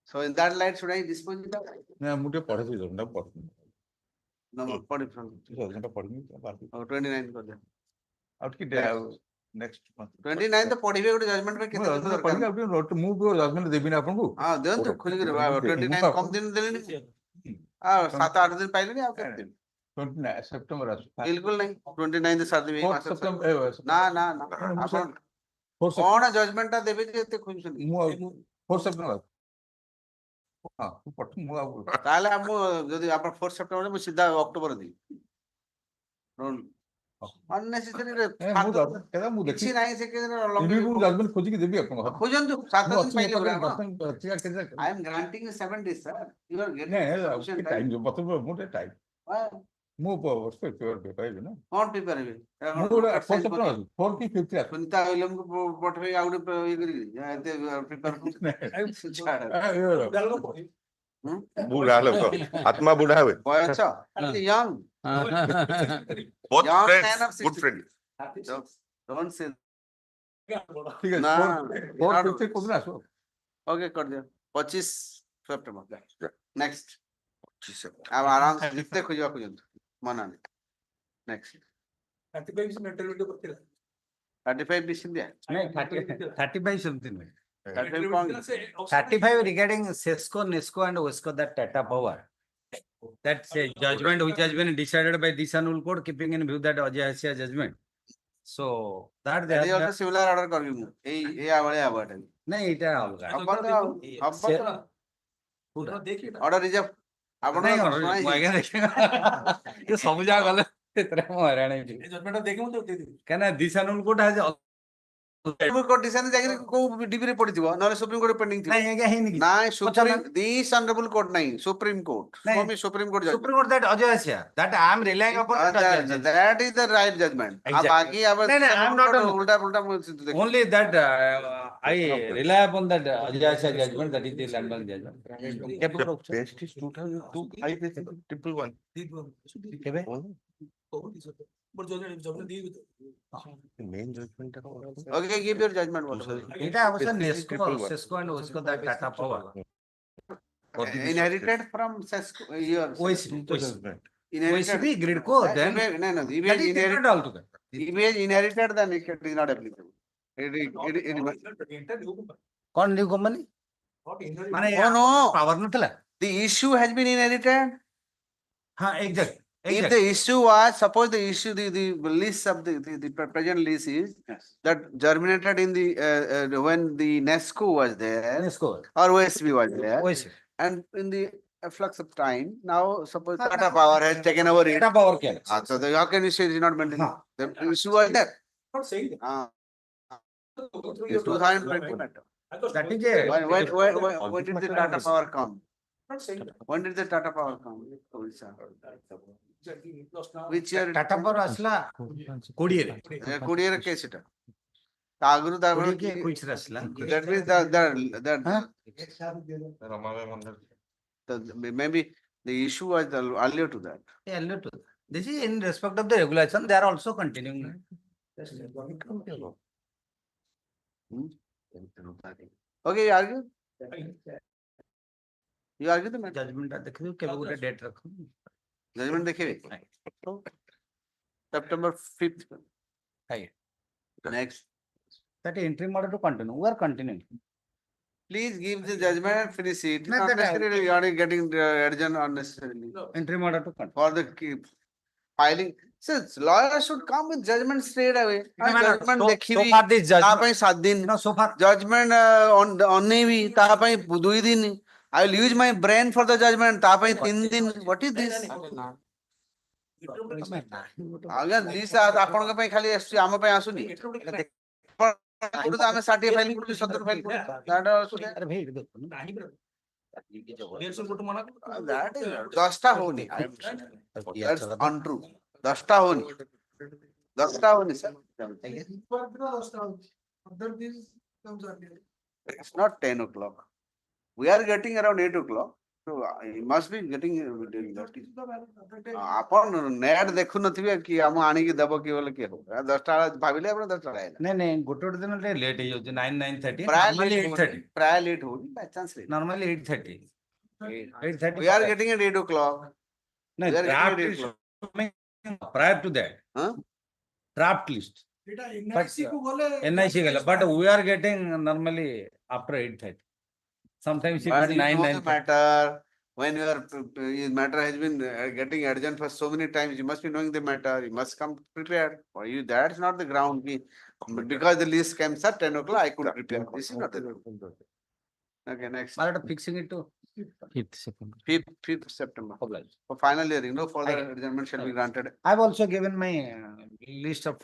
So in that light, should I dispose it? ନା ମୁଁ ଟିକେ ପଢିବି ଜଣଟା ପଢିବି। No, 29 कर दे। ଆଉ ଟିକେ next 29 तो पढ़िबे ଗୋଟେ judgment पे केते दिन दरकार। ମୁଁ judgment ଦେବି ନା ଆପଣଙ୍କୁ। हां देंतु खुली के 29 कम दिन देलेनी। 7-8 दिन पाइलेनी ଆଉ केते दिन। 29 सेप्टेम्बर आसु। बिल्कुल नहीं 29 से 7 दिन ना आपण कोन जजमेंट ता देबे जे एते खुश नहीं। ମୁଁ 4 सेप्टेम्बर हां तू पठ ମୁଁ ଆଉ ताले हम जदी आपण 4 सेप्टेम्बर में सीधा अक्टोबर दी। unnecessary रे ମୁଁ କିଛି ନାହିଁ ସେ के ମୁଁ judgment ଖୋଜିକି ଦେବି ଆପଣଙ୍କୁ। खोजंतु 7 दिन पहिले बरा। I am granting you 7 days sir. You are getting नहीं टाइम जो मतलब मोटे टाइम ମୁଁ ପାଇବି ନା कौन प्रिपेयर है ମୁଁ ଗୋଟେ 4 ସେପ୍ଟେମ୍ବର 4 କି 5 ରେ सुनीता विलियम को पठवे आ गुटे ये करी एते प्रिपेयर बुढ़ा लोग आत्मा बुढ़ा हुए बयस young both young friends man of good 60. friend don't say ठीक है ना 4 50 को ना सो ओके कर दिया 25 सितंबर नेक्स्ट अब आराम से जितने खोजवा खोजंतु मना नहीं नेक्स्ट 35 मेंटल वीडियो करथिला 35 दिस दिया नहीं 35 something 35 regarding SESCO, NESCO and OSCO, that Tata Power. That's a judgment which has been decided by this annual court, keeping in view that Ajay judgment. So that they ये also similar order कर भी ए आवळे out नहीं इटा अलगा order reserve आपण नहीं order आगे देखेगा ये सब जा गले इतने हराने जजमेंट देखे मु दे दी कहना this annual court has supreme court decision जाके को डिग्री पड़िथिबो नले सुप्रीम कोर्ट पेंडिंग थी नहीं आगे है नहीं नहीं सुप्रीम दिस ऑनरेबल कोर्ट नहीं सुप्रीम कोर्ट स्वामी सुप्रीम कोर्ट जज supreme court that Ajay that I am relying upon that is the right judgment अब बाकी अब नहीं नहीं I am not उल्टा उल्टा only that I rely upon that Ajay judgment, that is the landmark judgment. best is 2002 I triple one main judgment okay give your judgment what it was SESCO and OSCO, that Tata Power inherited from SESCO your OSCP Gridco then no inherited then it is not applicable कौन new company माने no power नथला the issue has been inherited हां exact if the issue was suppose the issue the list of the present list is that germinated in the when the NESCO was there or OSB was there and in the flux of time now suppose Tata Power has taken over it Tata Power can so how can you say it is not maintained the issue was there not saying 2020 matter that is when did the Tata Power come not saying when did the Tata Power come Orissa which year Tata Power asla 20 रे 20 रे case এটা आगुरु दागुरु के कुछ रसला that means that maybe the issue was earlier to that earlier to that. This is in respect of the regulation, they are also continuing. okay you argue the matter judgement देखियो केबे गुटे date रखो judgement देखिबे September 5th हाय next that interim order to continue. We are continuing. Please give the judgment and finish it. No, Not that I- necessarily you are getting urgent unnecessarily. Interim order to continue. For the filing. Since lawyer should come with judgment straight away. No, no, no. Judgment So ଦେଖିବି far this ତା judgment. ପାଇଁ 7 ଦିନ No, so far. judgment ଅନେଇବି ତା ପାଇଁ 2 ଦିନ I will use my brain for the judgment ତା ପାଇଁ 3 ଦିନ. What is this? ଆଜ୍ଞା ଲିଷ୍ଟ ଆପଣଙ୍କ ପାଇଁ ଖାଲି ଆସୁଛି ଆମ ପାଇଁ ଆସୁନି ଆମେ 60 ଫାଇଲ କରୁଛୁ 70 ଫାଇଲ କରୁଛୁ that is 10ଟା ହଉନି that's untrue 10ଟା ହଉନି 10ଟା ହଉନି sir it's not 10 o'clock we are getting around 8 o'clock so I must be getting ଆପଣ ନେଟ୍ ଦେଖୁନଥିବେ କି ଆମ ଆଣିକି ଦେବ କି ବୋଲେ କିଏ ହବ 10ଟା ଭାବିଲେ ଆପଣ 10ଟା ଆଇଲା ନାଇଁ ନାଇଁ ଗୋଟେ ଗୋଟେ ଦିନ ଟିକେ ଲେଟ୍ ହେଇଯାଉଛି 9:30 ପ୍ରାୟ normally 8:30 ପ୍ରାୟ ଲେଟ୍ ହଉନି by chance late normally 8:30 8:30 we are getting at 8 o'clock no we are draft getting at 8 is o'clock coming prior to that draft list but NIC gala but we are getting normally after 8:30 sometimes it but is you 9 know the 9:30 matter when your matter has been getting urgent for so many times you must be knowing the matter you must come prepared for you that's not the ground because the list comes at 10 o'clock I could prepare this is not the ground okay next but fixing it to 5th September. 5th September for final hearing no further adjournment shall be granted I've also given my list of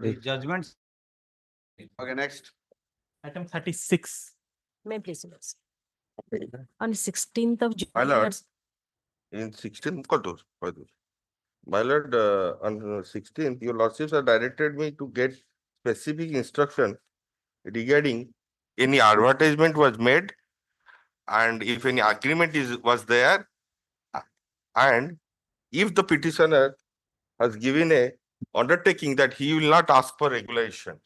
the judgments. okay next Item 36. May I please notice? On 16th of June. My lord, in 16th, my lord, on 16th, your lordships have directed me to get specific instruction regarding any advertisement was made and if any agreement was there and if the petitioner has given a undertaking that he will not ask for regulation.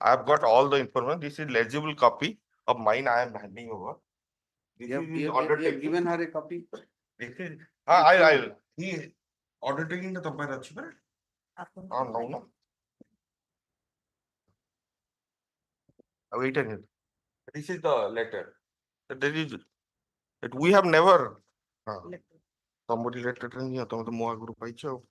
I have got all the information. This is legible copy of mine I am handing over. This is his you have given her a copy This is, I'll, he undertaking the compare achi pare? No, no. Wait a minute. This is the letter. There is, that we have never. Somebody letter नहीं आता मतलब मोआ group I चो.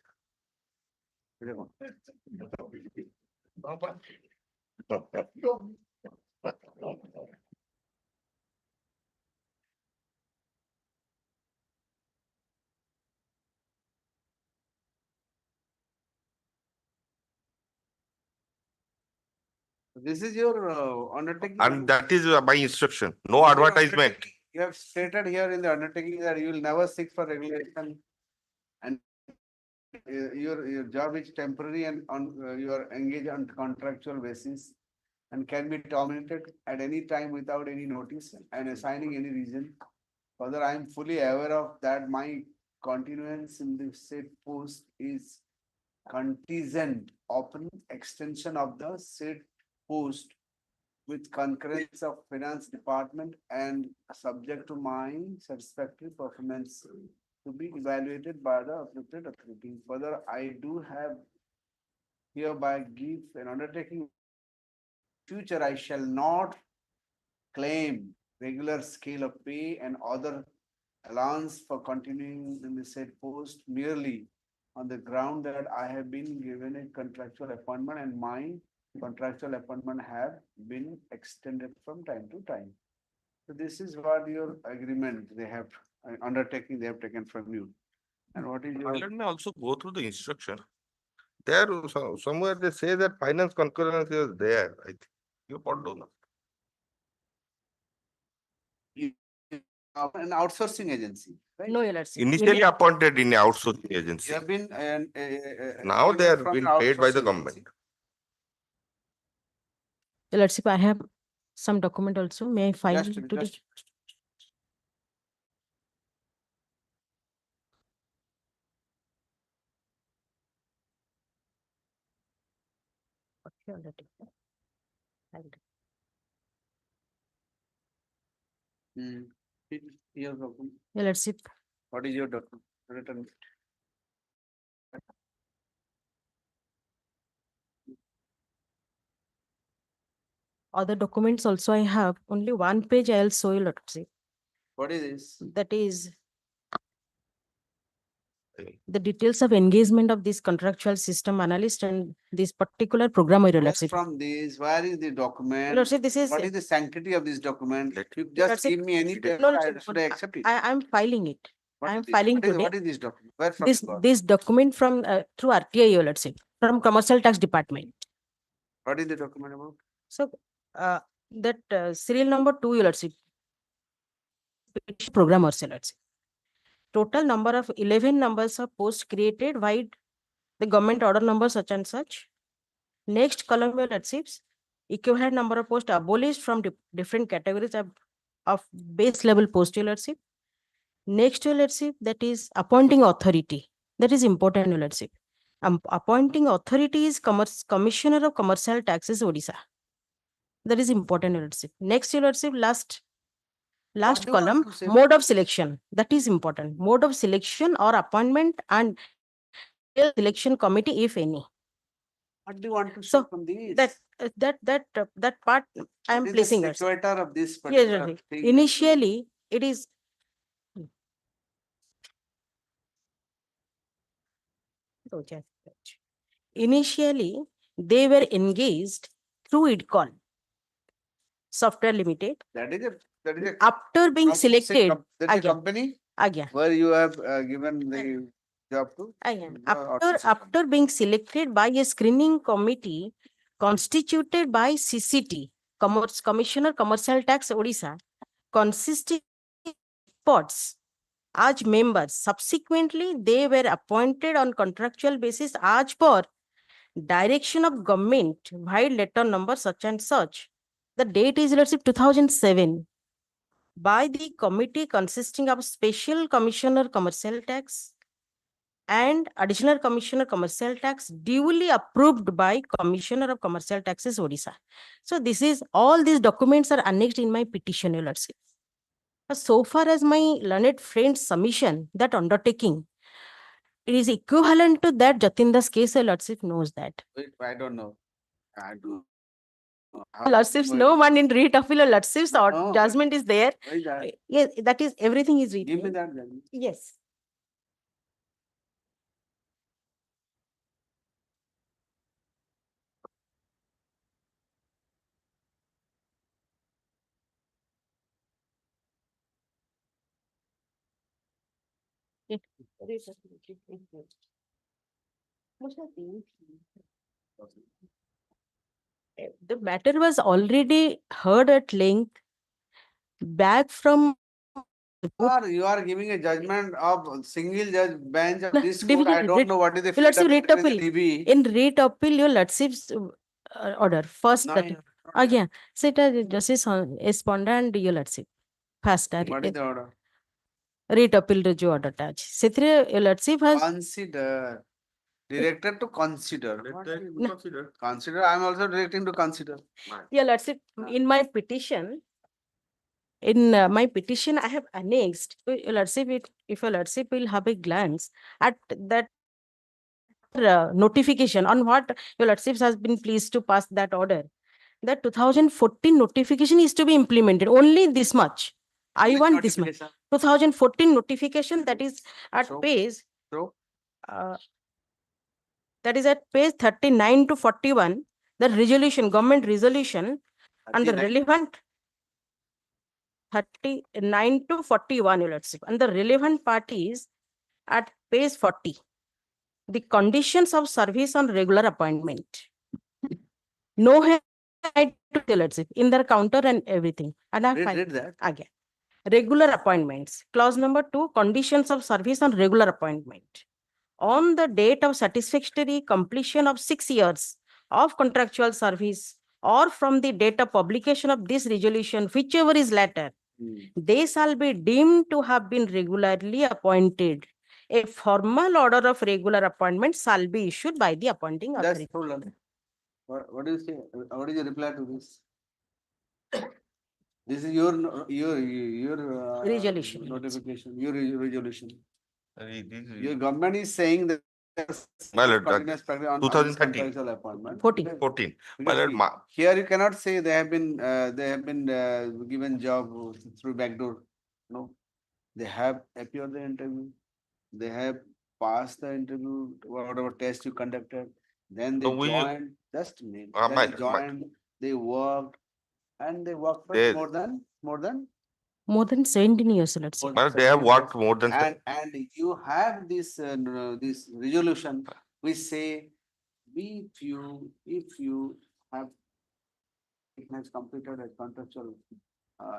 this is your undertaking And that is by instruction, no advertisement. you have stated here in the undertaking that you will never seek for regulation and your job is temporary and you are engaged on contractual basis and can be terminated at any time without any notice and assigning any reason. Further, I am fully aware of that my continuance in the said post is contingent upon extension of the said post with concurrence of finance department and subject to my satisfactory performance to be evaluated by the appropriate authority. Further, I do have hereby give an undertaking. Future, I shall not claim regular scale of pay and other allowance for continuing in the said post merely on the ground that I have been given a contractual appointment and my contractual appointment have been extended from time to time. So this is what your agreement they have undertaking they have taken from you. And what is your? Let me also go through the instruction. There somewhere they say that finance concurrence is there. I think you put down. An outsourcing agency, right? No, Your Lordship. Initially appointed in a outsourcing You agency. have been Now they are from being an paid by the outsourcing government. agency. Your Lordship, I have some document also. May I file Just- to the? just- What's your undertaking? I'll do. Your document. Your Lordship, What is your document? Written. Other documents also I have, only one page I'll show you, Lordship. What is this? That is the details of engagement of this contractual system analyst and this particular program, Where Lordship. from this? Where is the document? Lordship, this is. What is the sanctity of this document? You just Lordship, give me any paper, no, Lordship, should I accept it? I'm filing it. What I'm is this? filing What is- today. What is this document? Where from? This you got? this document from through RTI, your Lordship, from Commercial Tax Department. What is the document about? So that serial number 2, your Lordship. Program or Lordship. Total number of 11 numbers of posts created by the government order number such and such. Next column, your Lordships, equivalent number of posts abolished from different categories of base level post, your Lordship. Next, your Lordship, that is appointing authority. That is important, your Lordship. Appointing authority is Commissioner of Commercial Taxes, Odisha. That is important, your Lordship. Next, your Lordship, last do you want column, to say? mode of selection. That is important. Mode of selection or appointment and selection committee, if any. What do you want to So say from this? that part I am What is placing. the Lordship. sequitur of this Yes, particular Lordship. thing? Initially, it is. Initially, they were engaged through IDCOL Software Limited. That is a After being That's a selected, that's a again, company again, where you have given the job to? again. Or After being selected by a screening committee constituted by CCT, Commissioner Commercial Tax Odisha, consisting of experts as members. Subsequently, they were appointed on contractual basis as per direction of government via letter number such and such. The date is, let's say, 2007 by the committee consisting of Special Commissioner Commercial Tax and Additional Commissioner Commercial Tax duly approved by Commissioner of Commercial Taxes Odisha. So this is, all these documents are annexed in my petition, your Lordship. So far as my learned friend's submission, that undertaking, it is equivalent to that Jatinda's case, your Lordship knows that. Wait, I don't know. I do. Lordships, no one in writ appeal or Lordships or No, judgment is there. Why is that? Yes, that is, everything is written. Give me that then. Yes. The matter was already heard at length back from. You are giving a judgment of single judge bench of No, this court. division, I don't know what is the Your Lordship, fate writ of appeal. DB. In writ appeal, your Lordship's order. First, No, that. Again, so it is Justice Respondent, your Lordship. First, What is the order? writ appeal ର ଯୋଉ order ଟା ଅଛି ସେଥିରେ your Lordship has Consider. Directed to consider. Consider. I am also directing to consider. your Lordship, in my petition, I have annexed, your Lordship, if your Lordship will have a glance at that notification on what your Lordship has been pleased to pass that order, that 2014 notification is to be implemented, only this much. I Which want this much. notification? 2014 notification, that is at So- page, So, that is at page 39 to 41, the resolution, government resolution, and the 39? relevant 39 to 41, your Lordship, and the relevant parties at page 40. The conditions of service on regular appointment. No right to the Lordship in their counter and everything. And I read that. again. Regular appointments. Clause number 2, conditions of service on regular appointment. On the date of satisfactory completion of 6 years of contractual service, or from the date of publication of this resolution, whichever is latter, they shall be deemed to have been regularly appointed. A formal order of regular appointment shall be issued by the appointing That's authority. so long. What do you say? What is your reply to this? This is your Resolution. notification, your resolution. Your government is saying that My lord, continuous practice on 2013. contractual appointment. 14. My Because lord, here you cannot say they have been given job through backdoor. No, they have appeared the interview. They have passed the interview, whatever test you conducted. Then they So we- joined. Just a minute. my Then lord, they joined. They worked, and they worked for They- More than 17 years, let's say. more well, than they have 17 worked years. more than. And you have this this resolution. We say, if you have it has completed as contractual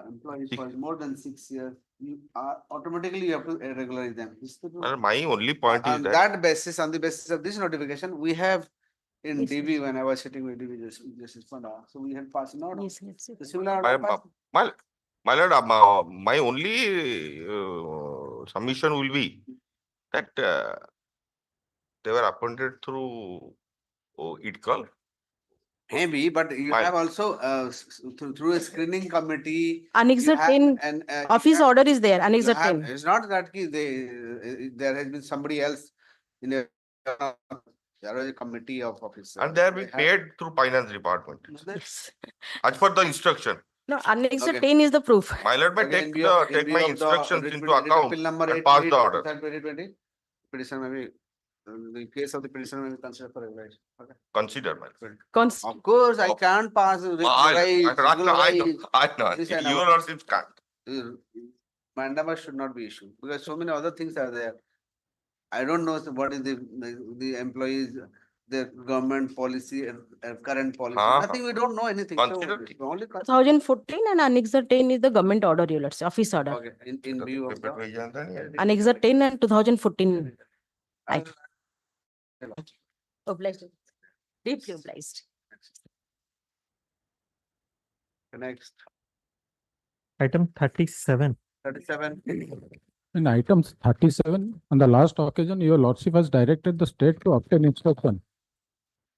employees for more than 6 years, you are automatically you have to regularize them. This is the rule. Well, my only point is On that that basis, on the basis of this notification, we have in Yes, DB when I was sitting with DB Justice Panda, so we had passed an order. Yes, yes, yes. The similar my, order passed. my lord, my only submission will be that they were appointed through ITCAL. Maybe, but you My- have also through a screening committee. Annex you have 10 office order is there, Annex you have- 10. It's not that there has been somebody else in a there was a committee of officers. And they have been have- paid through finance department Yes. as per the instruction. No, Annex Okay. 10 is the proof. My lord, may Okay, take in view of- in take view my of the instructions writ- into writ- account appeal number and pass the 828, order. 2020, petition may be, the case of the petition may be considered for regulation. Okay. Consider, my lord. Of course, I Oh. can't pass I regularize. know. This and Your all. lordship can't. Mandama should not be issued because so many other things are there. I don't know what is the employees, the government policy, current policy. Nothing, we don't know anything. So Consider- we only 2014 and Annex 10 is the government order, you let's say, office order. Okay, in view of the. Annex 10 and 2014. I- Obliged. Deeply obliged. Next, Item 37. 37. In item 37, on the last occasion, your lordship has directed the state to obtain instruction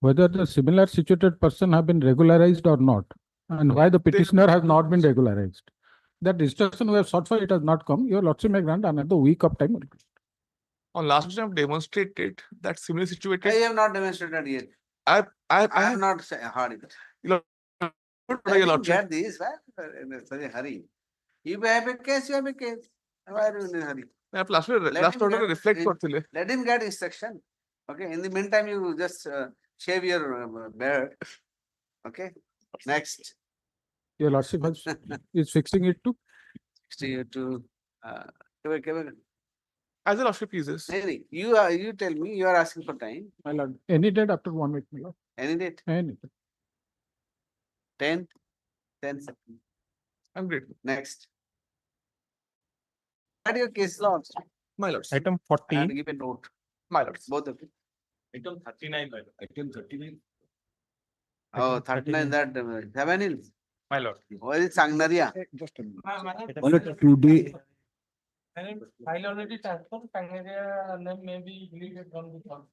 whether the similar situated person have been regularized or not, and why the petitioner has not been regularized. That instruction we have sought for, it has not come. Your lordship may grant another week of time. On last occasion, I've demonstrated that similarly I situated. have not demonstrated yet. I I have not heard it. Your I Your didn't lordship. get this. Why in such a hurry? If you have a case, you have a case. Why are you in a hurry? Last last him order get reflect in- करଥିଲେ. Let him get instruction. Okay, in the meantime, you just shave your beard. Okay, next. Your lordship has, is fixing it to. To As a lordship uses. you tell me, you are asking for time. My lord, any date after 1 week, my lord. Any date? Any. 10th? 10th. I'm grateful. Next. Add your case logs. My lords. Item And 40. give a note. My lords. Both of you. Item 39, my lord. Item 39. Oh, 39, that 7 hills. My lord. What is Sangnariya? Just a Well, today, File already transferred, Panigrahi name may be deleted from the file.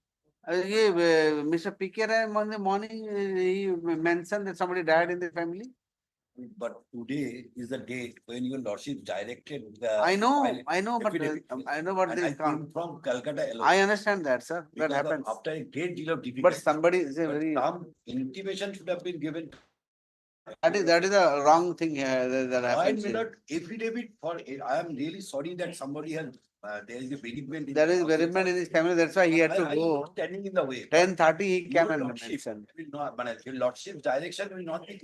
Mr. P.K. Rai in the morning, he mentioned that somebody died in the family. but today is the date when your lordship directed the. I know, file I know, but affidavit. I know what And I this came comes. from Calcutta alone. I understand that, sir. That Because of- happens. After a great deal of But difficulty. somebody is a But very, some intimation should have been given. that is a wrong thing that I happens. made here. an affidavit for, I am really sorry that somebody has, there is a bereavement. in There the is house. bereavement in his family, that's why he had to I go. was standing in the way. 10:30 he Your came and lordship mentioned. will not, but your lordship's direction will not be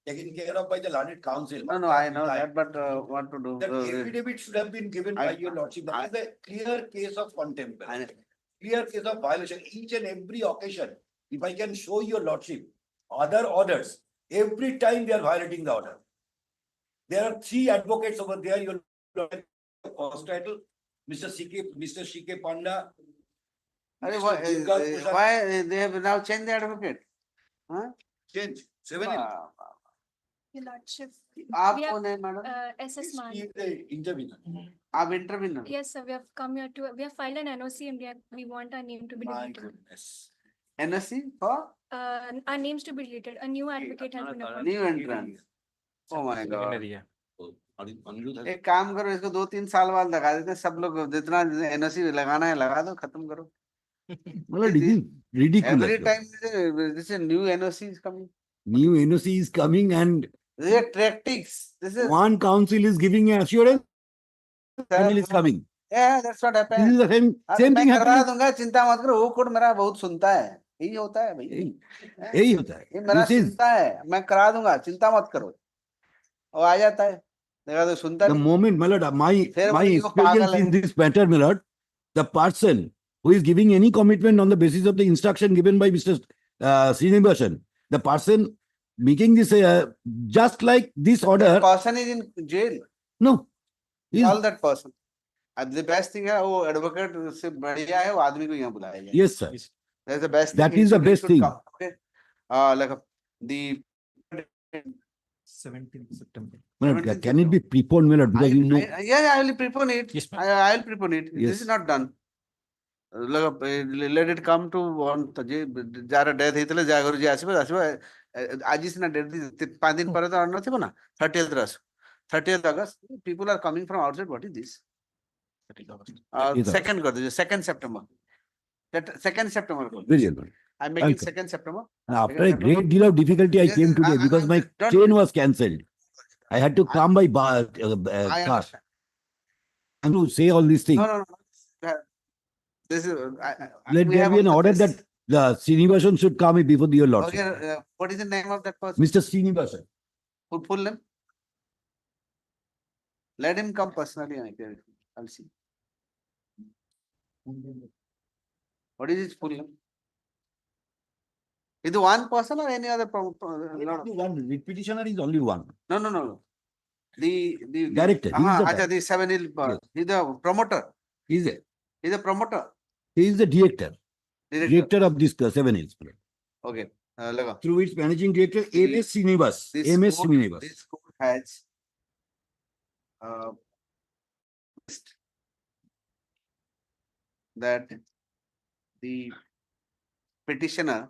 taken care of by the learned council. No, I know that, but what to do? That affidavit should have been given by your lordship. That is a clear case of contempt. Clear case of violation. Each and every occasion, if I can show your lordship, other orders, every time they are violating the order. There are 3 advocates over there, your lordship, first title, Mr. C.K. Panda. Why they have now changed the advocate? Huh? Change, 7. Your lordship. आप We have, कौन है madam? SS Man. He is the intervener. आप इंटरव्यूनर? Yes, sir, we have come here to, we have filed an NOC and we want our name to be My deleted. goodness. NSC for Our names to be deleted. A new advocate has been appointed. new entrant. Oh my god. Anirudh एक काम करो, इसको 2-3 साल बाद लगा देते हैं, सब लोग जितना NOC लगाना है लगा दो, खत्म करो. Well, this is ridiculous. Every time this is a new NOC is coming. New NOC is coming and These are tactics. This is one council is giving assurance, panel is coming. yeah, that's what This happened. is the same मैं thing करवा happening. दूंगा, चिंता मत करो, वो code मेरा बहुत सुनता है, यही होता है भाई, यही होता है. ये मेरा This is सुनता है, मैं करा दूंगा, चिंता मत करो, वो आ जाता है, देखा तो सुनता the नहीं, moment, my lord, my फिर बोले कि वो experience पागल है। in this matter, my lord, the person who is giving any commitment on the basis of the instruction given by Mr. Srinivasan, the person making this just like this That order, person is in jail, no, is all that person. अब the best thing है वो advocate से बढ़िया है, वो आदमी को यहाँ बुलाया जाए. yes, sir. That's the best. That thing. He is the should- he best should thing. come, okay? Like the 17th September. My lord, can it be preponed, my lord, because you know, yeah, I will prepone it. Yes, ma'am. I will prepone it. Yes. This is not done. Let it come to one. যারা death ହେଇଥିଲେ যা ଘରୁ ଯିଏ ଆସିବ ଆସିବ ଆଜି ସିନା date 5 ଦିନ ପରେ ତ ଅର୍ଡର ନଥିବ ନା 30th ରେ ଆସିବ 30th August. People are coming from outside. What is this? 30th August. Second कर 2nd September. 2nd September. very well. I make it Okay. 2nd September. And after a great deal of difficulty, I Yes, came today because my don't- train was cancelled. I had to come by I car. understand. And to say all these things. No. This is. Let we there have be an also order this. that the Srinivasan should come before your lordship. Okay, what is the name of that person? Mr. Srinivasan. Full name? Let him come personally. I'll see. What is his full name? Is it one person or any other? One petitioner is only one. No. The Director, he is the acha, the 7 Yes. he's the promoter. He's a, He's a promoter. he is the director. Director. Director of this 7 Hills. Okay. Laga. Through its managing director, M.S. Srinivas. This M.S. court- Srinivas. This court has that the petitioner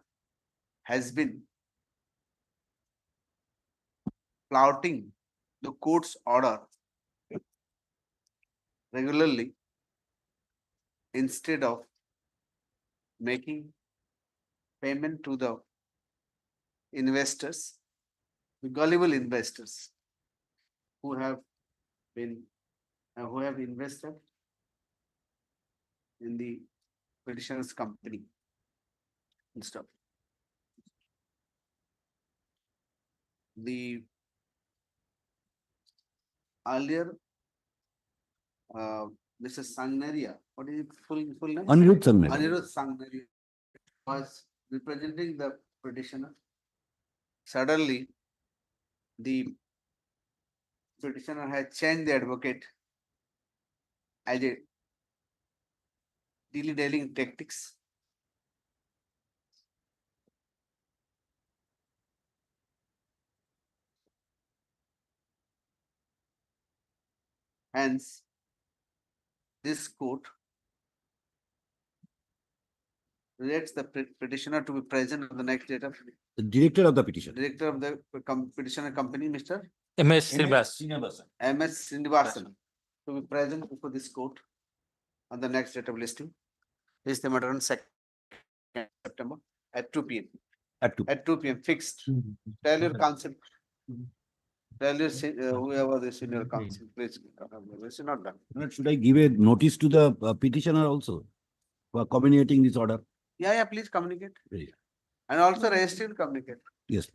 has been flouting the court's order regularly instead of making payment to the investors, the gullible investors who have been who have invested in the petitioner's company and stuff. The earlier Mr. Sangnaria, what is it full name? Anirudh Sangnaria. Anirudh Sangnaria was representing the petitioner. Suddenly, the petitioner had changed the advocate as a dilly-dallying tactics. Hence, this court directs the petitioner to be present on the next date of The director of the petition. director of the petitioner company, Mr. MS Srivas. MS Srinivasan, to be present before this court on the next date of listing. This is the matter on 2nd September at 2 p.m. At 2 p.m. fixed. Tell your counsel. Tell your whoever the senior counsel, please. This is not done. Should I give a notice to the petitioner also for communicating this order? Yeah, please communicate. Yeah. And also registry will communicate. Yes.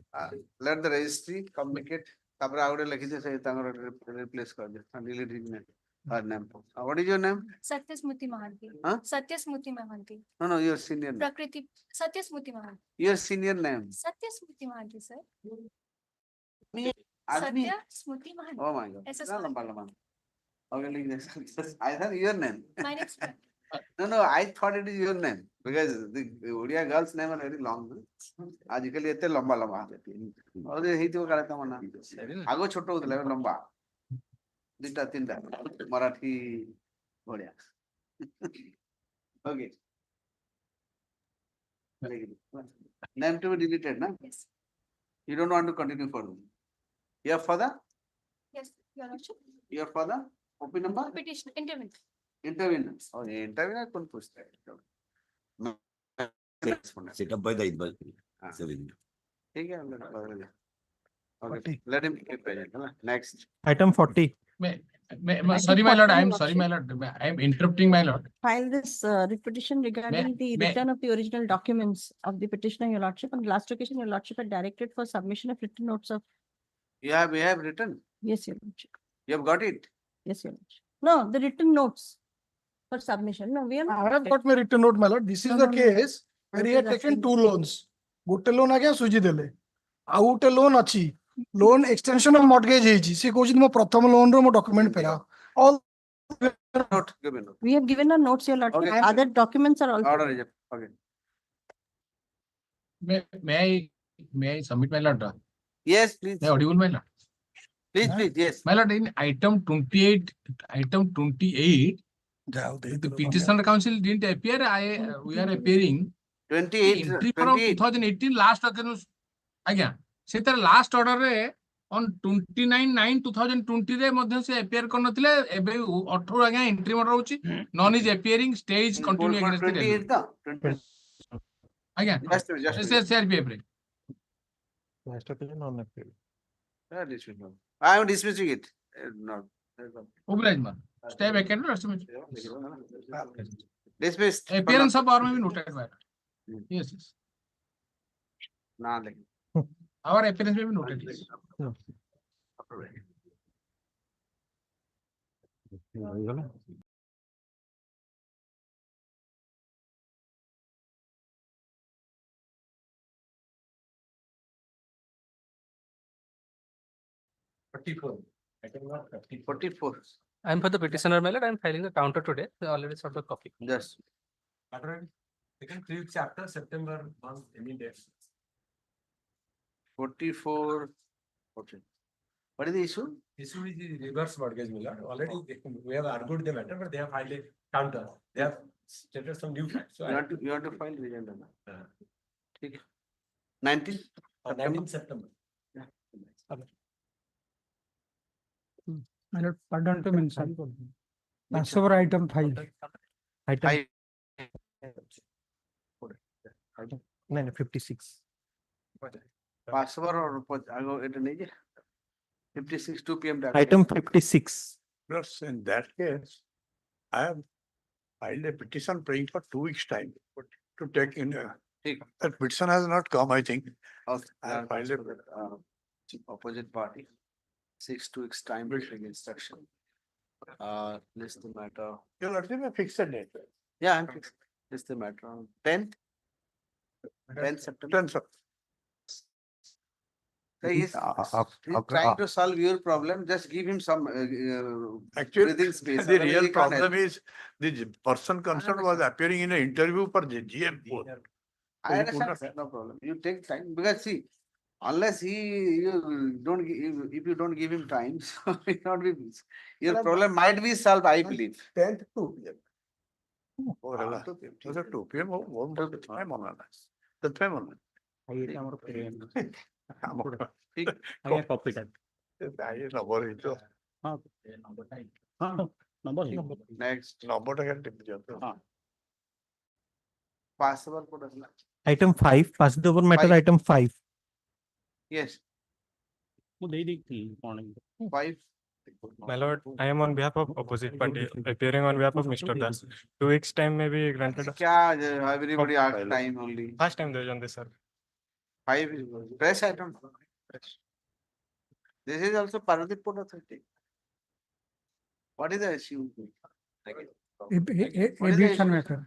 Let the registry communicate. तापर आगे लिखी से सही तांगर replace कर दे. Delete his name. Her name. What is your name? Satyasmuti Mahanti. Huh? Satyasmuti Mahanti. No, your senior name. Prakriti Satyasmuti Mahanti. Your senior name. Satyasmuti Mahanti, sir. आदमी. Satyasmuti Mahanti. Oh my God. SS ना लंबा लंबा. Okay, like this. I thought your name. My name is No, I thought it is your name because the Odia girl's name are very long. आजकल ये ते लंबा लंबा आते हैं और ये ही तो करता मना आगो छोटो होता है लंबा दिटा तीनटा मराठी बढ़िया okay name to be deleted na Yes. you don't want to continue further your father Yes, Your Lordship. your father OP number Petition, intervened. intervener oh intervener कौन पूछता है Set up by the Idbal. ठीक है, okay, let him keep present. Next. Item 40. Sorry, my lord, I am sorry, my lord, I am interrupting, my lord. File this repetition regarding the return of the original documents of the petitioner, your lordship. On the last occasion, your lordship had directed for submission of written notes of. We have written. Yes, your lordship. You have got it. Yes, your lordship. No, the written notes for submission. No, we have. I have got my written note, my lord. This is No, the no, no. case where he had taken two loans. Gote loan agya suji dele. Out a loan achi. Loan extension of mortgage ହେଇଛି ସେ କହୁଛନ୍ତି ମୋ ପ୍ରଥମ loan ର ମୋ document ଫେରାଅ. All Note, give me note. We have given our notes, your lordship. Okay. Other documents are also. Order is up. Okay. May I submit, my lord? Yes, please. May I audible, my lord? Please, yes. My lord, in item 28, the petitioner council didn't appear. We are appearing. 28. Entry from 2018 last occasion. Again, से तार last order रे on 29/9/2020 रे मध्य से appear कर नथिले एबे 18 आगे entry order होची none is appearing stage continue against the 28 था. 20. again Just CRPF रे Last occasion on appeal. I am dismissing it. No. oblige man stay vacant or something Dismissed. appearance of or may be noted by yes ना लेकिन. our appearance may be noted yes. Forty 44. I am for the petitioner, my lord. I am filing the counter today. I already saw the copy. Yes. Second 3 chapter, September month, any day. 44. Okay. What is the issue? Issue is the reverse mortgage, my lord. Already we have argued the matter, but they have filed a counter. They have stated some new facts. So You have to file legend. ठीक है. 19. 19 September. My lord, pardon to mention. Passover item 5. Item No, 56. Passover or it नहीं 56 2 p.m. item 56. Plus, in that case, I have filed a petition praying for 2 weeks' time to take in. That petition has not come, I think. Okay. I have filed a Opposite party. 6 weeks time to take instruction. List the matter. You'll not give a fixed date. Yeah, I'm fixed. List the matter on 10th. 10th September. 10th. So he's trying to solve your problem. Just give him some Actually, breathing space. the Otherwise real he can't problem help. is the person concerned was appearing in an interview for the GM. I understand, sir, no problem. You take time because see, unless you don't if you don't give him time, so it not be your problem might be solved. I believe. 10th 2 p.m. Oh, relax. Was it 2 p.m.? What was the time on that? The time on that. I copy that. Next. Number Passover put us. Item 5, Passover matter, item 5. Yes. 5. My lord, I am on behalf of opposite party, appearing on behalf of Mr. Das. 2 weeks time may be granted. क्या everybody asked time only. First time there is on this, sir. 5 is fresh item. This is also Paradip Port Authority. What is the issue? Eviction matter.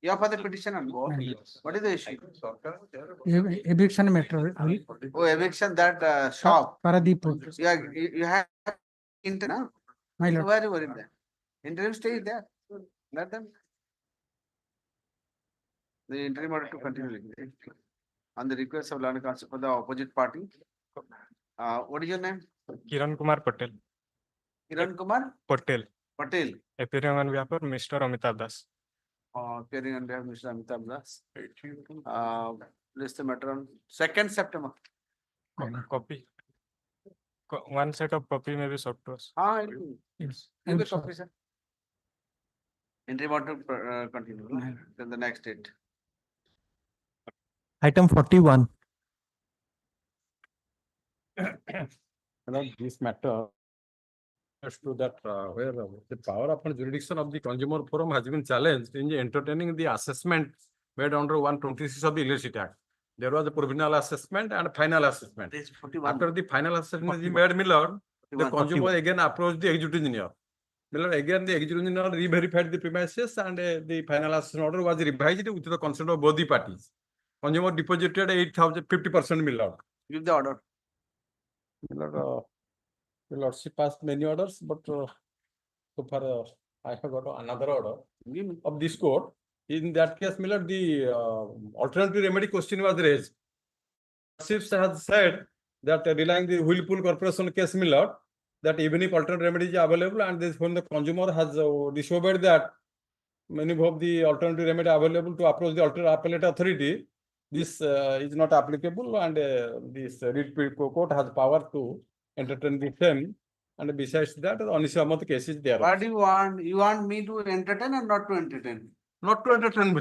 You are for the petition and go. What is the issue? Eviction matter. Oh, eviction that shop. Paradip. You have internet. My So lord. why are you worried there? Interim stay there. Let them. The interim order to continue. On the request of Land Council for the opposite party. What is your name? Kiran Kumar Patel. Kiran Kumar Patel. Patel. Appearing on behalf of Mr. Amitabh Das. Appearing on behalf of Mr. Amitabh Das. List the matter on 2nd September. Copy. One set of copy may be sought to us. Yes. Give the copy, sir. Entry want to continue, no? Then the next date. Item 41. This matter as to that where the power upon jurisdiction of the consumer forum has been challenged in entertaining the assessment made under 126 of the Illicit Act. There was a provisional assessment and final assessment. Page 41. After the final assessment is made, Miller, the 41. consumer again approached the executive engineer. Miller again, the executive engineer re-verified the premises and the final assessment order was revised with the consent of both the parties. Consumer deposited 50% Miller. Give the order. Miller, the lordship passed many orders, but so far I have got another order of this court. In that case, Miller, the alternative remedy question was raised. Lordships has said that relying the Whirlpool Corporation case, Miller, that even if alternate remedy is available and this when the consumer has disobeyed that, many of the alternative remedy available to approach the alternate appellate authority, this is not applicable and this court has power to entertain the same. And besides that, Anishamat case is there. What do you want? You want me to entertain or not to entertain? Not to entertain,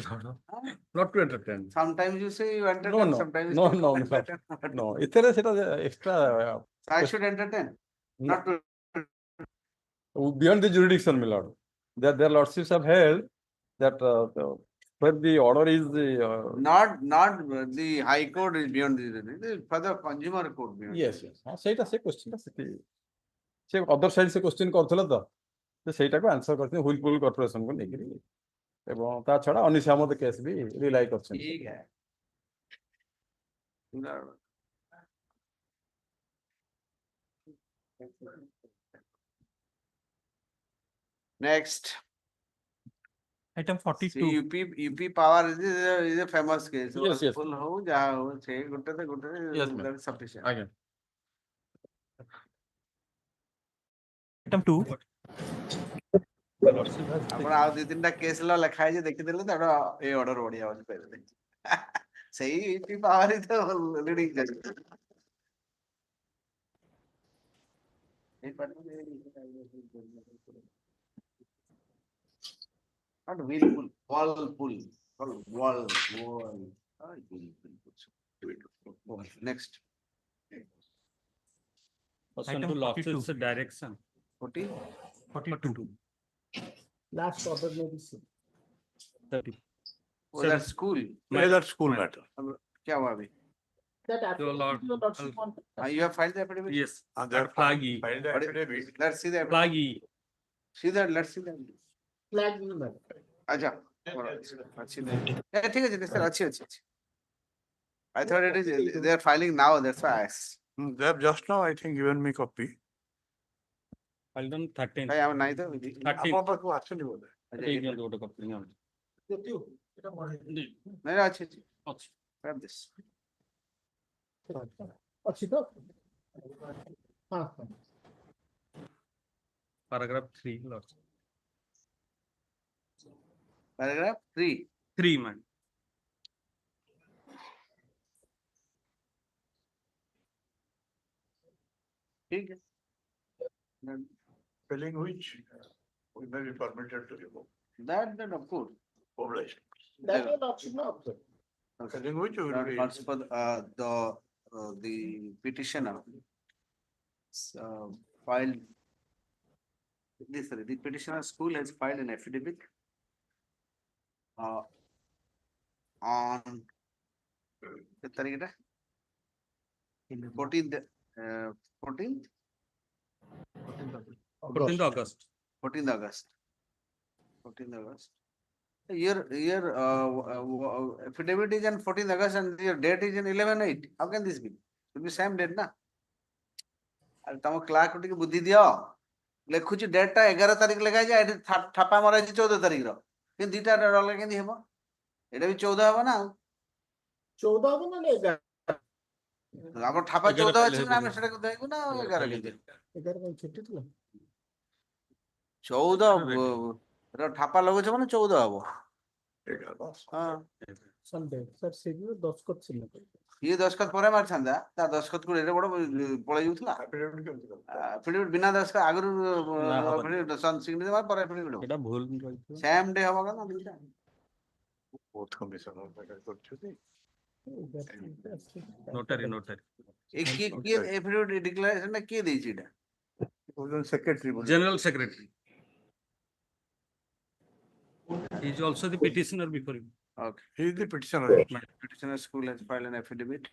not to entertain. Sometimes you say you entertain, No, sometimes no, you no, don't no, entertain. no. It's extra. I should entertain, not to. Beyond the jurisdiction, my lord, that their lordships have held that where the order is Not the High Court is beyond the for the consumer court beyond. yes, yes. ସେଇଟା ସେ question ସେ other side ସେ question କରୁଥିଲେ ତ ସେଇଟାକୁ answer କରିଛନ୍ତି Whirlpool Corporation କୁ ନେଇକିରି ଏବଂ ତା ଛଡା ଅନିଶାମତ କେସ୍ ବି ରିଲାଇ କରିଛନ୍ତି। ठीक है। Next. Item 42. See, UP power is a famous case. Yes, yes. Full ho, jaha ho, say good, Yes, ma'am. that is sufficient. Again. Item 2. ଆପଣ ଆଉ ଦି ତିନିଟା କେସ୍ ଲେଖା ହେଇଛି ଦେଖିଦେଲେ ତାର ଏଇ ଅର୍ଡର ବଢିଆ ବୋଲି କହିଦେଲେ ସେଇ ୟୁପି ପାୱାର ତ leading not whirlpool, whirlpool, whirl. Next. Item 42. Direction. 42. Last order may be seen. 30. Oh, that's school. That's school matter. अब क्या हुआ अभी? You have filed the affidavit? Yes. And that flaggy. Filed the What is- affidavit. Let's see the affidavit. Flaggy. See that, let's see that. अच्छा अच्छी नहीं ठीक है sir अच्छी I thought it is they are filing now, that's why I asked. They have just now, I think, given me copy. Filed on 13. भाई हम नहीं तो आपको पास वो actually बोला है। नहीं अच्छी grab this. Paragraph 3. Lord. Paragraph 3. 3, man. ठीक है Spelling which we may be permitted to remove. that of course. Publish. That will not Spelling which we will be. The petitioner filed the petitioner school has filed an affidavit on 14th August. 14th August. Your affidavit is on 14th August and your date is on 11/8. How can this be? It will be same date na. अरे तम Clark टिके बुद्धि दियो लेखुची date टा 11 तारिख लगा जाय एठी थापा मरा 14 तारिख रो कि दुटा डॉलर केंदी हेबो एटा भी 14 हेबो ना 14 हो ना 11 आपण थापा 14 अछि ना हम सेटा को देखु ना 11 केंदी 11 को छुट्टी थला 14 रो थापा लगो छ माने 14 हेबो 11 हां संडे सर सेदिन 10 को छिले ଇଏ ଦସ୍ତଖତ ପରେ ମାରିଥାନ୍ତା ତା ଦସ୍ତଖତ କୁ ଏଡେ ବଡ ପଳେଇ ଯାଉଥିଲା affidavit ବିନା ଦସ୍ତଖତ ଆଗରୁ ସିଗ୍ନେଚର ପରେ affidavit এটা ভুল ରହିଥିବ। ସେମ୍ ଡେ ହବ ନା ଦୁଇଟା Both commissioner କରୁଛନ୍ତି। ନୋଟାରୀ ନୋଟାରୀ ଏ କିଏ affidavit declaration ଟା କିଏ ଦେଇଛି ଏଟା Secretary. General Secretary. He is also the petitioner before you. Okay. He is the petitioner. Petitioner school has filed an affidavit.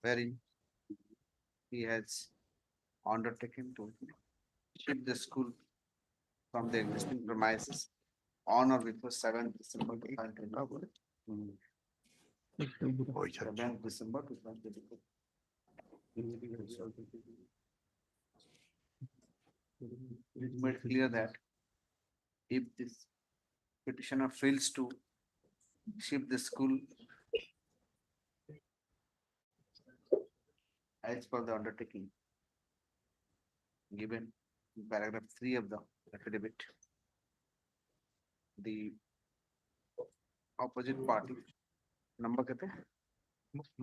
Wherein he has undertaken to shift the school from the existing premises on or before 7th December 2024. 7th December 2024. It made clear that if this petitioner fails to shift the school as per the undertaking given in paragraph 3 of the affidavit, the opposite party number कहते हैं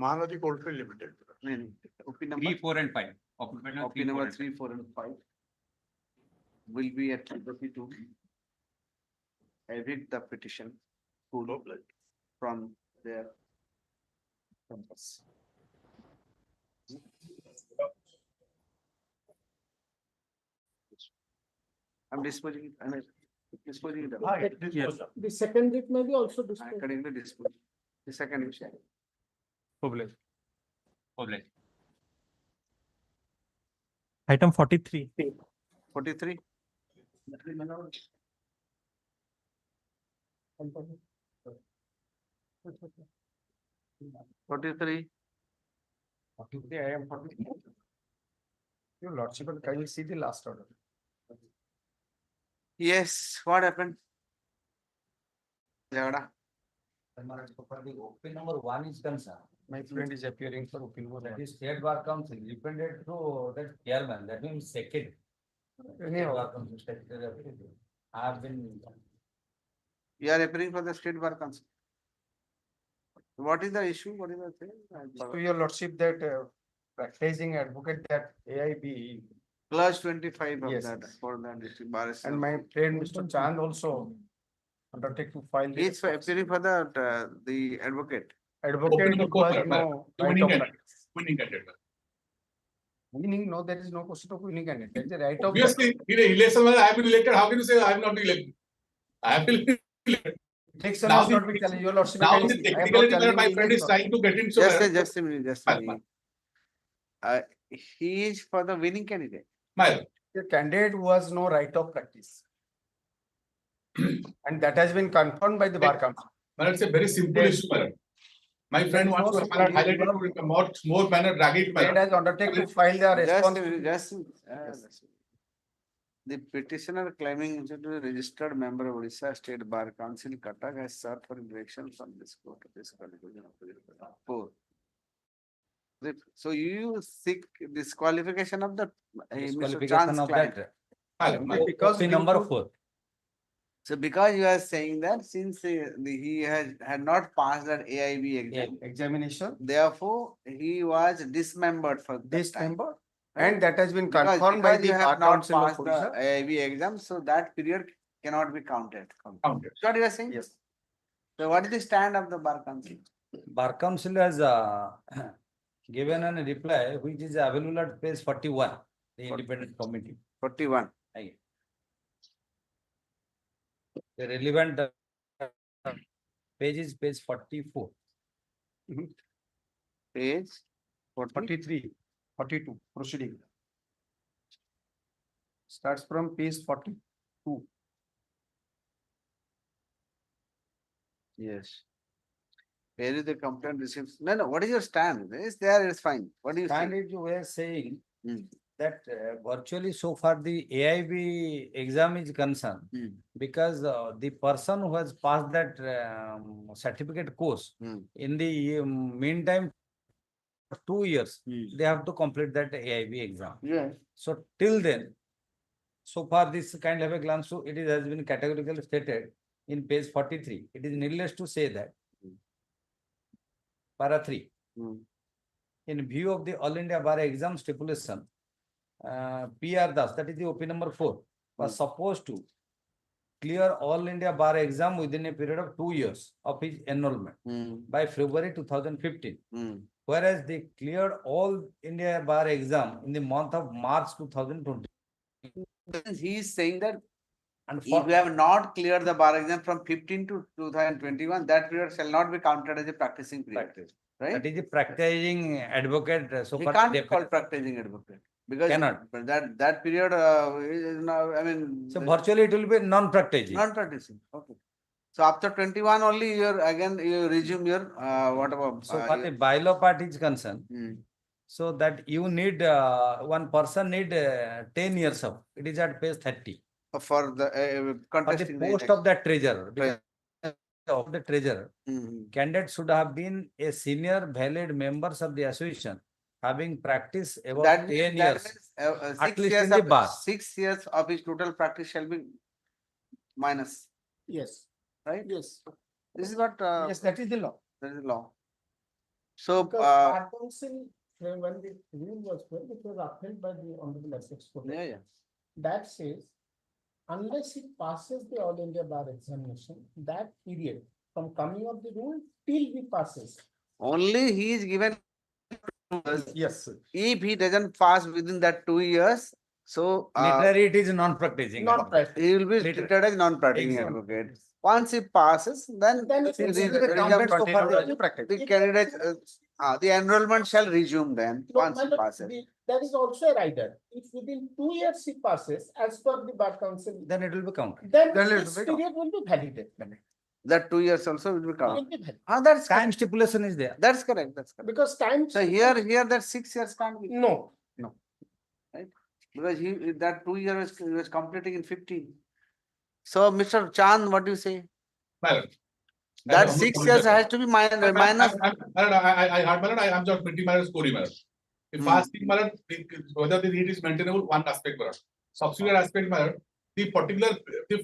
Mahanadi Coldfield Limited. नहीं OP number 3, 4 and 5. OP number 3, 4 and 5 will be at liberty to evict the petition school from their campus. I'm disposing it. I'm disposing it. Yes. The second writ may be also I'm disposed. accordingly disposed. The second issue. Public. Item 43. 43. 43. 43, I am 43. Your lordship, can you see the last order? Yes, what happened? Jagada. OP number 1 is concerned. My friend is appearing for OP number That 1. is State Bar Council, depended through that chairman, that means second. Anyhow. Bar Council statutory authority. I have been, You are appearing for the State Bar Council. What is the issue? What is the thing? So your lordship that practicing advocate that AIB Clause 25 of Yes, that yes. for the district bar. and my friend Mr. Chand also undertake to file. He is appearing for the advocate. Advocate because no right of practice. Winning candidate. Winning, no, there is no question of winning candidate. There is a right of. Obviously, in an election where I have been elected, how can you say I have not been elected? I have been elected. Election Now has the- not been challenged. Your lordship. Now can the see, I am not technicality that challenging my the friend is election. trying to get into. Just a minute, just a Fine, minute. He is for the winning candidate. My, The candidate who has no right of practice. And that has been confirmed by the bar council. but it's a very simple Yes. issue, madam. My There friend is wants no to highlight it simple- in a more manner, drag it, Trade madam. has undertaken to file the response. The petitioner claiming to be a registered member of Orissa State Bar Council, Cuttack has sought for eviction from this court. Four. So you seek disqualification of the Mr. disqualification Chan's of client. that. Because OP due number to- 4. So because you are saying that since he had not passed that AIB exam, Examination, therefore he was dismembered for that time. dismembered, and that has been Because- confirmed by because the you bar have not council of passed the Orissa. AIB exam, so that period cannot be counted. Counted. Is what you are saying? Yes. So what is the stand of the Bar Council? Bar Council has given a reply which is available at page 41, the independent committee. 41. Aye. The relevant page is page 44. Page 43, 42, proceeding. Starts from page 42. Yes. Where is the complaint received? No, what is your stand? It's there, it's fine. What do you And say? it we are saying Hmm. that virtually so far the AIB exam is concerned, because the person who has passed that certificate course, in the meantime, 2 years, they have to complete that AIB exam. Yeah. So till then, so far this kind of a glance, so it is has been categorically stated in page 43, it is needless to say that para 3. In view of the All India Bar Exam stipulation, PR Das, that is the OP number 4, was supposed to clear All India Bar Exam within a period of 2 years of his enrollment by February 2015. Whereas they cleared All India Bar Exam in the month of March 2020. He is saying that And if you have not cleared the bar exam from 15 to 2021, that period shall not be counted as a practicing period. Right? That is the practicing advocate. So He far can't be they- called practicing advocate because Cannot. but that period is now, I mean. So virtually it will be non-practicing. Non-practicing. Okay. So after 21 only you resume your whatever. So for the bylaw part is concerned, so that you need one person need 10 years of. It is at page 30. For the For contesting the the post of that treasurer, because of the treasurer, candidate should have been a senior valid members of the association, having practiced about 10 years. means, at 6 least years in the of bar. 6 years of his total practice shall be minus. Yes. Right? Yes. This is what. Yes, that is the law. That is the law. So. Because Bar Council, when the rule was made, it was upheld by the Honorable Essex Court. Yeah. That says, unless it passes the All India Bar examination, that period from coming of the rule till he passes. Only he is given 2 years. Yes, sir. If he doesn't pass within that 2 years, so Literally it is non-practicing. he will be treated as non-practicing Exactly. advocate. Once he passes, then Then the it will be counted so far as the practice. the candidate, the enrollment shall resume then, No, once my he lord, passes. there is also a rider. If within 2 years he passes, as per the Bar Council, Then it will be counted. then Then it will this be period will be validated. That 2 years also will be Will counted. be valid. That's Time correct. stipulation is there. That's correct. That's correct. Because time. So here that 6 years can't be. No. Right? Because that 2 years he was completing in 15. So Mr. Chand, what do you say? Well, That 6 years has to be minus. I heard, my lord, I am just meeting my lord, story, my lord. The first thing, my lord, whether the need is maintainable, one aspect, my lord. Subsidiary aspect, my lord, the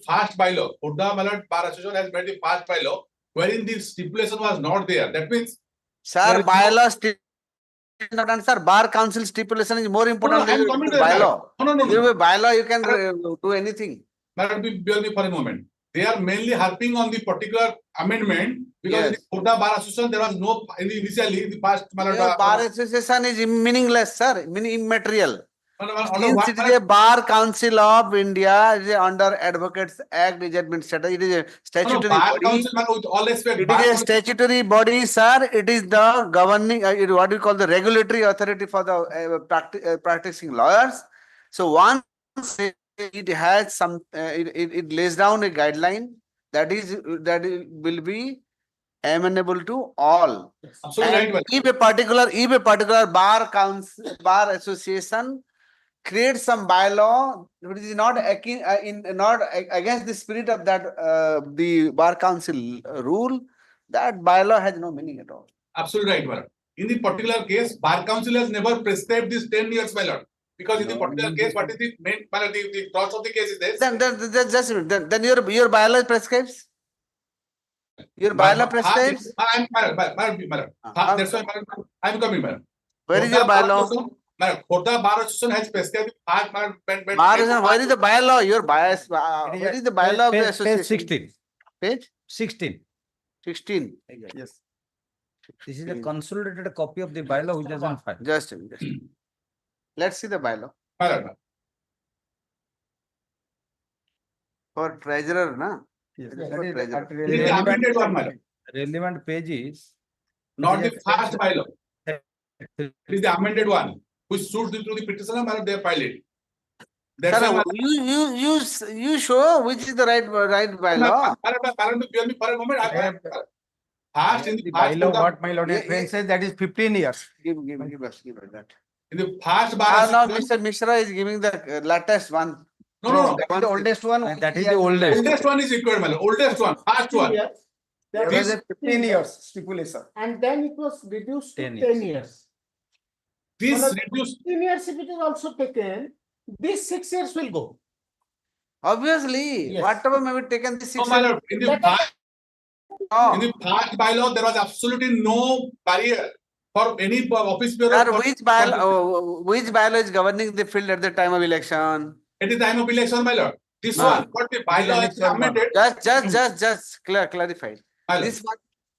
first bylaw, Khurda, my lord, Bar Association has made the first bylaw, wherein the stipulation was not there. That means. Sir, bylaw stipulation, sir, Bar Council stipulation is more important than bylaw. No. You have a bylaw, you can do anything. My lord, bear me for a moment. They are mainly harping on the particular amendment because in the Khurda Bar Association there was no initially the past. Bar Association is meaningless, sir, immaterial. Since it What- is a Bar Council of India, it is under Advocates Act, it is administrative, it is a statutory Bar body. Council, man, with all respect, It Bar is a Council- statutory body, sir. It is the governing, what we call the regulatory authority for the practicing lawyers. So once it has some, it lays down a guideline that will be amenable to all. Absolutely And right, if a particular bar association creates some bylaw which is not against the spirit of that the Bar Council rule, that bylaw has no meaning at all. Absolutely right, my lord. In the particular case, Bar Council has never prescribed this 10 years, my lord. Because in the particular case, what is the main, my lord, the thoughts of the case is this. Then your bylaw prescribes. Your bylaw prescribes. My lord. That's why I'm coming, my lord. Where is your bylaw? Khurda Bar Association has prescribed the Bar Association, where is the bylaw? Your bias. Where is the bylaw of the Page association? 16. Page 16. 16. Yes. This is a consolidated copy of the bylaw which has been filed. Just a minute. Let's see the bylaw. My lord. For treasurer, na? Yes. It is That for is treasurer. It is the amended one, my lord. relevant page is Not the first bylaw. It is the amended one, which suits to the petitioner, my lord, they have filed it. That's Sir, why you show which is the right bylaw. Bear me for a moment. First in the The first bylaw, Khurda- what my lord friend says, that is 15 years. Give us that. in the first Bar Now Association- Mr. Mishra is giving the latest one. No. That is the oldest one. that is the oldest. Oldest one is required, my lord. Oldest one, first one. There This- was a 15 years stipulation. And then it was reduced to 10 10 years. This Well, reduced. 15 years if it is also taken, these 6 years will go. Obviously, Yes. whatever may be taken the No, 6 my lord, in the first No. bylaw, there was absolutely no barrier for any office bearer. Sir, which bylaw is governing the field at the time of election? At the time of election, my lord. This No. one, what the bylaw has been amended. Just clarify. My lord. This one,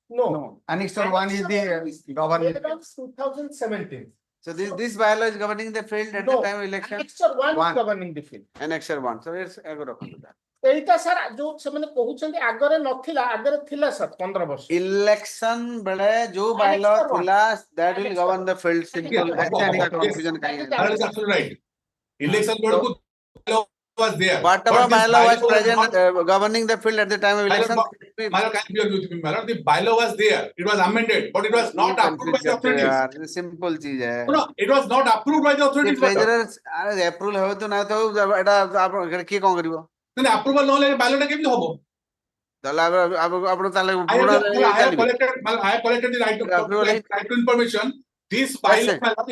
No. Annexure 1 is the governing. 2017. so this bylaw is governing the field at the No. time of election? Annexure 1 One. is governing the field. Annexure 1. So it's a good opinion. এইটা sir ଯୋଉ ସେମାନେ କହୁଛନ୍ତି ଆଗରେ ନଥିଲା ଆଗରେ ଥିଲା sir 15 ବର୍ଷ Election ବେଳେ ଯୋଉ bylaw Annexure 1. ଥିଲା, that will Annexure govern the field. Simple. Yes, Confusion That is absolutely right. Election So- board bylaw was there. Whatever But this bylaw was present not- governing the field at the time of My election. lord, my lord, can you agree with me, my lord? The bylaw was there. It was amended, but it was not approved by the authorities. Simple चीज है. No, it was not approved by the The authorities. my lord. treasurer approval হবে তো না তো এটা ଆପଣ କିଏ କଣ କରିବ? Then approval ନହେଲେ bylaw ଟା କେମିତି ହବ? ତାହେଲେ ଆପଣ ତାହେଲେ I have collected the Approval right to information. This bylaw, my lord,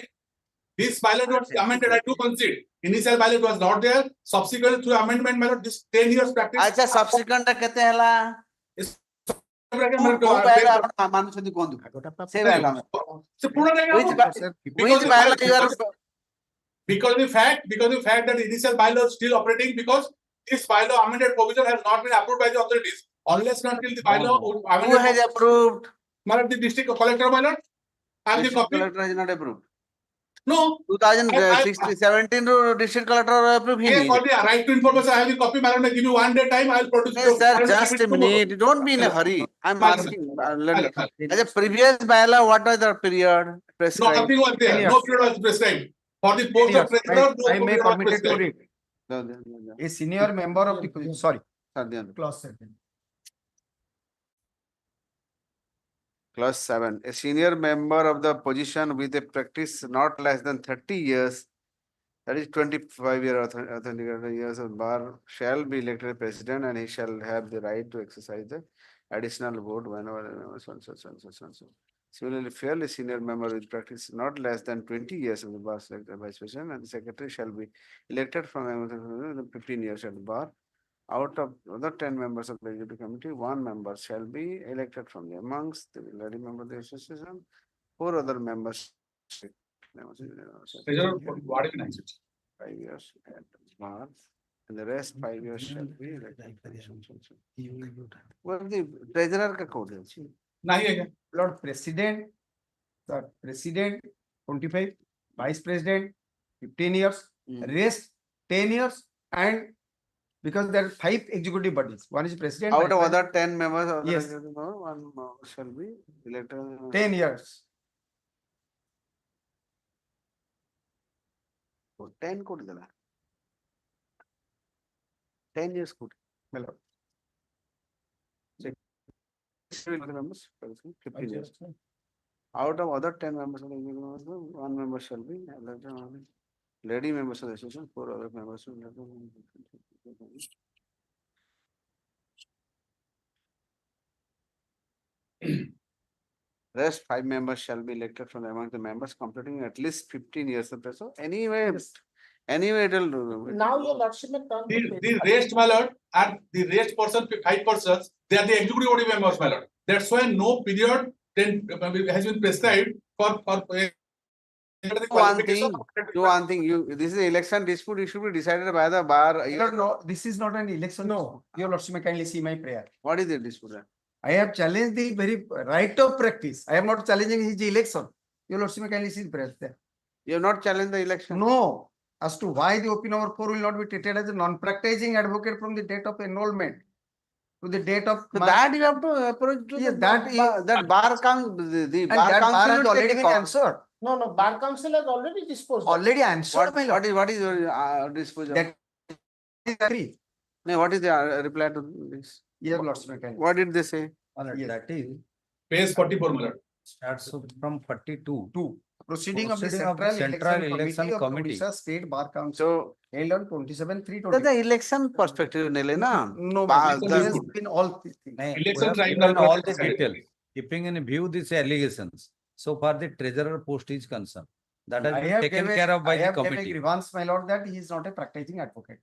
this bylaw was amended. I do concede. Initial bylaw was not there. Subsequently through amendment, my lord, this 10 years practice. ଆଚ୍ଛା subsequent ଟା କେତେ ହେଲା? କୋଉ bylaw ଆପଣ ମାନୁଛନ୍ତି କୁହନ୍ତୁ? ସେ bylaw ସେ ପୁରା which bylaw you are because the fact that the initial bylaw is still operating because this bylaw amended provision has not been approved by the authorities unless and until the bylaw who has approved? my lord, the district collector, my lord. I have the District copy. collector has not approved. No. 2017 ରୁ district collector approve Yes, ହେଇନି. for the right to information, I have the copy. My lord, I give you 1 day time. I will produce. Yes, sir, just a minute. Don't be in a hurry. I'm asking. As a previous bylaw, what was the period No, prescribed? nothing was there. No period was prescribed. For the post of treasurer, no I may period was permitted to prescribed. read. A senior member of the, sorry. Clause 7. Clause 7. A senior member of the position with a practice not less than 30 years, that is 25 years of bar, shall be elected president and he shall have the right to exercise the additional vote whenever so. Similarly, fairly senior member with practice not less than 20 years of the bar selected vice president and the secretary shall be elected from 15 years at the bar. Out of other 10 members of the executive committee, 1 member shall be elected from the amongst the lady member of the association, 4 other members. Treasurer, what is it? 5 years at bar, and the rest 5 years shall be elected. What is the treasurer ka code hai? Nahi hai kya? Lord President, the President 25, Vice President 15 years, rest 10 years, and because there are 5 executive bodies. One is President. Out Vice of President, other 10 members of the Yes. executive board, 1 shall be elected. 10 years. 10 कोटी दिला 10 years कोटी My lord. members 15 years out of other 10 members of the executive board, 1 member shall be elected only. Lady members of the association, 4 other members will be elected. Rest 5 members shall be elected from among the members completing at least 15 years of so anyway it will do. Now your lordship may turn The rest, my lord, and the rest person, 5 persons, they are the executive body members, my lord. That's why no period then has been prescribed for One thing, this is an election dispute, it should be decided by the bar. No, this is not an election. No. Your lordship may kindly see my prayer. What is the dispute? I have challenged the very right of practice. I am not challenging his election. Your lordship may kindly see the prayer there. You have not challenged the election? No. As to why the OP number 4 will not be treated as a non-practicing advocate from the date of enrollment to the date of. So that you have to approach to Yes, that bar council. The and bar that bar council has will already take a been call. answered. No, bar council has already disposed. Already answered. my lord. What is your disposal? That is agree. No, what is the reply to this? Yes, lordship may kindly. What did they say? Yes. That is page 44, my lord. starts from 42. Proceeding of the Proceeding of the Central Election Election Committee of Committee. Orissa State Bar Council So held on 27/3/20. the election perspective nele na. No, Ba- but the- this has been all these things. Nay, Election we have tribunal given all not the decided. details, keeping in view these allegations. So far, the treasurer post is concerned. That has I been have taken given- care of by I the have given a committee. grievance, my lord, that he is not a practicing advocate.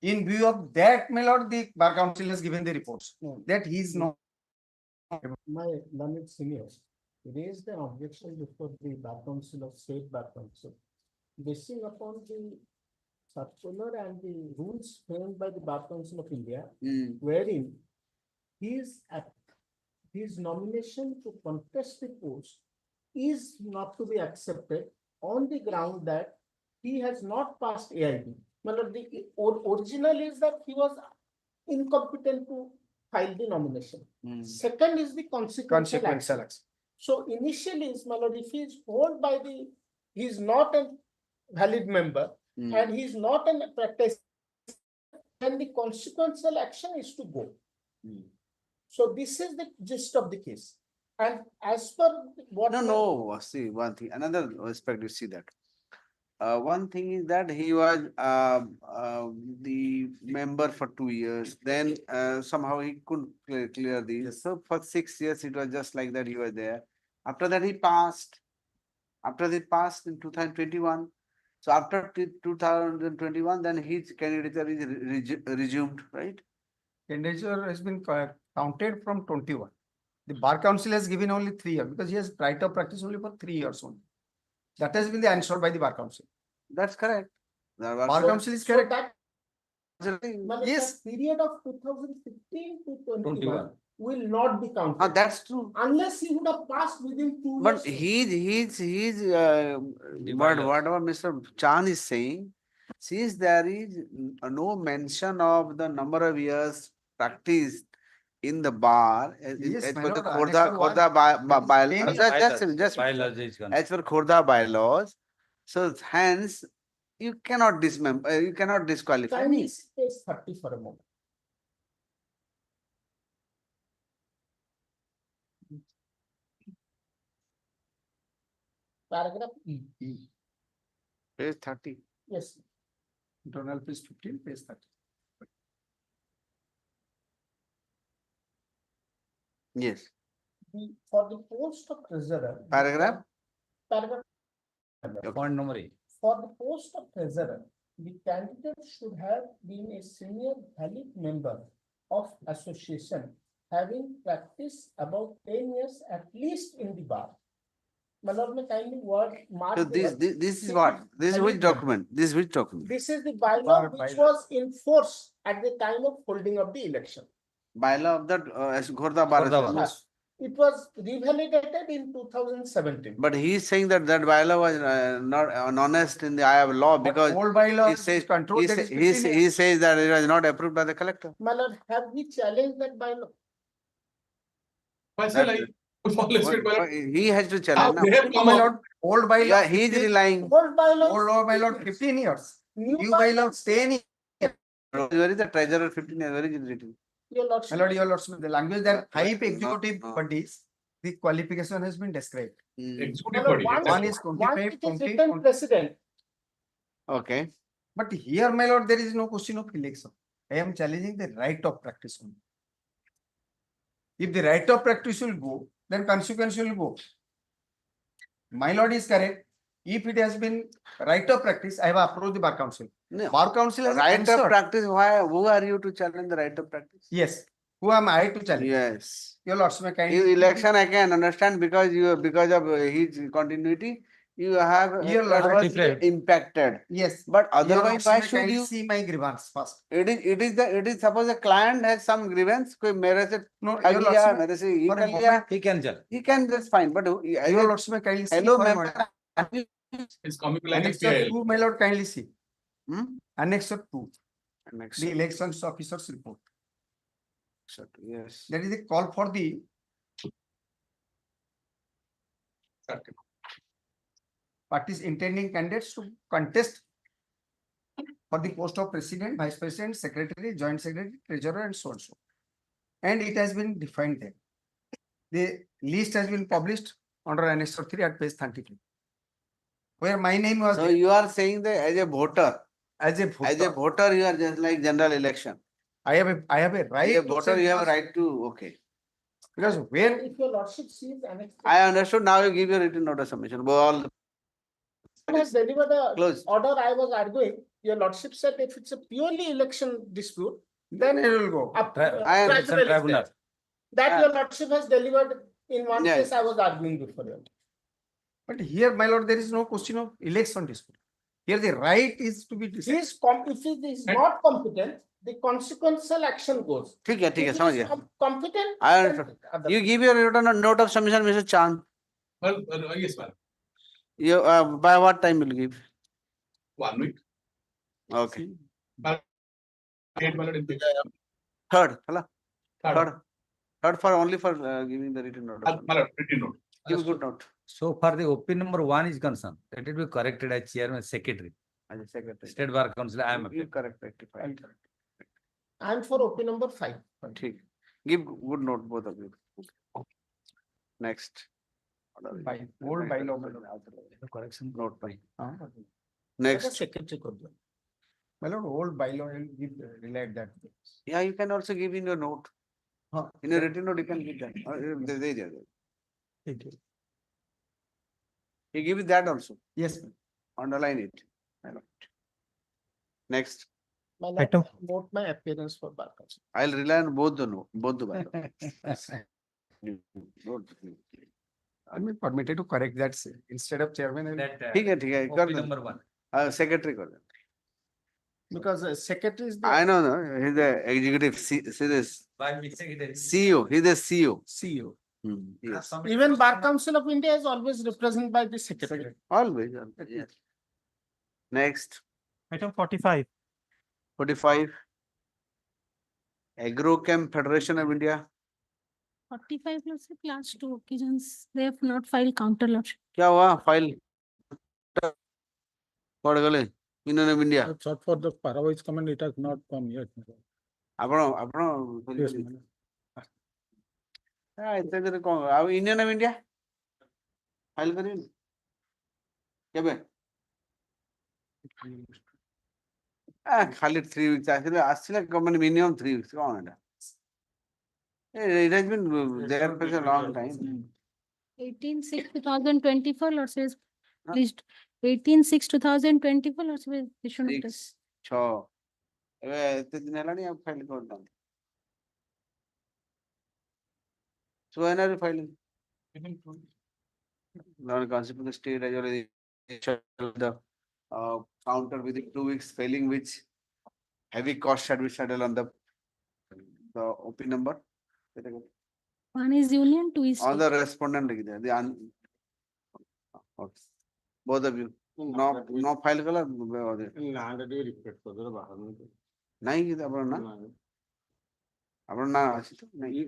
In view of that, my lord, the bar council has given the reports that he is not. My learned seniors raised an objection before the Bar Council of State Bar Council, basing upon the circular and the rules framed by the Bar Council of India, wherein his nomination to contest the post is not to be accepted on the ground that he has not passed AIB. Well, the original is that he was incompetent to file the nomination. Second is the consequential action. So initially, is if he is told by the, he is not a valid member and he is not a practice, then the consequential action is to go. So this is the gist of the case. And as per what No, see one thing, another aspect you see that. One thing is that he was the member for 2 years. Then somehow he couldn't clear these. So for 6 years it was just like that. He was there. After that he passed. After he passed in 2021. So after 2021, then his candidature is resumed, right? Candidature has been counted from 21. The Bar Council has given only 3 years because he has right of practice only for 3 years only. That has been the answer by the Bar Council. That's correct. The Bar Council is correct. Yes, period of 2015 to 21 will not be counted. That's true. Unless he would have passed within 2 years. But he's whatever Mr. Chan is saying, since there is no mention of the number of years practiced in the bar, Yes, as my per the lord, Khordha bylaws, Bylaws. as per Khordha bylaws, so hence you cannot you cannot disqualify me. Page 30 for a moment. Paragraph E. Page 30. Yes. Internal page 15, page 30. Yes. For the post of treasurer. Paragraph? Paragraph. Point number E. For the post of treasurer, the candidate should have been a senior valid member of association having practiced about 10 years at least in the bar. Malord, may kindly word mark. So this is what? This is which document? This is which document? This is the bylaw which was in force at the time of holding of the election. Bylaw of the Khordha bar. Yes. It was revalidated in 2017. But he is saying that bylaw was not honest in the eye of law because old bylaw he says control that is 15 years. he says that it was not approved by the collector. My lord, have we challenged that bylaw? He has to challenge. My lord, old bylaw. Yeah, he is relying. Old bylaw. Old bylaw 15 years. New bylaw 10 years. Where is the treasurer 15 years? Where is it written? Your lordship. My lord, your lordship, the language that high executive bodies, the qualification has been described. Executive body. One is 25, 20, president. Okay. But here, my lord, there is no question of election. I am challenging the right of practice only. If the right of practice will go, then consequence will go. My lord is correct. If it has been right of practice, I have approached the Bar Council. No. Bar Council has Right answered. of practice. Why? Who are you to challenge the right of practice? Yes. Who am I to challenge? Yes. Your lordship, may kindly. In election, I can understand because of his continuity, you have Your lordship adversely impacted. Yes. But Your otherwise, why lordship, may should kindly you? see my grievance first? It is suppose a client has some grievance. कोई मेरे से No, ठग your लिया, lordship, मेरे से ये for a कर लिया. moment, He can judge. He can just fine. But your lordship, may kindly see hello, for a ma'am. moment. It's coming like a Annexure PIL. 2, my lord, kindly see. Annexure 2. Annexure. The elections officer's report. Yes. That is the call for the parties intending candidates to contest for the post of president, vice president, secretary, joint secretary, treasurer, and so on. And it has been defined there. The list has been published under Annexure 3 at page 33. Where my name was. So you are saying that as a voter, you are just like general election. I have a right. As a voter, you have a right to Because when if your lordship sees annexed. I understood. Now you give your written notice submission. All has delivered a Close. order, I was arguing, your lordship said if it's a purely election dispute, then Then it will go. I tribunal understand. is there. Tribunal. That your lordship has delivered in one Yeah. case, I was arguing before you. But here, my lord, there is no question of election dispute. Here the right is to be He decided. is if he is not competent, the consequential action goes. ठीक है, If he समझ is गया. competent. I then understand. other- You give your written note of submission, Mr. Chand. Well, yes, madam. You, by what time will you give? 1 week. Okay. Eight, my lord, in Third, hello? Third. Third for only for giving the written note. My lord, written note. Give a good note. So far the OP number 1 is concerned, let it be corrected as chairman secretary. As a secretary. State Bar Council, I am. You correct, rectify. I am for OP number 5. ठीक. Give good note, both of you. Next. By old bylaw. Correction. Note by. Next. Next. Secretary could do. My lord, old bylaw will give, relate that. Yeah, you can also give in your note. In your written note, you can give that. There. You give it that also. Yes, ma'am. Underline it. Next. My lord, Item. note my appearance for bar council. I'll rely on both the note, both the bylaws. Note. I mean, permitted to correct that instead of chairman. and- That ठीक है, OP कर दो. number 1. Secretary कर दो. Because secretary is the. I know, he's the executive, see this, By secretary. CEO, he's the CEO. CEO. Yes, Even Bar Council of India is always represented by the secretary. always, yes. Next, Item 45. 45. Agrochem Federation of India. 45 lordship, last 2 occasions, they have not filed counter lordship. क्या हुआ file पढ़ गले union of India Except for the Parawai's comment, it has not come yet. आपण आपण Yes, madam. इतने देर कौन अब union of India file करिए केबे खाली 3 weeks आसिले आसिले गवर्नमेंट मिनिमम 3 weeks कौन है it has been there for a long time 18/6/2024 lordship is pleased 18/6/2024 lordship is issued notice. 6 ଏବେ ଏତେ ଦିନ ହେଲାଣି ଆଉ ଫାଇଲ କରୁନାହାନ୍ତି ସୁଏନାରୀ filing non consequent state as well as the counter within 2 weeks failing which heavy cost should be settled on the OP number. One is union, 2 is On state. the respondent both of you no file कला नहीं की अपन ना अच्छी तो नहीं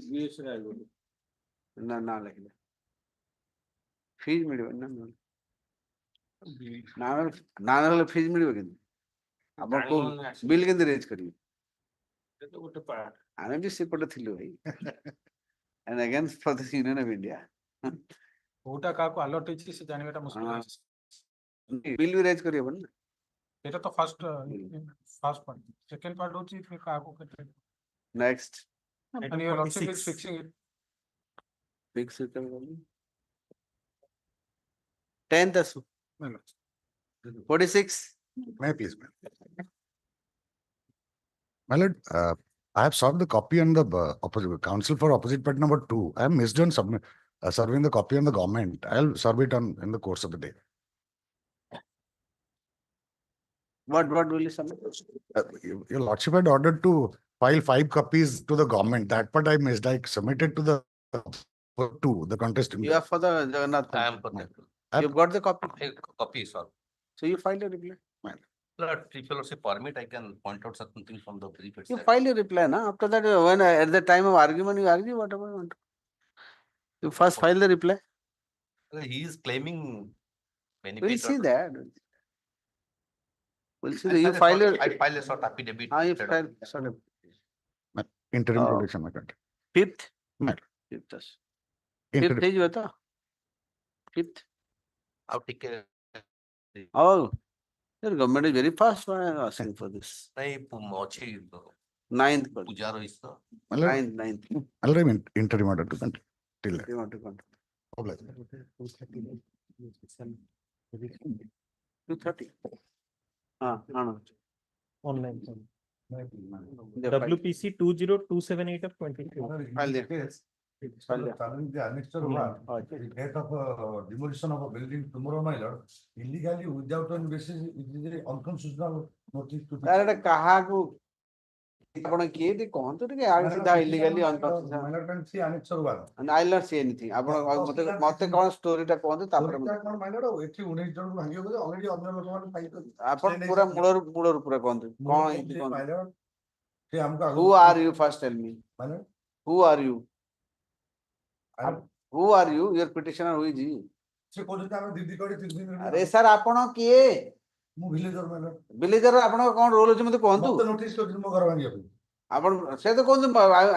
ना लिखले fees मिलियो ना फीस मिलियो किंतु अपन को बिल किंतु रेज करियो आने भी सेपटे थिलो भाई and against for the Union of India কোটা কাকু আলট হইছে সে জানিবাটা মুশকিল আছে বিল भी रेज करियो बन এটা তো ফার্স্ট পার্ট সেকেন্ড পার্ট হচ্ছে কি কাকু কেটে next and your lordship is fixing it fix it 10th asu 46 May I please, ma'am? My lord, I have served the copy on the opposite council for opposite party number 2. I have missed on serving the copy on the government. I'll serve it on in the course of the day. what will you submit? Your lordship had ordered to file 5 copies to the government. That part I missed. I submitted to the 2, the contest. You are for the Jagannath. I am for that. You've got the copy. Copy, sir. So you filed a reply. Lord, if you say permit, I can point out certain things from the brief You itself. file a reply, na? After that, when at the time of argument, you argue whatever you want. You first file the reply. He is claiming benefit. We'll see that. We'll see that. You I file your. I file a sort of affidavit. You file sort of. Interim protection, my country. 5th? Ma'am. 5th. Interim. 5th is what? 5th. I'll take care. Oh, your government is very fast. Why are you asking for this? नहीं मोची 9th. पुजारो इसका. My lord, 9th. I'll write interim order to country. Till that. You want to control. Obliged. 230. No. Online. The file. WPC 20278 of 23. File there. File there. Challenge the annexure one, the death of demolition of a building tomorrow, my lord, illegally without any basis, it is a unconstitutional notice to. ତାର କାହାକୁ ଆପଣ କିଏ ଟିକେ କହନ୍ତୁ ଟିକେ ଆଉ ସିଧା illegally unconstitutional. Minor can see annexure one. And I'll not say anything. ଆପଣ ମତେ କଣ ଷ୍ଟୋରିଟା କୁହନ୍ତୁ ତାପରେ My lord, ଏଠି 19 ଜଣଙ୍କୁ ଭାଙ୍ଗିବ ବୋଲି already ଅନ୍ୟ ଲୋକମାନେ ଫାଇଲ କରି ଆପଣ ପୁରା ମୂଳରୁ ପୁରା କୁହନ୍ତୁ କଣ ହେଇଛି my କୁହନ୍ତୁ. lord, ସେ ଆମକୁ Who are you first tell me? My lord, Who are you? Who are you? Your petitioner who is he? ସେ କହୁଛନ୍ତି ଆମେ ଦିଦି କରି 3 ଦିନ ଆରେ ସାର୍ ଆପଣ କିଏ? ମୁଁ ଭିଲେଜର my lord, ଭିଲେଜର ଆପଣଙ୍କ କଣ ରୋଲ ଅଛି ମତେ କୁହନ୍ତୁ. ମତେ ନୋଟିସ କରିଛନ୍ତି ମୋ ଘର ଭାଙ୍ଗିବା ପାଇଁ। ଆପଣ ସେ ତ କୁହନ୍ତୁ ଆଇ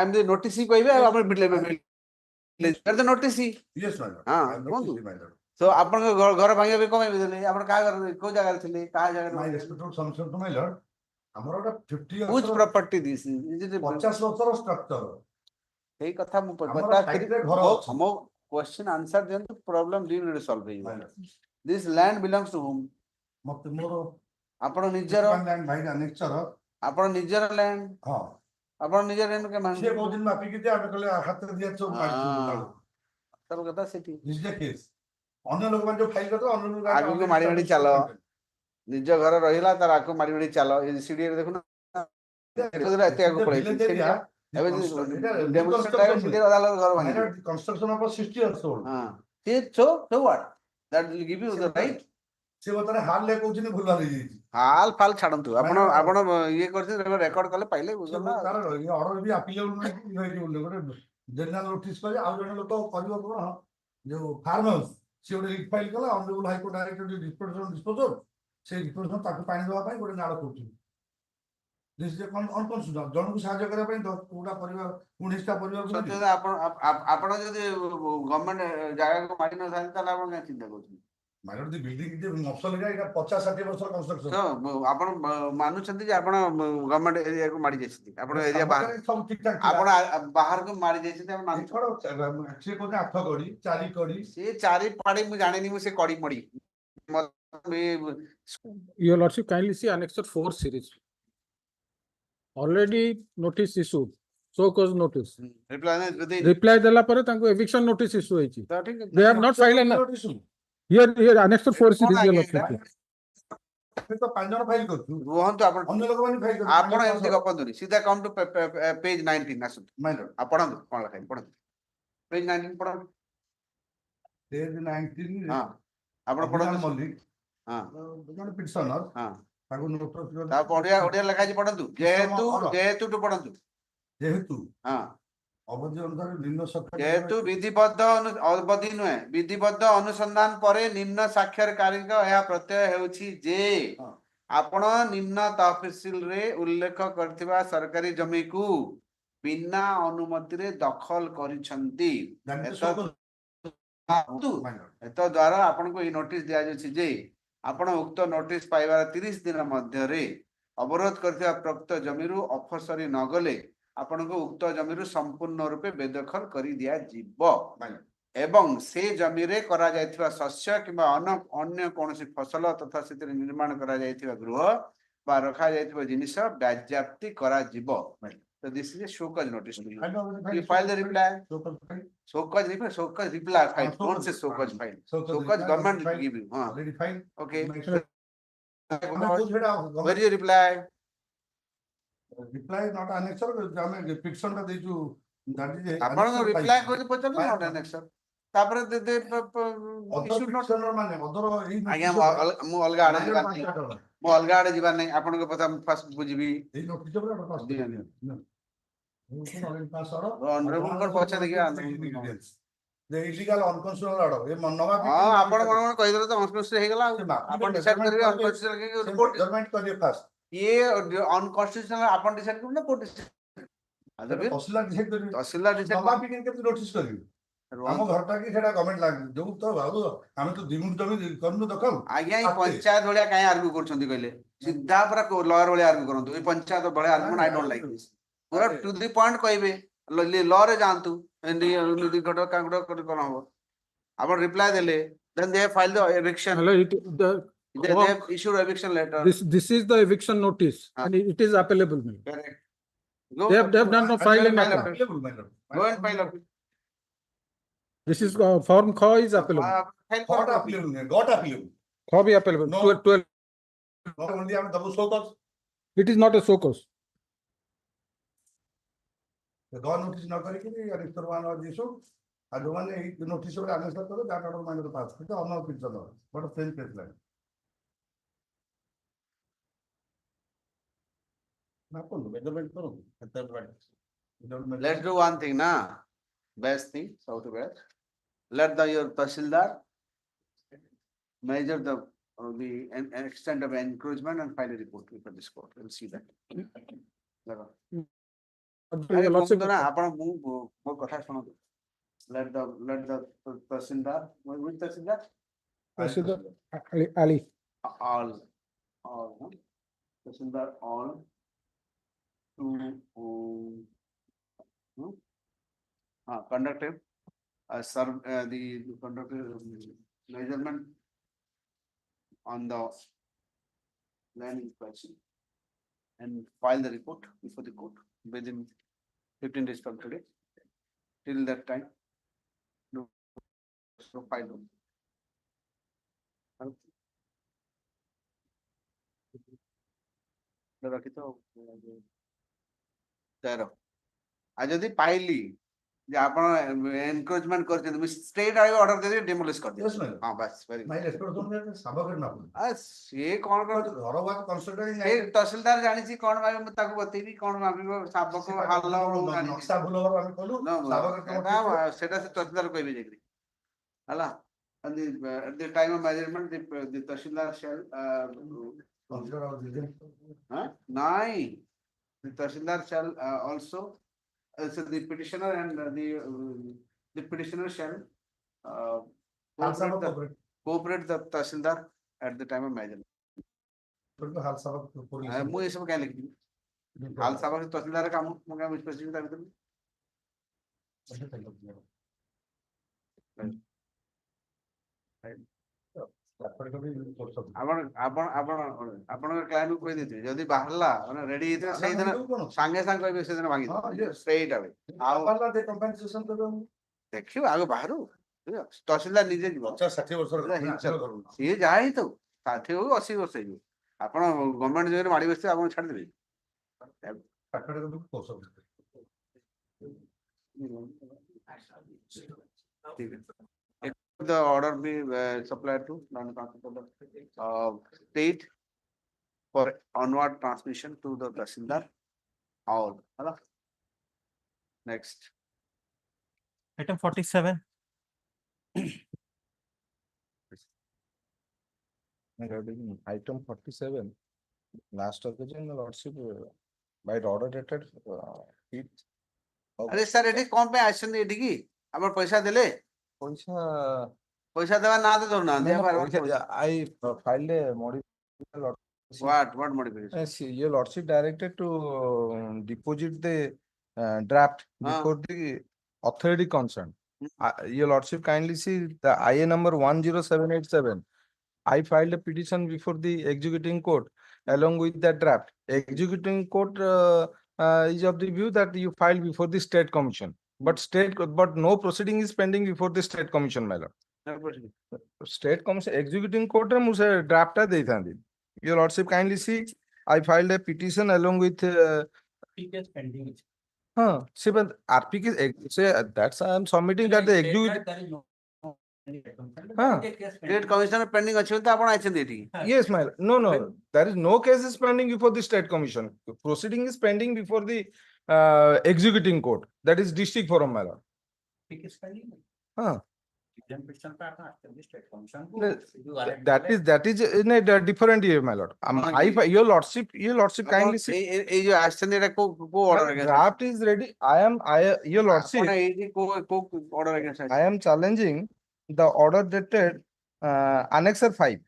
ଏମ୍ ଦି ନୋଟିସ୍ କହିବେ ଆଉ ଆପଣ ଭିଲେଜର ନୋଟିସ୍. Yes my lord, ହଁ I am କୁହନ୍ତୁ. noticing, my lord. ତ ଆପଣଙ୍କ ଘର ଭାଙ୍ଗିବା ପାଇଁ କଣ ପାଇଁ ଦେଲେ? ଆପଣ କାହା ଘର କୋଉ ଜାଗାରେ ଥିଲେ? କାହା My ଜାଗାରେ? respectful submission to my lord, ଆମର ଗୋଟେ 50 Whose ବର୍ଷର property this is? Is it 50 ବର୍ଷର structure, ସେଇ କଥା ମୁଁ ଆମର ପଚାରୁଥିଲି. side ରେ ଘର ଅଛି। ମୋ question answer ଦିଅନ୍ତୁ, problem solve ହେଇଯିବ. my lord, This land belongs to whom? ମତେ ମୋର ଆପଣ ନିଜର land ଭାଇ annexure, ଆପଣ ନିଜର land ହଁ ଆପଣ ନିଜର land କେ ସିଏ କହୁଛନ୍ତି ମାପିକି ଦିଅ, ଆମେ କହିଲେ ହାତରେ ଦିଆ ସବୁ ମାରିଛୁ ତାର କଥା ସେଠି This is the case. ଅନ୍ୟ ଲୋକମାନେ ଯୋଉ ଫାଇଲ କରିଥିବେ ଅନ୍ୟ ଲୋକ ଆଗକୁ ମାଡି ମାଡି ଚାଲ। ନିଜ ଘର ରହିଲା ତାର ଆଗକୁ ମାଡି ମାଡି ଚାଲ। ଏ ସିଡିରେ ଦେଖୁନ ଏତେ ଆଗକୁ ପଳେଇଛି। ଏବେ ଡେମୋନ୍ଷ୍ଟ୍ରେସନ ସିଡିରେ ଅଧା ଲୋକ ଘର ଭାଙ୍ଗି construction of 60 years old. so what that will give you the right. ସେ ବର୍ତ୍ତମାନ ହାଲ କହୁଛନ୍ତି ଭୁଲ ହେଇଯାଇଛି। ହାଲ ଫାଲ ଛାଡନ୍ତୁ। ଆପଣ ଇଏ କରିଛନ୍ତି ରେକର୍ଡ କଲେ ପାଇଲେ ତାର ଅର୍ଡର ବି ଆପିଲେବୁଲ ଗୋଟେ ଜେନେରାଲ ନୋଟିସ କରି ଆଉ ଜଣେ ଲୋକ କରିବ କଣ ଯୋଉ ଫାର୍ମ ହାଉସ ସେ ଗୋଟେ ରିଟ୍ ଫାଇଲ କଲା ଅନରେବୁଲ ହାଇକୋର୍ଟ ଡାଇରେକ୍ଟର ଡିସ୍ପୋଜର ସେ ଡିସ୍ପୋଜର ତାକୁ ପାଣି ଦେବା ପାଇଁ ଗୋଟେ ନାଳ କରୁଛି। ଜଣକୁ ସାହାଯ୍ୟ କରିବା ପାଇଁ କୋଉଟା ପରିବାର 19ଟା ପରିବାର ଆପଣ ଯଦି ଗଭର୍ଣ୍ଣମେଣ୍ଟ ଜାଗାକୁ ମାରି ନଥାନ୍ତି ତାହେଲେ ଆପଣ କାହିଁ ଚିନ୍ତା କରୁଛନ୍ତି? ମାଇନର ବିଲ୍ଡିଂ ମଫସଲ ଏଇଟା 50-60 ବର୍ଷର କନଷ୍ଟ୍ରକ୍ସନ। ଆପଣ ମାନୁଛନ୍ତି ଯେ ଆପଣ ଗଭର୍ଣ୍ଣମେଣ୍ଟ ଏରିଆକୁ ମାରି ଯାଇଛନ୍ତି? ଆପଣ ଏରିଆ ବାହାରେ ସବୁ ଠିକ ଠାକ ଆପଣ ବାହାରକୁ ମାରି ଯାଇଛନ୍ତି? ଆପଣ ସେ କହୁଛନ୍ତି 8 କଡି 4 କଡି ସେ 4 ପାଡି ମୁଁ ଜାଣିନି ମୁଁ ସେ କଡି ମଡି। Your Lordship, kindly see Annexure 4 series. Already notice issued. So cause notice. Reply ଦେଲା ପରେ ତାଙ୍କୁ eviction notice issue ହେଇଛି. They have not filed an here Annexure 4 series Your Lordship. ତ 5 ଜଣ ଫାଇଲ କରୁଛୁ। ରୁହନ୍ତୁ ଆପଣ ଅନ୍ୟ ଲୋକମାନେ ଫାଇଲ କରୁଛୁ। ଆପଣ ଏମିତି ଗପନ୍ତୁନି। ସିଧା କମ୍ ଟୁ ପେଜ 19 ଆସନ୍ତୁ। ଆପଣ ପଢନ୍ତୁ କଣ ଲେଖା ହେଇଛି ପଢନ୍ତୁ। ପେଜ 19 ପଢନ୍ତୁ। ପେଜ 19 ହଁ ଆପଣ ପଢନ୍ତୁ। ମଲ୍ଲିକ ହଁ ଜଣେ ପିଟିସନର ହଁ ତାକୁ ନୋଟିସ ତା ଓଡ଼ିଆ ଲେଖା ହେଇଛି ପଢନ୍ତୁ। ଯେହେତୁ ପଢନ୍ତୁ। ଯେହେତୁ ହଁ ଅବଧି ଅନୁସାରେ ନିମ୍ନ ଯେହେତୁ ବିଧିବଦ୍ଧ ଅବଧି ନୁହେଁ ବିଧିବଦ୍ଧ ଅନୁସନ୍ଧାନ ପରେ ନିମ୍ନ ସ୍ୱାକ୍ଷରକାରୀଙ୍କ ଏହା ପ୍ରତ୍ୟୟ ହେଉଛି ଯେ ଆପଣ ନିମ୍ନ ତହସିଲରେ ଉଲ୍ଲେଖ କରିଥିବା ସରକାରୀ ଜମିକୁ ବିନା ଅନୁମତିରେ ଦଖଲ କରିଛନ୍ତି। ଦ୍ୱାରା ଆପଣଙ୍କୁ ଏଇ ନୋଟିସ ଦିଆଯାଉଛି ଯେ ଆପଣ ଉକ୍ତ ନୋଟିସ ପାଇବାର 30 ଦିନ ମଧ୍ୟରେ ଅବରୋଧ କରିଥିବା ପ୍ରକୃତ ଜମିରୁ ଅପସରି ନ ଗଲେ ଆପଣଙ୍କୁ ଉକ୍ତ ଜମିରୁ ସମ୍ପୂର୍ଣ୍ଣ ରୂପେ ବେଦଖଲ କରି ଦିଆଯିବ ଏବଂ ସେ ଜମିରେ କରାଯାଇଥିବା ଶସ୍ୟ କିମ୍ବା ଅନ୍ୟ କୌଣସି ଫସଲ ତଥା ସେଥିରେ ନିର୍ମାଣ କରାଯାଇଥିବା ଗୃହ ବା ରଖାଯାଇଥିବା ଜିନିଷ ବାଜ୍ୟାପ୍ତି କରାଯିବ। So this is a show cause notice. You file the reply. Show cause reply file. Don't say show cause file. Show cause government will give you. Okay. Where is your reply? reply not annexure ଆମେ petition ଟା ଦେଇଛୁ ଆପଣଙ୍କ reply କରି ପଚାରନ୍ତୁ not annexure ତାପରେ ଆଜ୍ଞା ମୁଁ ଅଲଗା ଆଡେ ଯିବାର ନାହିଁ ମୁଁ ଅଲଗା ଆଡେ ଯିବାର ନାହିଁ ଆପଣଙ୍କ କଥା ମୁଁ ଫାଷ୍ଟ ବୁଝିବି। ପଛେ ଦେଖିବା illegal unconstitutional order ଏ ଆପଣ କଣ କହିଦେଲେ ତ unconstitutional ହେଇଗଲା ଆପଣ ଡିସାଇଡ୍ କରିବେ unconstitutional ରିପୋର୍ଟ ଜଜମେଣ୍ଟ କରିବେ ଫାଷ୍ଟ ଇଏ unconstitutional ଆପଣ ଡିସାଇଡ୍ କରିବେ ନା କୋର୍ଟ ତହସିଲଦାର ଡିସାଇଡ୍ କରିବେ ତହସିଲଦାର ଡିସାଇଡ୍ ନବାବି କେମିତି ନୋଟିସ୍ କରିବେ ଆମ ଘରଟା କି ସେଟା ଗଭର୍ଣ୍ଣମେଣ୍ଟ ଲାଗି ଯୋଉ ତ ଭାବୁ ଆମେ ତ ଦିଗୁଣ ଜମି କରୁନୁ ଦଖଲ ଆଜ୍ଞା ଏଇ ପଞ୍ଚାୟତ ଭଳିଆ କାଇଁ ଆର୍ଗ୍ୟୁ କରୁଛନ୍ତି କହିଲେ ସିଧା ପୁରା ଲୟର ଭଳିଆ ଆର୍ଗ୍ୟୁ କରନ୍ତୁ ଏଇ ପଞ୍ଚାୟତ ଭଳିଆ argument I don't like this ପୁରା ଟୁ ଦି ପଏଣ୍ଟ କହିବେ ଲ ରେ ଯାଆନ୍ତୁ କଣ ହବ ଆପଣ ରିପ୍ଲାଏ ଦେଲେ then they have filed the eviction They have issued eviction letter. This is the eviction notice and it is appellable. Correct. They have done no file in appeal. Available, madam. Go and file appeal. This is form kho is appellable. File Got for applicable, got applicable. Kho be appellable. No. 12. Not only ଆମେ double show cause. It is not a show cause. Go notice न କରିକି register one or issue. ଆଉ ଯୋଉମାନେ ଏଇ notice ଉପରେ answer କଲେ that order minor pass କିନ୍ତୁ ଅନ୍ୟ କିଛି ଚଲ ବଟ ସେମ୍ କେସ୍ ଲାଗେ ନା କଣ measurement କରନ୍ତୁ Let's do one thing, na. Best thing, so to best. Let your Tahsildar measure the extent of encroachment and file a report before this court. We'll see that. Let the Tahsildar, which Tahsildar? Ali. All, Tahsildar all to conduct the conduct measurement on the land inspection and file the report before the court within 15 days from today. Till that time, no, so file. आज यदि पाइली जे आपण encroachment करते मी straight आगे order दे demolish कर दियो हां बस very my response में साबकर ना पड़े आ से कोन कर घर बात कंस्ट्रक्टिंग ए तहसीलदार जानि छी कोन भाई म ताको बतेबी कोन मापिबो साबक हाल नक्शा भूल हो हम कहलु साबकर सेटा से तहसीलदार कहबे जेकरी हला at the time of measurement the tehsildar shall consider our decision nine the tehsildar shall also so the petitioner and the petitioner shall cooperate the Tahsildar at the time of measurement. मु ये सब क्या लिख दी हाल साबक से तहसीलदार काम मु क्या specific था भीतर आपण क्लाइंट को कहि देथि जदी बाहरला माने रेडी हित सेही दिन संगे संग कहबे से दिन भागी स्ट्रेट अवे आ बाहरला दे कंपनसेशन देबे देखियो आगे बाहरु तहसीलदार निजे जीव 50-60 वर्ष ये जाई तो 60 हो 80 वर्ष ही आपण गवर्नमेंट जे माडी बसते आपण छाड़ देबे ठीक है the order be supplied to state for onward transmission to the Tahsildar. All. Next. Item 47. Item 47. Last occasion, Lordship, by order dated, it. अरे सर एठी कौन पे आइसन एठी की हमर पैसा देले पैसा देवा ना दे ना दे I filed a modification. What modification? Yes, your Lordship directed to deposit the draft before the authority concerned. Your Lordship kindly see the IA number 10787. I filed a petition before the executing court along with that draft. Executing court is of the view that you filed before the state commission. But no proceeding is pending before the state commission, my lord. State commission executing court रे मुझे draft दे था Your Lordship kindly see, I filed a petition along with. RPK pending. See, but RPK say that's I am submitting that the executive. State commissioner pending अच्छे तो आपण आइसन एठी. Yes, my lord. No, there is no case is pending before the state commission. Proceeding is pending before the executing court, that is district forum, my lord. That is in a different year, my lord. Your lordship kindly see. ये जो action एटा को order against. Draft is ready. Your lordship. Order against. I am challenging the order dated Annexer 5.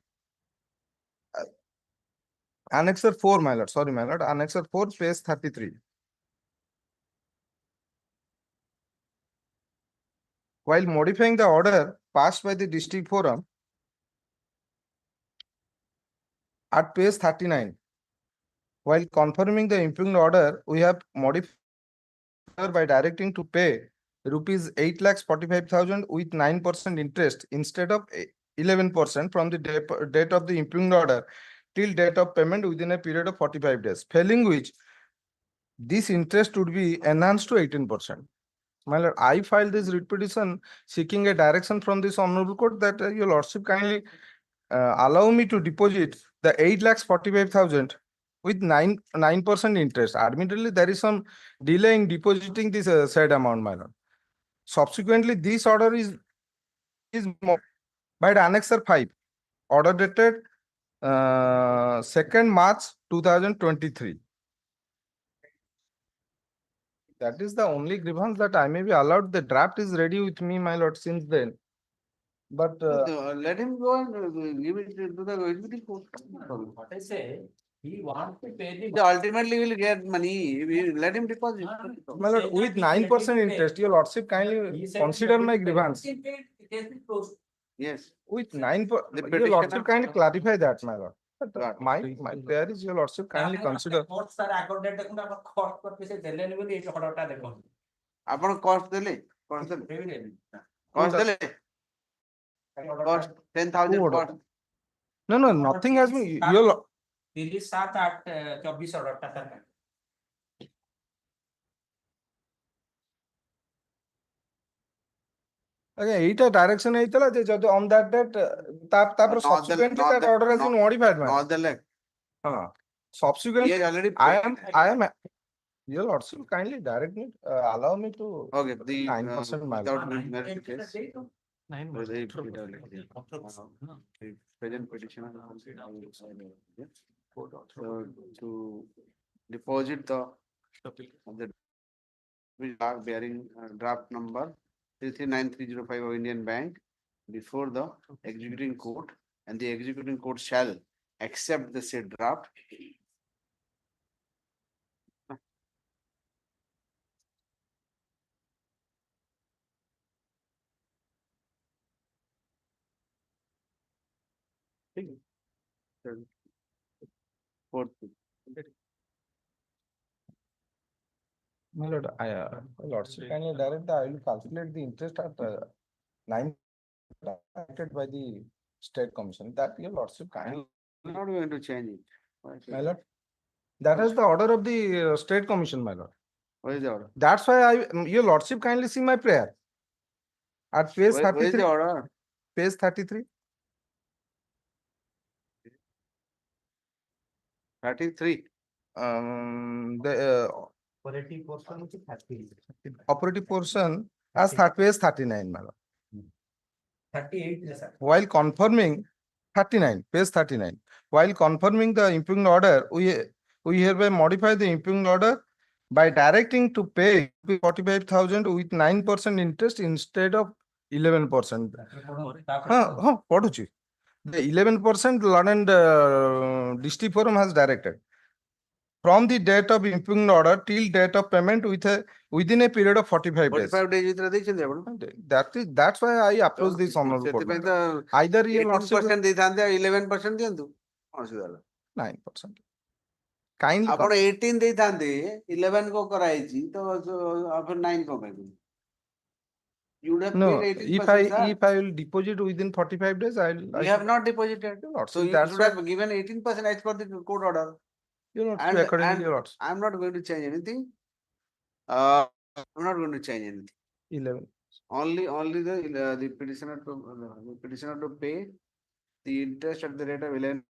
Annexer 4, my lord. Sorry, my lord. Annexer 4, page 33. While modifying the order passed by the district forum, at page 39. While confirming the impugned order, we have modified by directing to pay rupees 8,45,000 with 9% interest instead of 11% from the date of the impugned order till date of payment within a period of 45 days, failing which this interest would be enhanced to 18%. My lord, I filed this writ petition seeking a direction from this honorable court that your lordship kindly allow me to deposit the 8,45,000 with 9% interest. Admittedly, there is some delay in depositing this said amount, my lord. Subsequently, this order is by the annexer 5, order dated 2nd March 2023. That is the only grievance that I may be allowed. The draft is ready with me, my lord, since then. But let him go and give it to the executive court. What I say, he wants to pay the. So ultimately will get money. Let him deposit. My lord, with 9% interest, your lordship kindly consider my grievance. Yes. With 9%, your lordship kindly clarify that, my lord. But my prayer is your lordship kindly consider. Court sir accorded देखो ना court पर पैसे देले नहीं बोली ये order टा देखो. ଆପଣ cost ଦେଲେ? cost ଦେଲେ? Cost 10,000 cost. No, nothing has been. Your 37,8,24 order टा sir. Okay, ଏଇଟା direction ହେଇଥିଲା ଯେ ଯଦି on that date ତାପରେ subsequently that order has been modified, man. ନଦେଲେ Subsequently, He has already I am your lordship kindly direct me, allow me to. Okay, the 9% my without lord. merit case. Present petitioner to deposit the bearing draft number 339305 of Indian Bank before the executing court, and the executing court shall accept the said draft. Fourth. My lord, lordship kindly direct I will calculate the interest at 9 directed by the state commission. That your lordship kindly. I'm not going to change it. My lord, that is the order of the state commission, my lord. What is the order? That's why your lordship kindly see my prayer. At page Where is 33. the order? Page 33. 33. The Operative portion is 30. operative portion as page 39, my lord. 38 is sir. While confirming 39, page 39. While confirming the impugned order, we hereby modify the impugned order by directing to pay 45,000 with 9% interest instead of 11%. पढ़ुची. The 11% Lord and District Forum has directed. From the date of impugned order till date of payment within a period of 45 days. 45 days ଭିତରେ ଦେଇଛନ୍ତି ଆପଣ? That's why I approach this honorable court. ସେଥିପାଇଁ ତ Either your 18% ଦେଇଥାନ୍ତେ 11% ଦିଅନ୍ତୁ. କଣ ଅସୁବିଧା ହେଲା? 9%. Kindly. ଆପଣ 18 ଦେଇଥାନ୍ତେ 11 को କରାହେଇଛି ତ ଆପଣ 9 କଣ ପାଇଁ ଦେଲେ? You would have No, paid 18%, sir. if I will deposit within 45 days, You have not deposited. So you that's should why have given 18% as per the court order. you're not And accordingly your lordship. I'm not going to change anything. I'm not going to change anything. 11. Only the petitioner to pay the interest at the rate of 11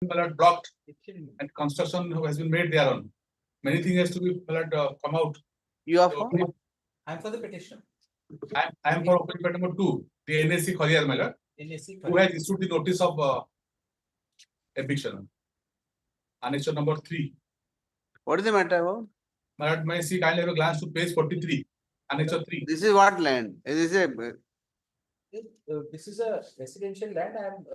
blocked and construction has been made thereon. Many things has to be come out. You are for? I'm for the petition. I am for open paper number 2, the NSC Khaliar, my lord, NSC. who has issued the notice of eviction. Annexure number 3. What is the matter about? My lord, may I see kindly have a glance to page 43, annexure 3. This is what land? Is this a This is a residential land.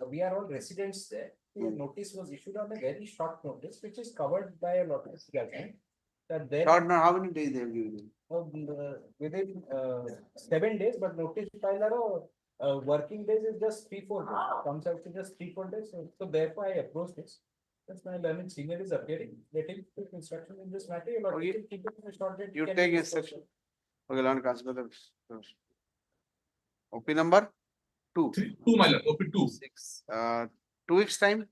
We are all residents there. The notice was issued on a very short notice, which is covered by a notice government. That there short now? How many days they have given? within 7 days, but notice file working days is just 3-4 days. Comes out to just 3-4 days. So therefore, I approach this. That's my learned senior is appearing. Let him take instruction in this matter. You'll Okay. keep it in a short date. You take instruction. Okay, Lord Constable. OP number 2. 2, my lord, OP 2. 6. 2 weeks time?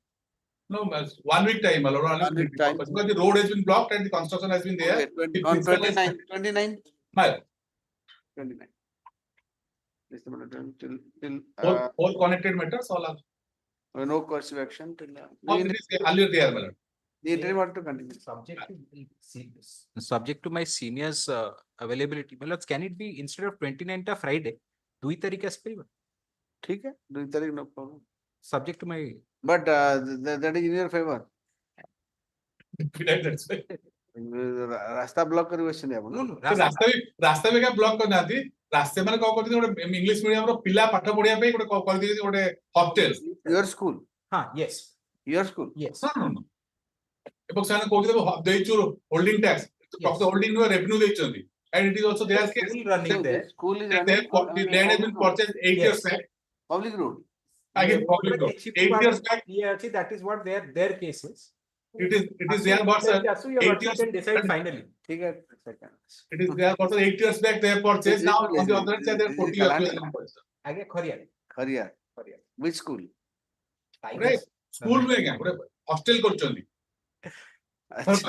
No, 1 week time, my lord. 1 week time. Because the road has been blocked and the construction has been there. Okay, on 29. My lord, 29. Till all connected matters, all are. no course of action till All it is earlier there, my lord. the interim want to continue. Subject to my seniors availability. Well, can it be instead of 29th of Friday, 2 तारीख आसपारी ठीक है 2 तारीख no problem. Subject to my. But that is in your favor. That's why. रास्ता block करी वैसे नहीं No, no. रास्ता भी क्या ब्लॉक करना थी रास्ते में कौन करती गोटे इंग्लिश मीडियम रो पिला पाठ पढिया पे गोटे कर दी गोटे हॉस्टल your school. हाँ, yes. Your school. Yes. no. এবং ସେମାନେ କହୁଥିଲେ ଦେଇଛୁ holding tax ପ୍ରକୃତ holding ର revenue ଦେଇଛନ୍ତି and it is also their case. School running there. School is They have, the land has been purchased 8 years back. public road. Again, public road. 8 years back. Yeah, see, that is what their case is. It is their version. 8 years. Can decide finally. ठीक है second. It is their version. 8 years back they have purchased. Now on the other side they are 40 years. आगे खरिया. Khariar. Which school? Right. School में क्या? पूरे hostel करचोंदी.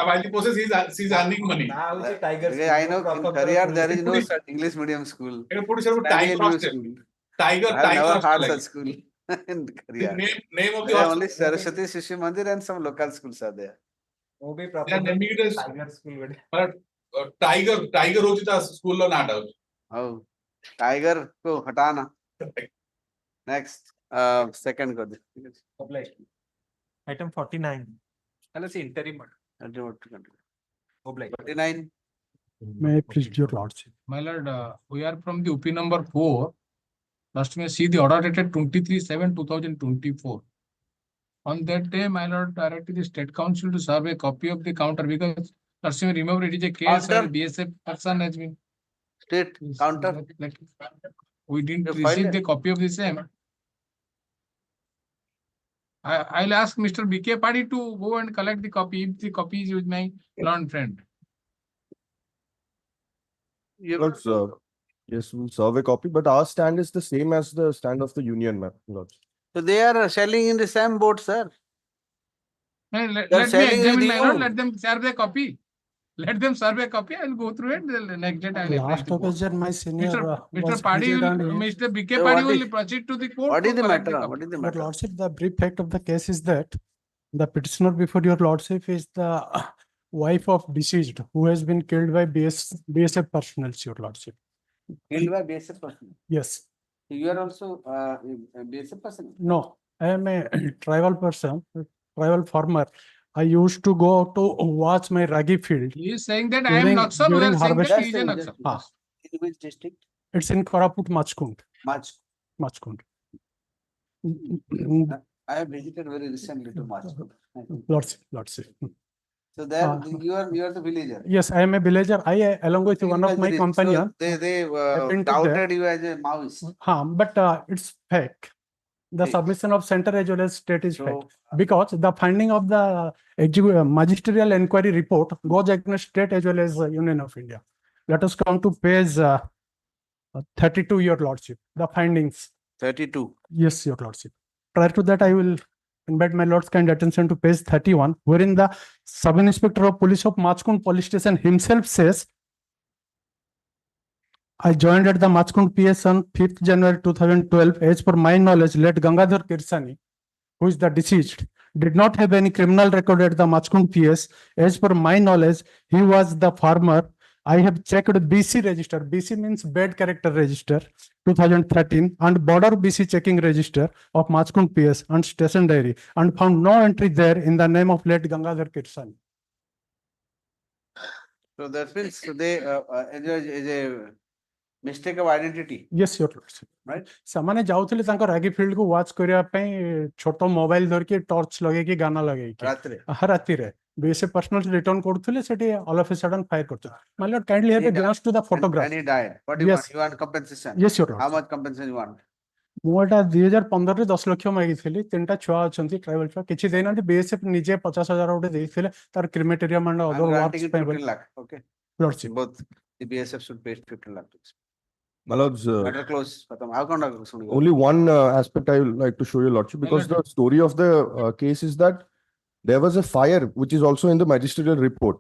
While the process he is earning money. Now is Tiger. Okay, I know in Khariar there is no English medium school. It put a Tiger hostel. Tiger. I have never heard hostel. such school in The Khariar. name of the There are hostel. only Saraswati Shishya Mandir and some local schools are there. वो भी They are proper naming it as Tiger school with. Tiger होची था school लो नाटा होची. Oh, Tiger को हटाना. Next, second कर दे. Apply. Item 49. Let's see interim. Continue to continue. Apply. 49. May I please your lordship? My lord, we are from the UP number 4. Last may see the order dated 23/7/2024. On that day, my lord directed the State Council to serve a copy of the counter because last may remember it is a case where Counter? BSF person has been. State counter. We didn't You filed receive it? the copy of the same. I'll ask Mr. BK Padi to go and collect the copy if the copy is with my learned friend. You Yes, we'll serve a copy, but our stand is the same as the stand of the union, my lord. So they are selling in the same boat, sir. Hey, let They're me selling with examine my lord, you. let them serve a copy. Let them serve a copy, I'll go through it, the next day I'll apply Last to court. occasion, my senior Mr. was Padi visit will, and Mr. BK So Padi what will is- proceed to the court. What to is the collect matter? copy. What is the Your matter? lordship, the brief fact of the case is that the petitioner before your lordship is the wife of deceased who has been killed by BSF personnel, your lordship. Killed by BSF person. Yes. You are also a BSF person. No, I am a tribal person, tribal farmer. I used to go to watch my ragi field. He is saying that I am During- Naxal, we are during saying that harvest- he is a Naxal. Ah. In which district? It's in Koraput, Machkund. Machkund. I have visited very recently to Machkund. Lordship. So there Ah. you are the villager. Yes, I am a villager. I, along with one of my So companions, they I've been to doubted you as a Maoist. but it's fake. The Fake. submission of center as well as state is So, fake. Because the finding of the magisterial inquiry report goes against state as well as Union of India. Let us come to page 32, your lordship, the findings. 32. Yes, your lordship. Prior to that, I will invite my lord's kind attention to page 31, wherein the sub-inspector of police of Machkund police station himself says, I joined at the Machkund PS on 5th January 2012. As per my knowledge, late Gangadhar Kirsani, who is the deceased, did not have any criminal record at the Machkund PS. As per my knowledge, he was the farmer. I have checked BC register. BC means bad character register 2013 and border BC checking register of Machkund PS and station diary and found no entry there in the name of late Gangadhar Kirsani. So that means they is a mistake of identity, Yes, your lordship. right? ସେମାନେ ଯାଉଥିଲେ ତାଙ୍କ ରାଗି field କୁ watch କରିବା ପାଇଁ ଛୋଟ mobile ଧରିକି torch ଲଗେଇକି ଗାନା ଲଗେଇକି ରାତିରେ ରାତିରେ ବିଏସଏଫ ପର୍ସନାଲ ରିଟର୍ନ କରୁଥିଲେ ସେଠି all of a sudden fire କରୁଥିଲେ my lord kindly have a glance to the photograph. And he died. What do you Yes. want? You want compensation? Yes, your How lordship. much compensation you want? ମୁଁ ଏଟା 2015 ରେ 10 ଲକ୍ଷ ମାଗିଥିଲି ତିନିଟା ଛୁଆ ଅଛନ୍ତି tribal ଛୁଆ କିଛି ଦେଇନାହାନ୍ତି ବିଏସଏଫ ନିଜେ 50,000 ଗୋଟେ ଦେଇଥିଲେ ତାର କ୍ରିମେଟୋରିୟମ and I'm other granting works it ପାଇଁ 15 lakh. Okay. lordship. Both the BSF should pay 15 lakh. My lords, Matter close. How come only one aspect I would like to show you, Lordship, because the story of the case is that there was a fire, which is also in the magisterial report,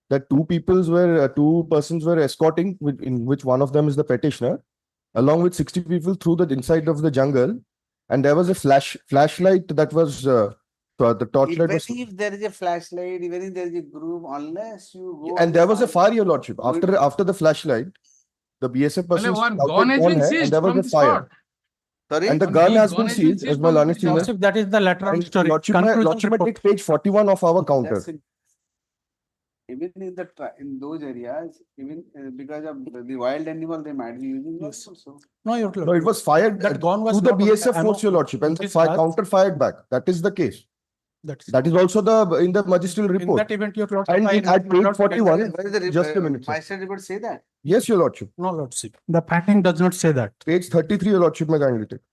that two persons were escorting, in which one of them is the petitioner, along with 60 people through the inside of the jungle, and there was a flashlight that was the torchlight was. Even if there is a flashlight, even if there is a group, unless you go. And there was a fire, Your Lordship. After the flashlight, the BSF person one gun has been seized and there from was the a fire. spot. Sorry? And the gun has been seized, as my Lordship seen. Lordship, that is the lateral And story. Lordship, Conclusion Lordship, I report. take page 41 of our counter. That's it. Even in those areas, even because of the wild animal, they might be using those also. No, your lordship. No, it was fired That gun was to the not on BSF the force, Your Lordship, and the It was- counter fired back. That is the case. That is also in the magisterial In report. that event, your lordship. And I at will page not- 41, Where is the just a minute, sir. magistrate report say that? Yes, Your Lordship. No, lordship. The pattern does not say that. Page 33, Your Lordship, may kindly take.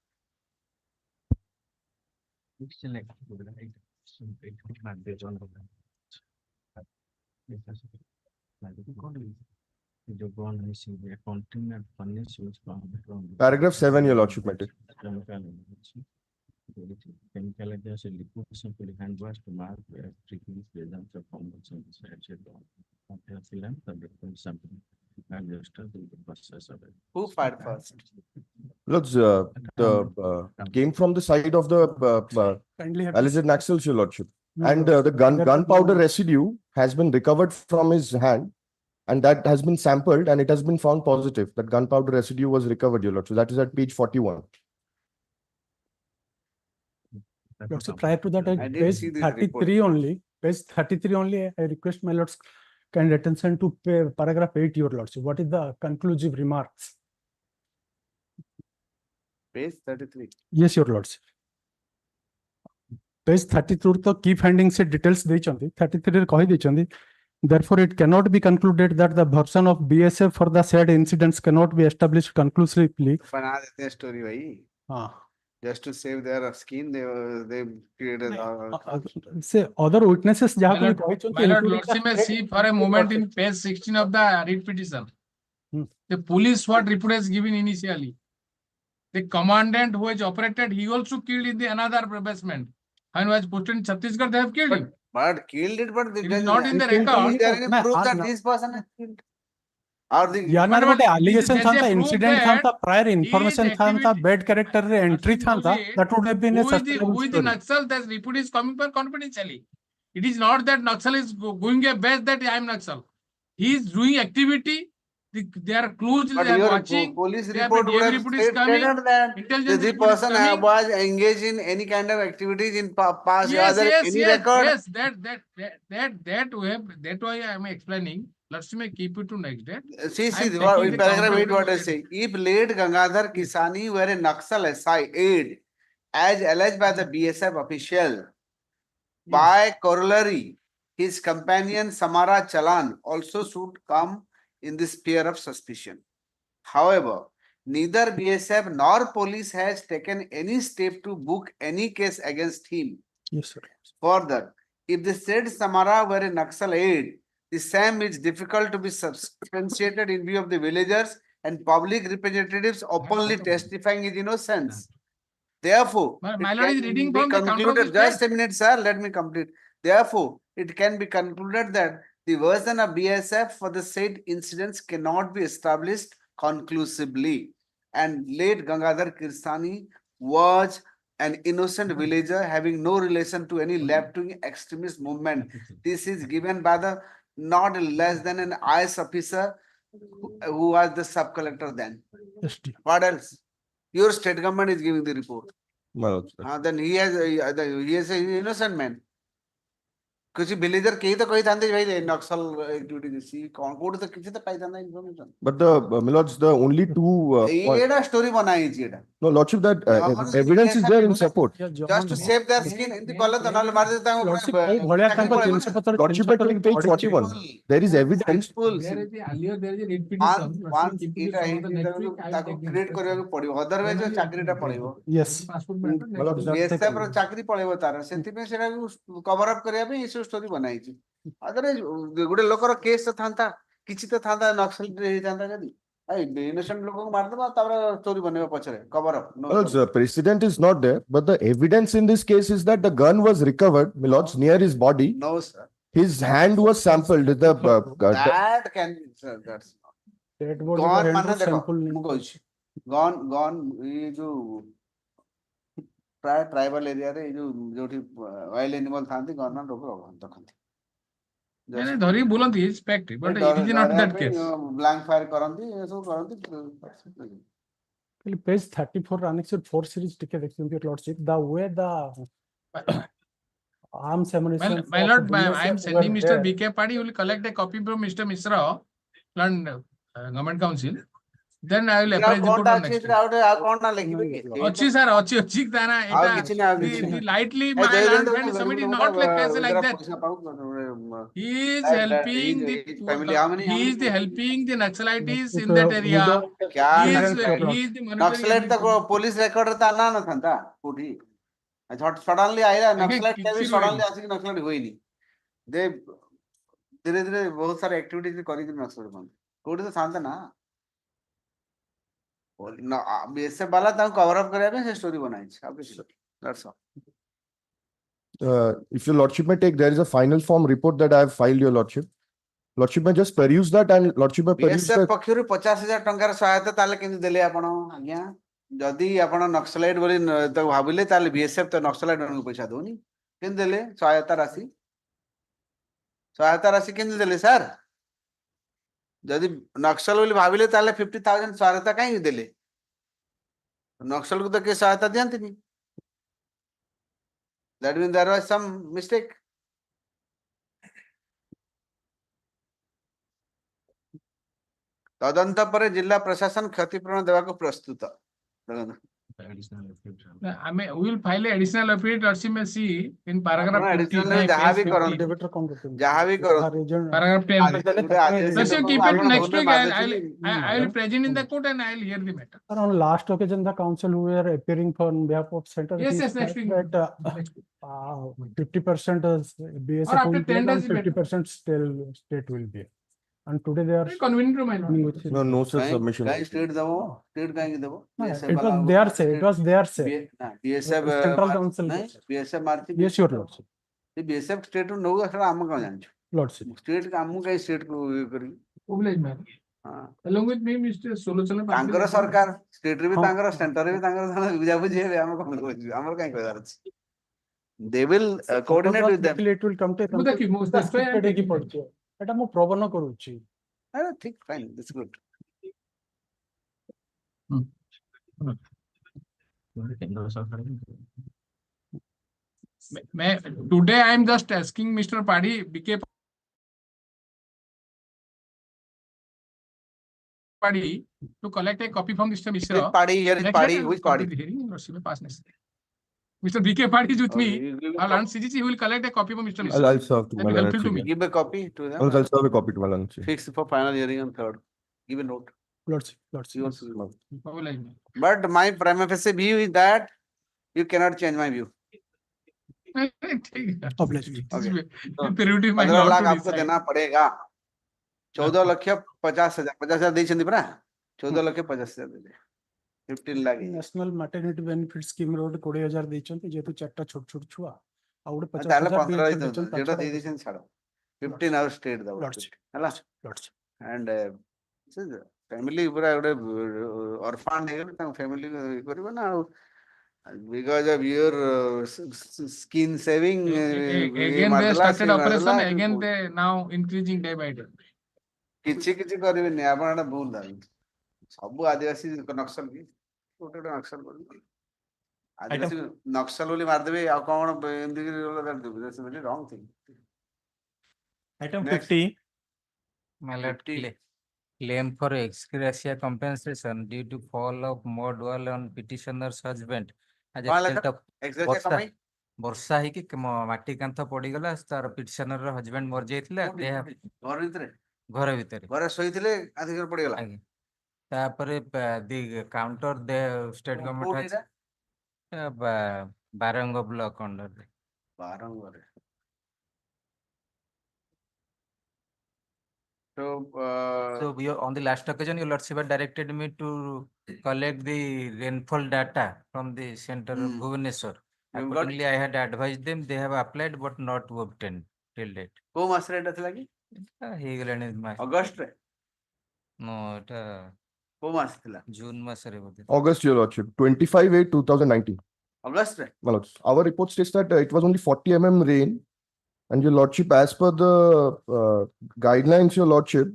Paragraph 7, Your Lordship, may take. Who fired first? Lords, came from the side of the Kindly have. alleged Naxals, Your Lordship. No, And Lordship. the gunpowder residue has been recovered from his hand, and that has been sampled, and it has been found positive that gunpowder residue was recovered, Your Lordship. That is at page 41. Lordship, prior to that, I at didn't page see this 33 only, page 33 only, I request my lords kind attention to paragraph 8, your lordship. What is the conclusive remarks? Page 33. Yes, your lordship. Page 32 to key findings se details ଦେଇଛନ୍ତି 33 ରେ କହି ଦେଇଛନ୍ତି therefore it cannot be concluded that the version of BSF for the said incidents cannot be established conclusively. बना देते हैं story भाई. हाँ. Just to save their skin, they created. Say other witnesses My ଯାହାକୁ lord, କହିଛନ୍ତି my lord, including lordship may the see for a moment in page 16 of the writ petition. The police what report has given initially. The commandant who has operated, he also killed in the another basement. And was posted in Chhattisgarh, they have killed him. But killed it, but It is not in the record. Is there any proof that this person has killed? Or the यानार ଗୋଟେ allegation there's a ଥାନ୍ତା proof incident that ଥାନ୍ତା prior information is ଥାନ୍ତା activity- bad character ରେ entry ଥାନ୍ତା that would have been a Who is the sustainable story. Naxal? That report is coming for confidentially. It is not that Naxal is going a best that I am Naxal. He is doing activity. They are closely, But they are your watching. police they are- report would have report is coming. stated that Intelligence the report is person coming. was engaged in any kind of activities in past. Yes, Are there yes, any yes, record? yes. That way. That why I am explaining. Let's may keep it to next day. See, I am what, taking in the paragraph counter 8, what I to- say. If late Gangadhar Kisani were a Naxal SI aid, as alleged by the BSF official, by corollary, his companion Samara Chalan also should come in the sphere of suspicion. However, neither BSF nor police has taken any step to book any case against him. Yes, sir. Further, if the said Samara were a Naxal aid, the same is difficult to be substantiated in view of the villagers and public representatives openly testifying his innocence. Therefore, My it lord is can reading be from the counter of concluded. the Just state. a minute, sir. Let me complete. Therefore, it can be concluded that the version of BSF for the said incidents cannot be established conclusively, and late Gangadhar Kirsani was an innocent villager having no relation to any left-wing extremist movement. This is given by the not less than an IS officer who was the sub-collector then. What else? Your state government is giving the report. Well, Then he is an innocent man. किसी villager कहीं तो कहीं थांदे भाई नक्सल activity दिसी कौन code तो किसी तो पाई थांदा information but my lords, the only two. एड़ा स्टोरी बनाई छी एड़ा No, lordship, that evidence is there in support. just to save their skin in the color तो नाल मार देता हूं Lordship, Lordship, I think page 41. There is evidence. There is the earlier there is a read petition. once एटा ताको create करबा को पड़िबो otherwise चाकरीटा पड़िबो Yes. BSF रो चाकरी पड़िबो तार सेति पे सेटा कवर अप करिया पे इशू स्टोरी बनाई छी अदरवाइज गुडे लोकर केस तो थांता किछि तो थांता नक्सल रे थांता जदी innocent लोगों को मार दबा तापर स्टोरी बनेबा पछरे cover up Well, the precedent is not there, but the evidence in this case is that the gun was recovered, my lords, near his body. no sir His hand was sampled. The that can be sir that's gone माने देखो मु कहू छी gone ये जो प्राय tribal area रे जो जोठी वाइल्ड एनिमल थांती गन मान रोक रखंती नहीं धरी बोलंती स्पेक्ट but it is not that case blank fire करंती ये सब करंती Page 34 annexed 4 series टिके देखियो your lordship the way the arms ammunition my lord I am sending Mr. BK Padi will collect a copy from Mr. Misra and government council then I will apply report on next कौन ना लिखिबे के अच्छी sir अच्छी ताना एटा lightly my land friend somebody not like case like that he is helping the family how many he is the helping the Naxalites in that area क्या he is the naxalite तक police record ता ना थांता कोठी झट suddenly आइला naxalite के भी suddenly आसी naxalite होई नहीं दे धीरे धीरे बहुत सारे एक्टिविटीज करी कि नक्सलाइट बंद कोठी तो थांता ना बीएसएफ वाला ता कवर अप करे पे स्टोरी बनाई छ अब that's all if your lordship may take, there is a final form report that I have filed, your lordship. Lordship may just peruse that and lordship may peruse BSF uh, that. पक्षरु 50,000 टंकार सहायता ताले केन देले आपण आज्ञा जदी आपण naxalite बोली तो भाबिले ताले बीएसएफ तो नक्सलाइट को पैसा दोनी केन देले सहायता राशि केन देले सर जदी नक्सल बोली भाबिले ताले 50,000 सहायता काई देले नक्सल को तो के सहायता दियंती नहीं that means there was some mistake तदंत पर जिला प्रशासन क्षतिपूरण देवा को प्रस्तुत I mean, we will file an additional affidavit or see in paragraph 29 जहां भी करो paragraph 10 let's keep it next week I will present in the court and I will hear the matter on last occasion the council who were appearing for on behalf of center Yes, he yes, next said week. that 50% is BSF Or after will 10 pay days and it 50% still state will be and today they are very convenient to my lord No such submission. State दबो state काहे देबो it was their say it was their say BSF central council BSF मारती yes your lordship ये BSF state no अखरा हम का जानछु lordship state का हम कहीं स्टेट को करी privilege man हां along with me Mr. Solution तांकर सरकार स्टेट रे भी तांकर सेंटर रे भी तांकर जाना बुझा बुझी है हम कोन को हमर काहे कहदार अछि they will coordinate with them it will come to देखि मो स्टेट की पड़छ एटा मो प्रबंध करूची अरे ठीक फाइन दैट्स गुड मैं today I am just asking Mr. Padi BK Padi to collect a copy from Mr. Misra. Padi here is Padi which Padi Mr. BK Padi is with me. I'll learn CGC. He will collect a copy from Mr. Misra. I'll serve to That my will be helpful to lordship. me. give a copy to them I'll serve a copy to my lordship. fix for final hearing on 3rd give a note lordship You also know. Privilege man. But my prima facie view is that you cannot change my view Prerogative my 15 lord lakh to आपको decide. देना पड़ेगा 14 लक्ष 50,000 50,000 ଦେଇଛନ୍ତି ପରା 14 ଲକ୍ଷ 50,000 ଦେଲେ 15 lakh national maternity benefit scheme रो 20,000 ଦେଇଛନ୍ତି ଯେହେତୁ ଚାରଟା ଛୋଟ ଛୋଟ ଛୁଆ ଆଉ ଗୋଟେ ତାହେଲେ 50,000 15 ଦେଇଛନ୍ତି ଯେଟା ଦେଇ ଦେଇଛନ୍ତି ଛାଡ଼ 15 ଆवर ଷ୍ଟେଟ୍ ଦବ Lordship. ହେଲା lordship and ଫ୍ୟାମିଲି ପୁରା ଗୋଟେ ଅର୍ଫାନ୍ ହେଇଗଲେ ତାଙ୍କ ଫ୍ୟାମିଲି କରିବ ନା ଆଉ Because of your skin saving, Again they started operation, again they now increasing day by day. କିଛି କିଛି କରିବେନି ଆପଣ ଏଟା ଭୁଲ ଭାବି ସବୁ ଆଦିବାସୀ ନକ୍ସଲ କି ଗୋଟେ ଗୋଟେ ନକ୍ସଲ କରିବେ ଆଦିବାସୀ ନକ୍ସଲ ବୋଲି ମାରିଦେବେ ଆଉ କଣ ଏମିତି ରଙ୍ଗ thing Item Next. 50. My lord, claim for ex gratia compensation due to fall of mud wall on petitioner's husband as a result of ବର୍ଷା ହେଇକି ମାଟି କାନ୍ଥ ପଡିଗଲା ତାର ପିଟିସନର ର ହଜବେଣ୍ଡ ମରି ଯାଇଥିଲା ଘର ଭିତରେ ଘରେ ଶୋଇଥିଲେ ଅଧିକାର ପଡିଗଲା ତାପରେ the counter the state government Barang block ଅଣ୍ଡରରେ ବାରଙ୍ଗରେ So on the last occasion, your lordship had directed me to collect the rainfall data from the center of Bhubaneswar. Accordingly, I had advised them, they have applied but not obtained till date. କୋଉ ମାସରେ ଏଟା ଥିଲା କି ହେଇଗଲାଣି ଅଗଷ୍ଟରେ no ଏଟା କୋଉ ମାସ ଥିଲା ଜୁନ ମାସରେ ବୋଧେ August, your lordship, 25/8/2019. ଅଗଷ୍ଟରେ My lords, our report states that it was only 40 mm rain, and your lordship, as per the guidelines, your lordship,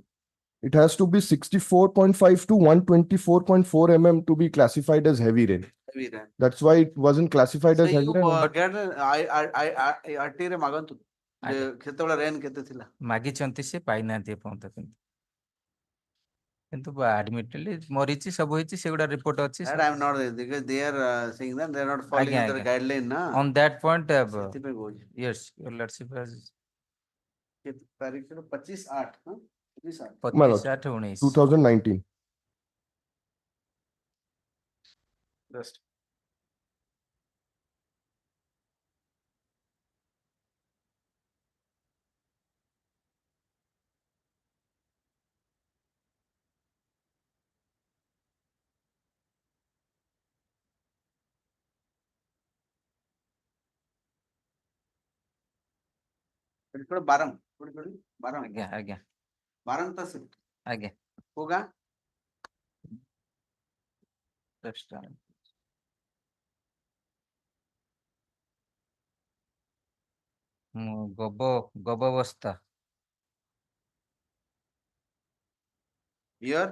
it has to be 64.5 to 124.4 mm to be classified as heavy rain. heavy rain That's why it wasn't classified as heavy rain. ଆରଟିରେ ମାଗନ୍ତୁ ଯେ କେତେବେଳେ rain କେତେ ଥିଲା ମାଗିଛନ୍ତି ସେ ପାଇନାହାନ୍ତି ଏପର୍ଯ୍ୟନ୍ତ କିନ୍ତୁ ଆଡମିଟଲି ମରିଛି ସବୁ ହେଇଛି ସେଗୁଡା ରିପୋର୍ଟ ଅଛି that I am not because they are saying that they are not following the guideline na on that point ସେଥିପାଇଁ କହୁଛି yes your lordship has କେତେ ତାରିଖରେ 25/8 My lord, 2019. Just Barang Barang ଆଜ୍ଞା ଆଜ୍ଞା ବାରଙ୍ଗ ତହସିଲ ଆଜ୍ଞା କୋଉ ଗାଁ ଗବବସ୍ତା year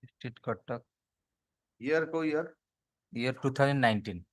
district Cuttack year କୋଉ year 2019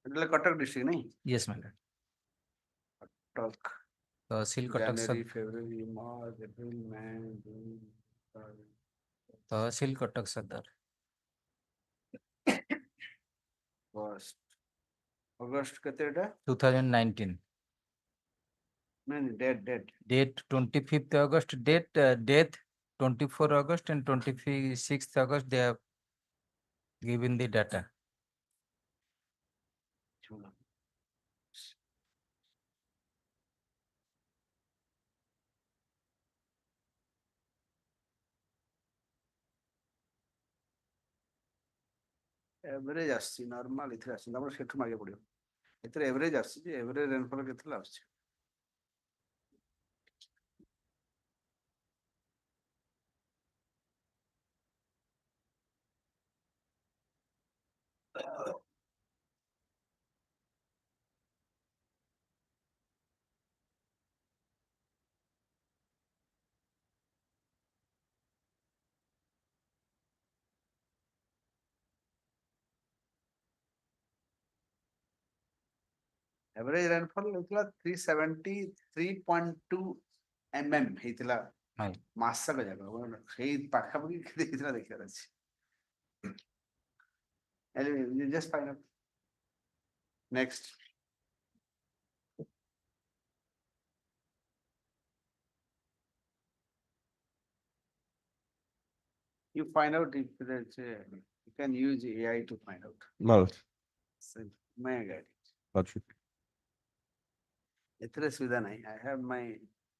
कटक डिस्ट्रिक्ट नहीं yes madam कटक तहसील कटक जनवरी फरवरी मार्च अप्रैल मई जून तहसील कटक सदर अगस्त केतेटा 2019 नहीं date 25th August death 24 August and 26th August they have given the data average आसी नॉर्मल इथे आसी हमर सेठु मागे पड़ियो इथे एवरेज आसी जे एवरेज रेनफॉल केतला आसी एवरेज रेनफॉल होतला 373.2 mm हेतला मासा का जगह सेही पाखा पकी देखितला देखिला अछि just find out next you find out if there's you can use AI to find out. Well, So, my guide. Gotcha. इतने सुविधा नहीं. I have my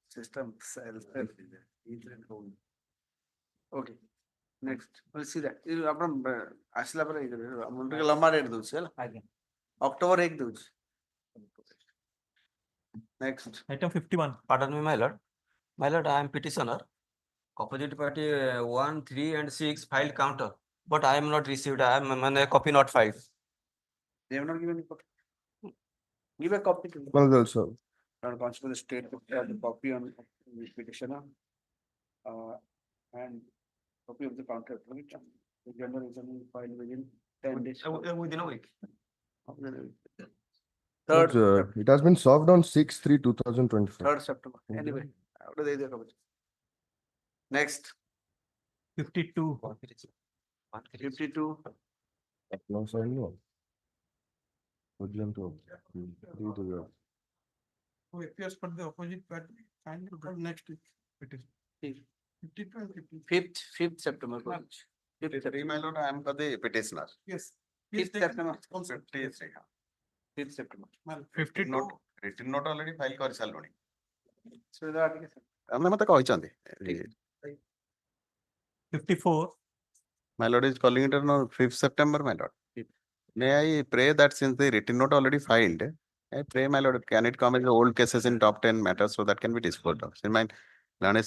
system self. Okay. Next. We'll see that. ये अपन आशला पर इधर हम उनके लंबा rate दूँ चल. October 1 दूँ. Next. Item 51. Pardon me, my lord. My lord, I am petitioner. Opposite party 1, 3, and 6 filed counter, but I am not received. I am a copy not filed. They have not given a copy. Give a copy to me. Well, also. Constable state the copy on the petitioner and copy of the counter. The general is filed within 10 days. Within a week. Third, It has been served on 6/3/2024. 3rd September. Anyway, after the next 52. 52. No, sorry, no. Woodland Who appears for the opposite party, finally come next week. Petition. 52 and 53. 5th September. 53, my lord, I am for the petitioner. Yes. 5th September. 53, 5th September. 52. written note already file କରି ସାରିଲୁଣି. So that ଆମେ ମତେ କହିଛନ୍ତି. 54. My lord is calling it on 5th September, my lord. May I pray that since the written note already filed, I pray, my lord, can it come as the old cases in top 10 matters so that can be disposed of? In my learned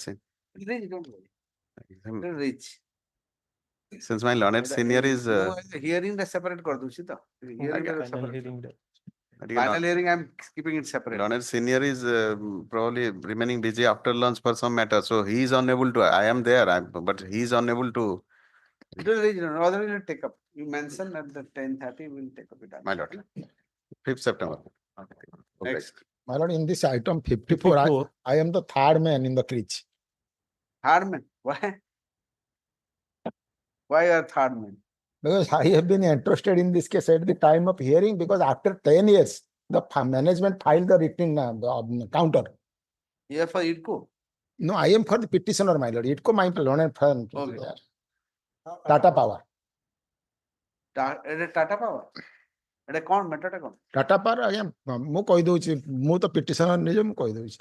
Rich, don't worry. Rich. Since my learned senior is hearing the separate kar दूँ Sita. Hearing the separate. Final hearing, I'm keeping it separate. learned senior is probably remaining busy after lunch for some matter, so he is unable to. I am there, but he is unable to. It will reach, otherwise we'll take up. You mentioned at the 10:30, we'll take up it. My lord, 5th September. Next. My lord, in this item 54, I am the third man in the creech. Third man. Why? Why are third man? Because I have been interested in this case at the time of hearing, because after 10 years, the management filed the written counter. You are for IDCO? No, I am for the petitioner, my lord. IDCO, my learned friend. Okay. Tata Power. Tata Power? It is called matter called. Tata Power, I am, ମୁଁ କହି ଦଉଛି, ମୁଁ ତ petitioner ନିଜେ ମୁଁ କହି ଦଉଛି.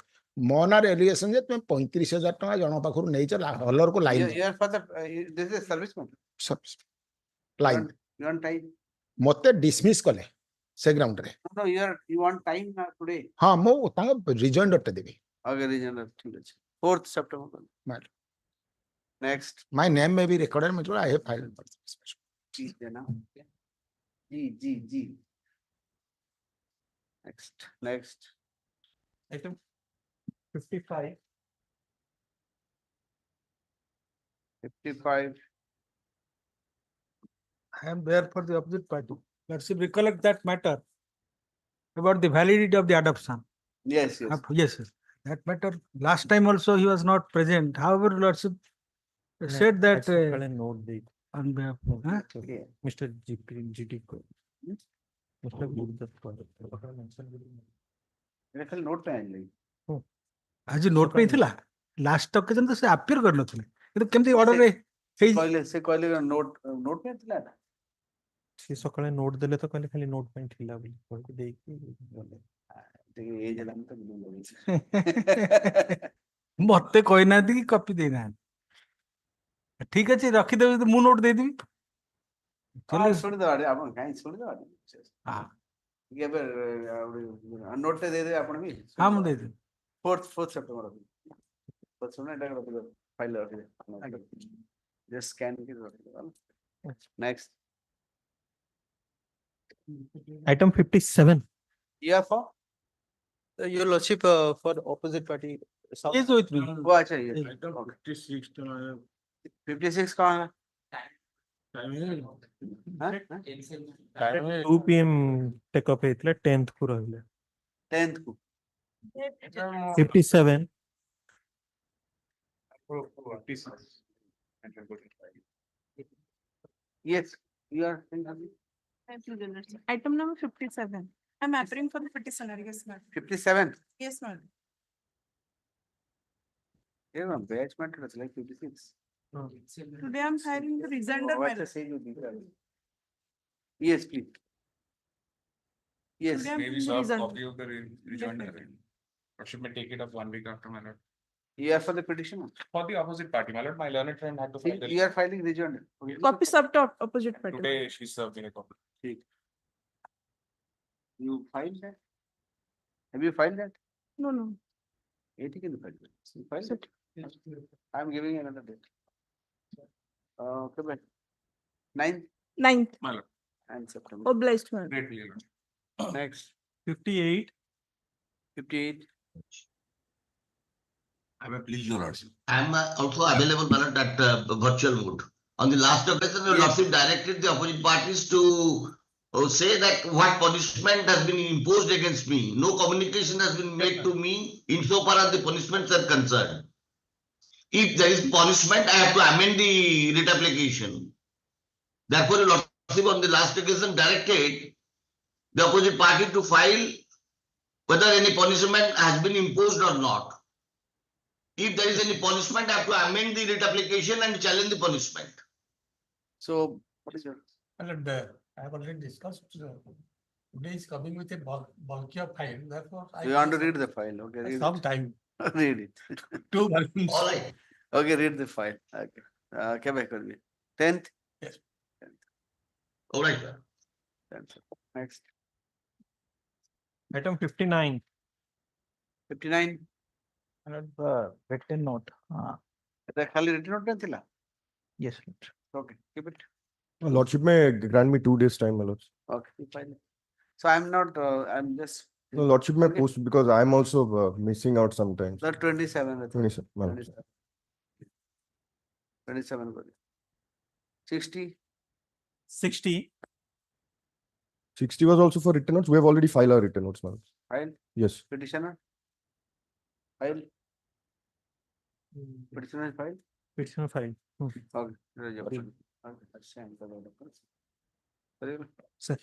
ମୋ ନାଁରେ allegation ଯେ ତୁମେ 35,000 ଟଙ୍କା ଜଣଙ୍କ ପାଖରୁ ନେଇଛ ହଲରକୁ line. You are for the, this is a serviceman. Line. You want time? ମୋତେ dismiss କଲେ ସେ ground ରେ. No, you want time today? ହଁ ମୁଁ ତାଙ୍କ rejoinder ଟେ ଦେବି. Okay, rejoinder, ଠିକ ଅଛି. 4th September. Madam. Next. My name may be recorded, but I have filed. G देना. G. Next. Item 55. 55. I am there for the opposite party. Let's recollect that matter about the validity of the adoption. Yes. Yes. That matter, last time also he was not present. However, Lordship said that note date. on behalf of Mr. GT. Mr. मेरे ख्याल note पे आएंगे. आज note पे थिला last occasion तो से appear कर नथिले किंतु केमती ऑर्डर रे से कहले नोट पे थिला ना से सकाळे नोट देले तो कहले खाली नोट पे थिला बोली कहके देई देखिए ये जला तो मते कोइ ना दी कॉपी देना ठीक अछि रखि देबे तो मु नोट दे देबी ଶୁଣିଦେବା ଆପଣ କାହିଁ ଶୁଣିଦେବା କେବେ ନୋଟ୍ ଟେ ଦେଇଦେବେ ଆପଣ ବି ହଁ ମୁଁ ଦେଇଦେବି। 4th September ଶୁଣ ଏଇଟା ରଖିଦେବେ ଫାଇଲ୍ ରଖିଦେବେ just scan କରିକି ରଖିଦେବେ next Item 57. yeah for Your Lordship, for opposite party. He is with me. oh अच्छा ये Item 56 to 56 कहाँ है हाँ? 2 PM take up ହେଇଥିଲା 10th କୁ ରହିଲେ 10th को 57. yes you are Item number 57. I'm appearing for the petitioner. Yes, ma'am. 57 Yes, ma'am. yeah ma'am batch matter is like 56 Today I'm filing the rejoinder. oh अच्छा सही जो दिख रहा है yes please yes Today I'm Maybe filing the soft rejoinder. copy of the rejoinder. Or should we take it up 1 week after, my lord? you are for the petition For the opposite party, my lord, my learned friend had to file the. you are filing rejoinder okay. Copy sub to opposite party. Today she served me a copy. ठीक you filed that have you filed that No, no. 80 can you filed it I am giving you another date okay bye 9th 9th. My lord. and September Obliged, ma'am. Greatly, your lord. next 58. 58 I may please your lordship. I am also available, my lord, at virtual mode. On the last occasion, your lordship directed the opposite parties to say that what punishment has been imposed against me. No communication has been made to me insofar as the punishments are concerned. If there is punishment, I have to amend the writ application. Therefore, your lordship on the last occasion directed the opposite party to file whether any punishment has been imposed or not. If there is any punishment, I have to amend the writ application and challenge the punishment. so what is your And I have already discussed, today is coming with a bulkier file, therefore. you want to read the file okay read Some it. time. read it 2 volumes. All right. okay read the file okay क्या back कर 10th Yes. All right, sir. 10th next Item 59. 59 Written note. এটা খালি written note ଥିଲା Yes, Lord. okay keep it Lordship may grant me 2 days time, my lords. okay fine so I'm not I'm just No, Lordship may Okay. post because I'm also missing out sometimes. the 27 I think. 27, my lord. 27 कर 60 60. 60 was also for written notes. We have already filed our written notes, my lords. file Yes. petitioner file petitioner file Petition file. okay rejoinder okay अच्छा Sir.